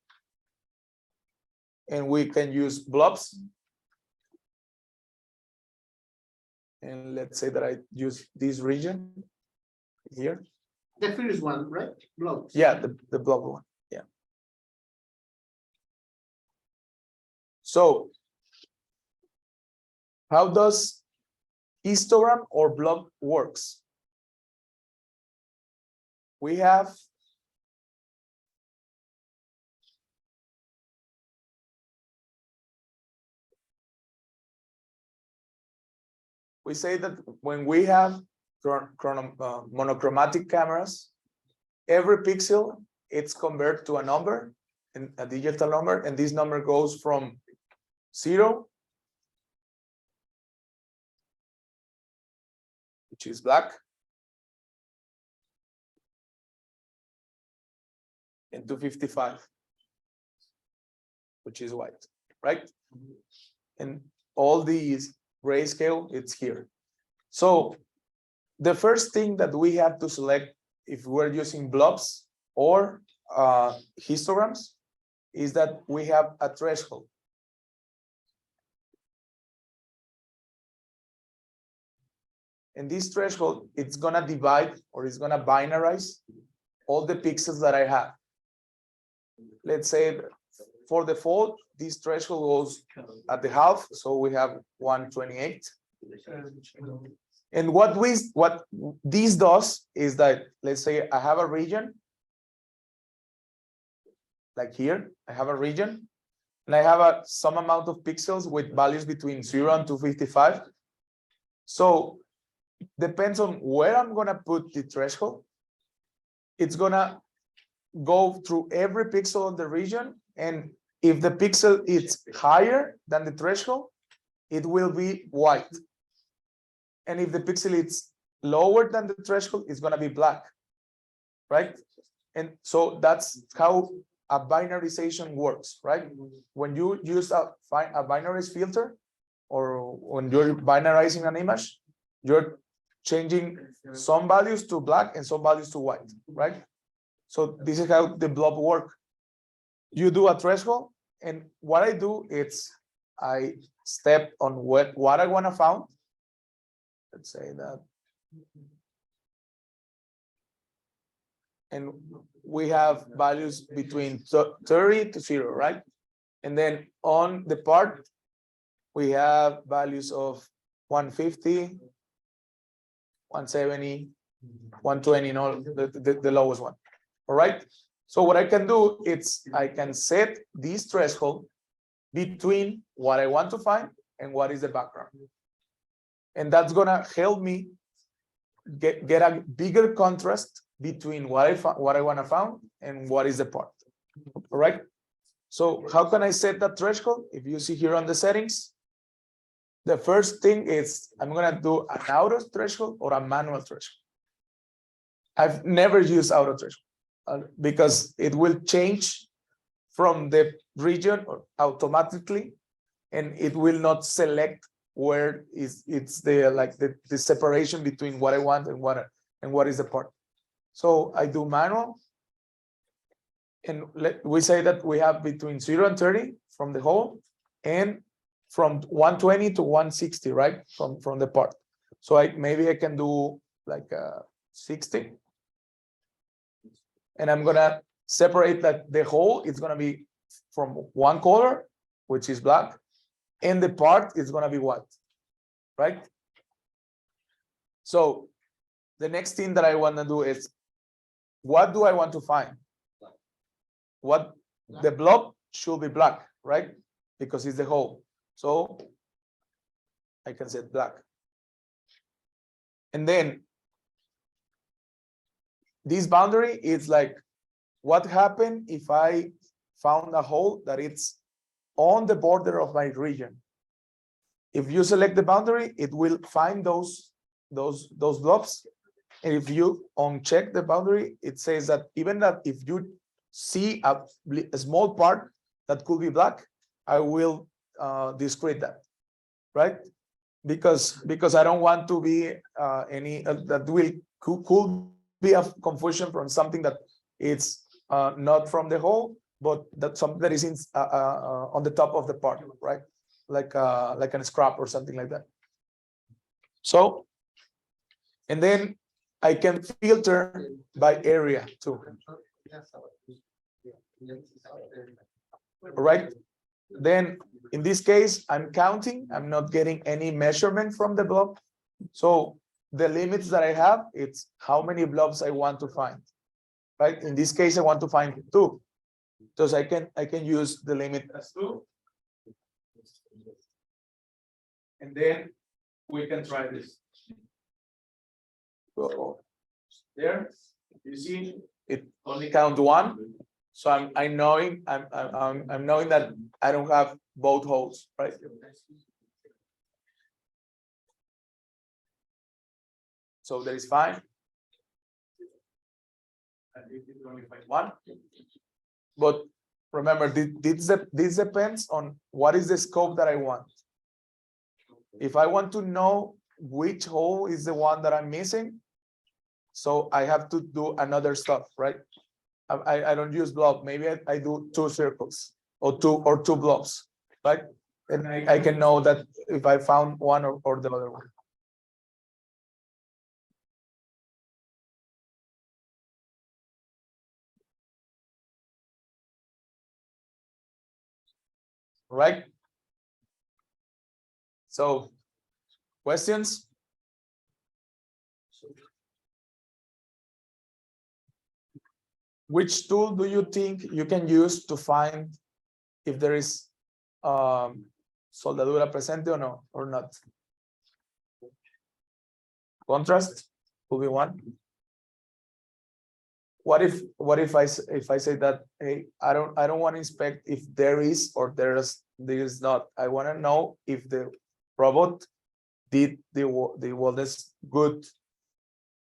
and we can use blobs. And let's say that I use this region here. The first one, right? Blobs. Yeah, the blob one. Yeah. So how does histogram or blob works? We say that when we have monochromatic cameras, every pixel it's converted to a number, and a digital number, and this number goes from 0, which is black, and to 55, which is white, right? And all these grayscale, it's here. So the first thing that we have to select if we're using blobs or histograms is that we have a threshold. And this threshold, it's gonna divide, or it's gonna binarize all the pixels that I have. Let's say for default, this threshold goes at the half, so we have 128. And what this does is that, let's say I have a region, like here, I have a region, and I have some amount of pixels with values between 0 and 255. So depends on where I'm gonna put the threshold. It's gonna go through every pixel of the region, and if the pixel is higher than the threshold, it will be white. And if the pixel is lower than the threshold, it's gonna be black, right? And so that's how a binarization works, right? When you use a binarized filter, or when you're binarizing an image, you're changing some values to black and some values to white, right? So this is how the blob work. You do a threshold, and what I do is I step on what I want to find. Let's say that. And we have values between 30 to 0, right? And then on the part, we have values of 150, 170, 120, and all the lowest one. All right. So what I can do is I can set this threshold between what I want to find and what is the background. And that's gonna help me get a bigger contrast between what I want to find and what is the part. All right. So how can I set that threshold? If you see here on the settings, the first thing is I'm gonna do an auto threshold or a manual threshold. I've never used auto threshold because it will change from the region automatically, and it will not select where it's the separation between what I want and what is the part. So I do manual. And we say that we have between 0 and 30 from the hole and from 120 to 160, right? From the part. So maybe I can do like 60. And I'm gonna separate that the hole is gonna be from one color, which is black, and the part is gonna be white, right? So the next thing that I wanna do is, what do I want to find? What the blob should be black, right? Because it's the hole. So I can set black. And then this boundary is like, what happened if I found a hole that it's on the border of my region? If you select the boundary, it will find those blobs. And if you uncheck the boundary, it says that even that if you see a small part that could be black, I will discrete that, right? Because I don't want to be any that will could be a confusion from something that it's not from the hole, but that something that is in, on the top of the part, right? Like a scrap or something like that. So, and then I can filter by area too. Right? Then in this case, I'm counting, I'm not getting any measurement from the blob. So the limits that I have, it's how many blobs I want to find. Right? In this case, I want to find 2. Because I can use the limit as 2. And then we can try this. So there, you see, it only count 1. So I'm knowing that I don't have both holes, right? So there is 5. And it is only 1. But remember, this depends on what is the scope that I want. If I want to know which hole is the one that I'm missing, so I have to do another stuff, right? I don't use blob. Maybe I do 2 circles or two blobs, right? And I can know that if I found one or the other one. Right? So, questions? Which tool do you think you can use to find if there is soldadura presente or not? Contrast will be one. What if I say that, hey, I don't want to inspect if there is or there is not. I want to know if the robot did the wellness good.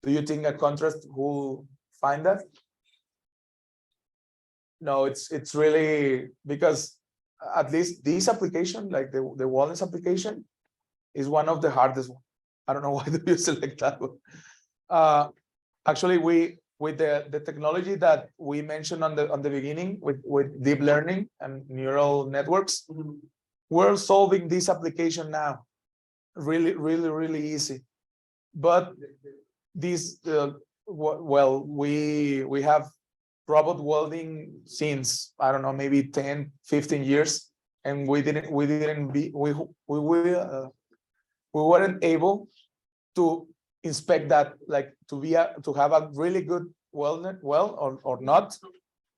Do you think a contrast will find that? No, it's really because at least this application, like the wellness application, is one of the hardest one. I don't know why do you select that one. Actually, with the technology that we mentioned on the beginning with deep learning and neural networks, we're solving this application now. Really easy. But this well, we have robot welding since, I don't know, maybe 10-15 years, and we weren't able to inspect that, like to have a really good well or not.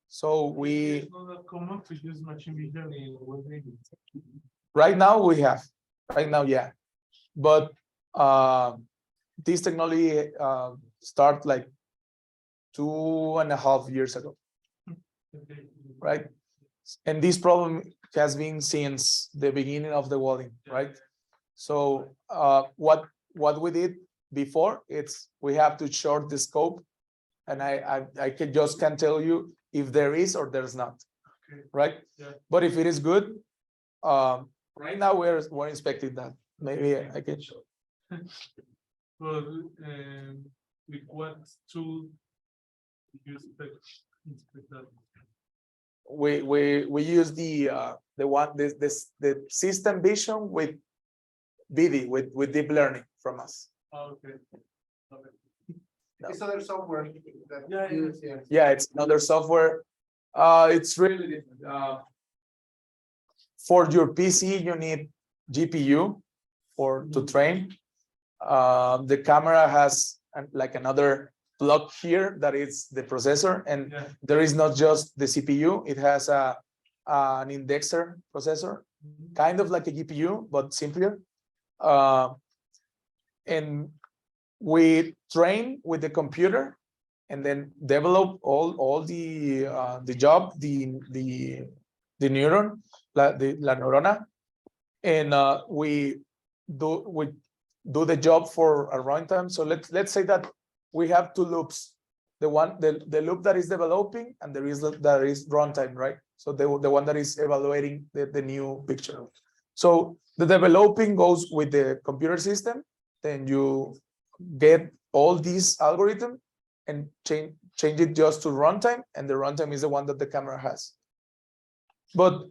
So It's not that common to use machine vision in welding. right now we have, yeah, but this technology start like 2.5 years ago, right? And this problem has been since the beginning of the welding, right? So what we did before, it's we have to short the scope, and I can tell you if there is or there's not, right? Yeah. But if it is good, right now we're inspecting that. Maybe I can show. Well, with what tool We use the system vision with BD with deep learning from us. Okay. It's other software that Yeah, yeah. use, yeah. Yeah, it's another software. It's really different. For your PC, you need GPU to train. The camera has like another block here that is the processor, and Yeah. there is not just the CPU. It has an indexer processor, kind of like a GPU but simpler. And we train with the computer and then develop all the job, the neuron, la neurona, and we do the job for a runtime. So let's say that we have two loops, the loop that is developing and that is runtime, right? So the one that is evaluating the new picture. So the developing goes with the computer system, then you get all these algorithm and change it just to runtime, and the runtime is the one that the camera has. But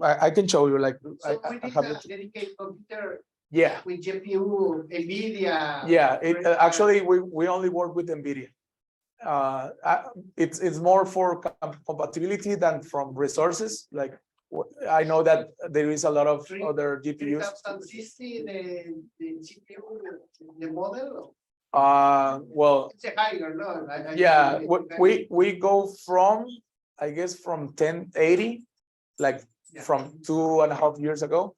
I can show you, like, So we I need have a it. dedicated computer Yeah, with GPU, NVIDIA. yeah. Actually we only work with NVIDIA. It's more for compatibility than from resources. Like, I know that there is a lot of other GPUs. 3060, the GPU, the model. Well, It's a higher, no? yeah, we go from, I guess, from 1080, like Yeah. from 2.5 years ago,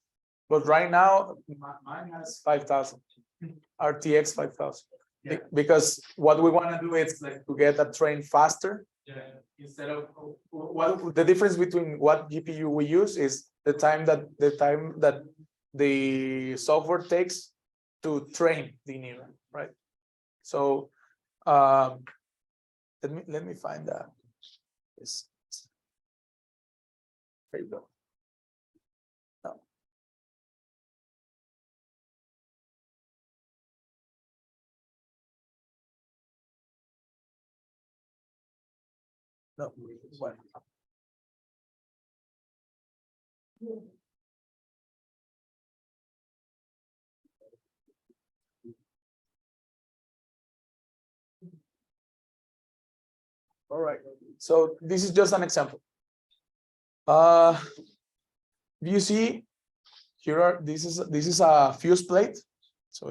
but right now mine has 5,000 RTX 5,000. Yeah. Because what we want to do is like to get a train faster. Yeah, instead of What the difference between what GPU we use is the time that the software takes to train the neuron, right? So let me find that. Yes. There you go. No. No, what? All right. So this is just an example. You see here this is a fuse plate. So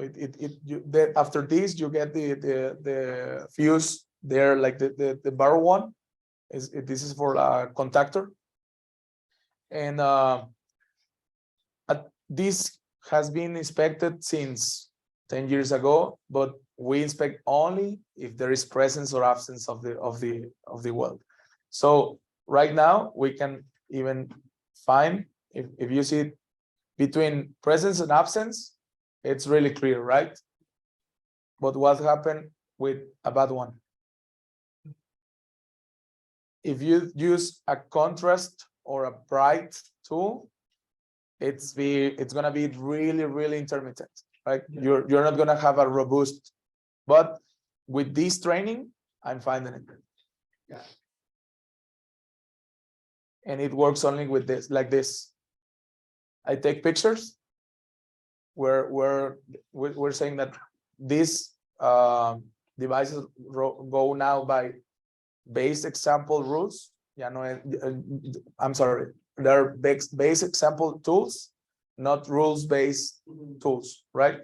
after this you get the fuse there, like the barrel one. This is for a contactor. And this has been inspected since 10 years ago, but we inspect only if there is presence or absence of the weld. So right now we can even find, if you see it between presence and absence, it's really clear, right? But what happened with a bad one? If you use a contrast or a bright tool, it's gonna be really intermittent, right? You're not gonna have a robust. But with this training, I'm finding it. Yeah. And it works only with this, like this. I take pictures. We're saying that these devices go now by base example rules. Yeah, no, I'm sorry. They're base example tools, not rules-based tools, right?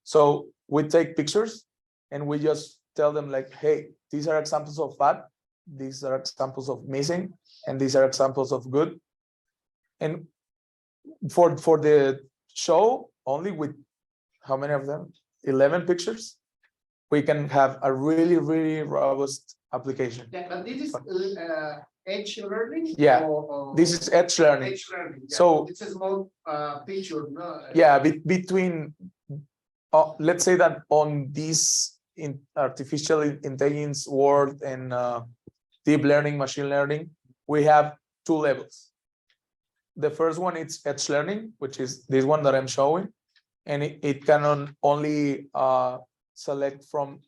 So we take pictures and we just tell them, like, hey, these are examples of bad, these are examples of missing, and these are examples of good. And for the show, only with how many of them? 11 pictures, we can have a really robust application. Yeah, but this is edge learning. Yeah, or this is edge learning. Edge learning. Yeah. So it's a small picture, no? yeah, between let's say that on this in artificial intelligence world and deep learning, machine learning, we have two levels. The first one is edge learning, which is this one that I'm showing, and it can only select from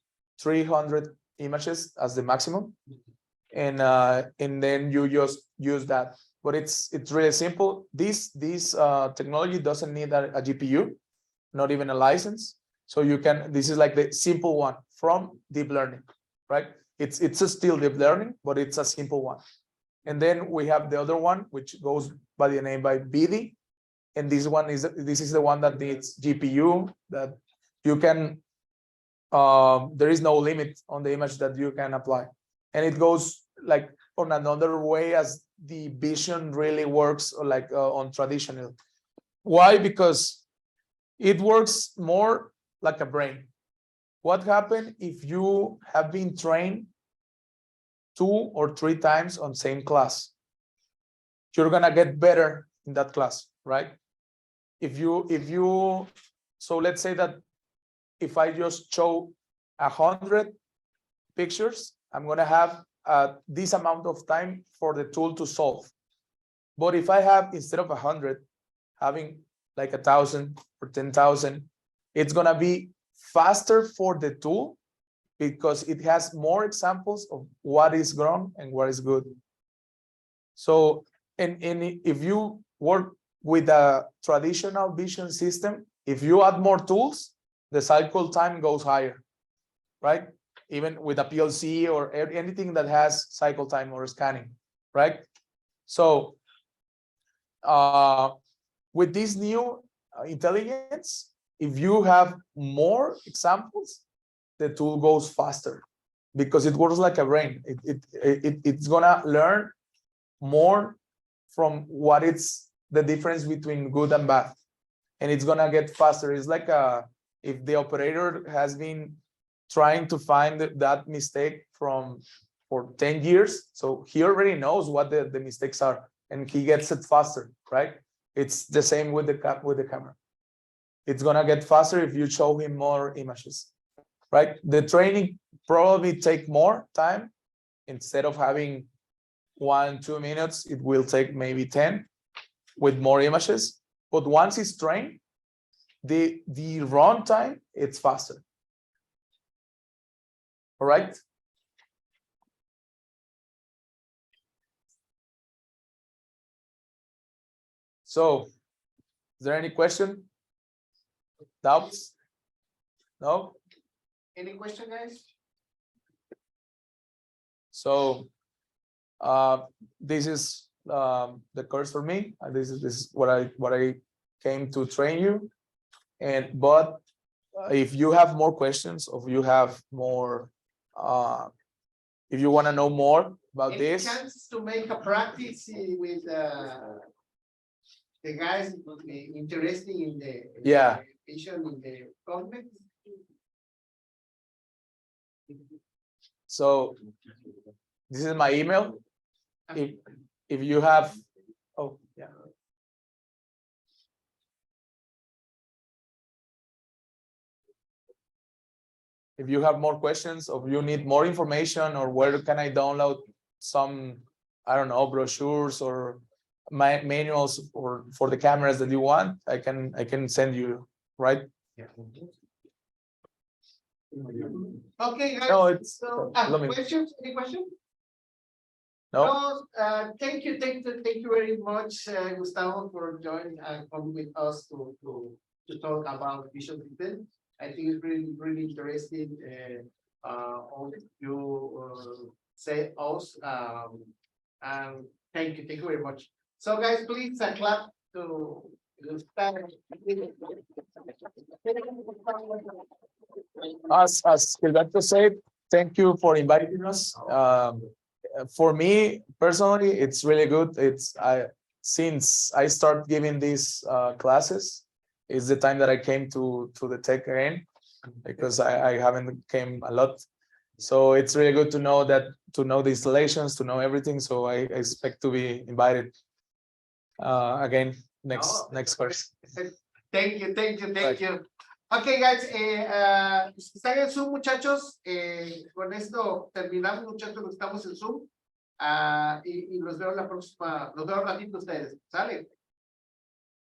300 images as the maximum, and then you just use that. But it's really simple. This technology doesn't need a GPU, not even a license. So you can, this is like the simple one from deep learning, right? It's a still deep learning, but it's a simple one. And then we have the other one, which goes by the name by BD. And this is the one that needs GPU, that you can, there is no limit on the image that you can apply. And it goes like on another way as the vision really works like on traditional. Why? Because it works more like a brain. What happens if you have been trained 2 or 3 times on same class? You're gonna get better in that class, right? If you, so let's say that if I just show 100 pictures, I'm gonna have this amount of time for the tool to solve. But if I have, instead of 100, having like 1,000 or 10,000, it's gonna be faster for the tool because it has more examples of what is wrong and what is good. So, and if you work with a traditional vision system, if you add more tools, the cycle time goes higher, right? Even with a PLC or anything that has cycle time or scanning, right? So with this new intelligence, if you have more examples, the tool goes faster because it works like a brain. It's gonna learn more from what it's the difference between good and bad, and it's gonna get faster. It's like if the operator has been trying to find that mistake for 10 years, so he already knows what the mistakes are, and he gets it faster, right? It's the same with the camera. It's gonna get faster if you show him more images, right? The training probably take more time. Instead of having 1-2 minutes, it will take maybe 10 with more images. But once it's trained, the run time, it's faster. All right. So, is there any question? Doubts? No? Any question, guys? So, this is the course for me. This is what I came to train you. But if you have more questions, or you have more, if you want to know more about Any this, chance to make a practice with the guys interested in the vision in the COGNEX? so this is my email. If you have, oh yeah. If you have more questions, or you need more information, or where can I download some, I don't know, brochures or manuals for the cameras that you want, I can send you, right? Yeah. Okay, guys. No, it's So, let me- questions? Any questions? No, Thank you very much, Gustavo, for joining with us to talk about vision system. I think it's really interesting. All you say us, and thank you very much. So, guys, please clap to Gustavo. as Gilberto said, thank you for inviting us. For me personally, it's really good. Since I start giving these classes, is the time that I came to the tech again, because I haven't came a lot. So it's really good to know the installations, to know everything. So I expect to be invited again next course. Thank you. Okay, guys, están en Zoom, muchachos. Con esto terminamos, muchachos, estamos en Zoom. Y los veo la próxima, los veo ratito ustedes, ¿sale?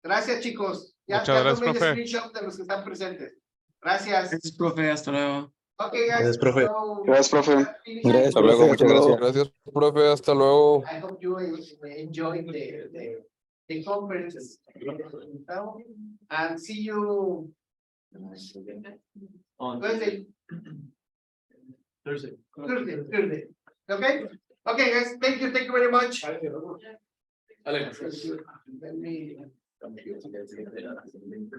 Gracias, chicos. Ya tomé el screenshot de los que están presentes. Gracias. Profe, hasta luego. Okay, guys. Gracias, profe. so- Gracias, profe. Gracias, Hasta luego, profe, muchas hasta luego. gracias. Gracias, profe, hasta luego. I hope you enjoyed the conference. And see you On Thursday. Thursday. Thursday. Okay? Okay, guys, thank you very much. Ale. Let me-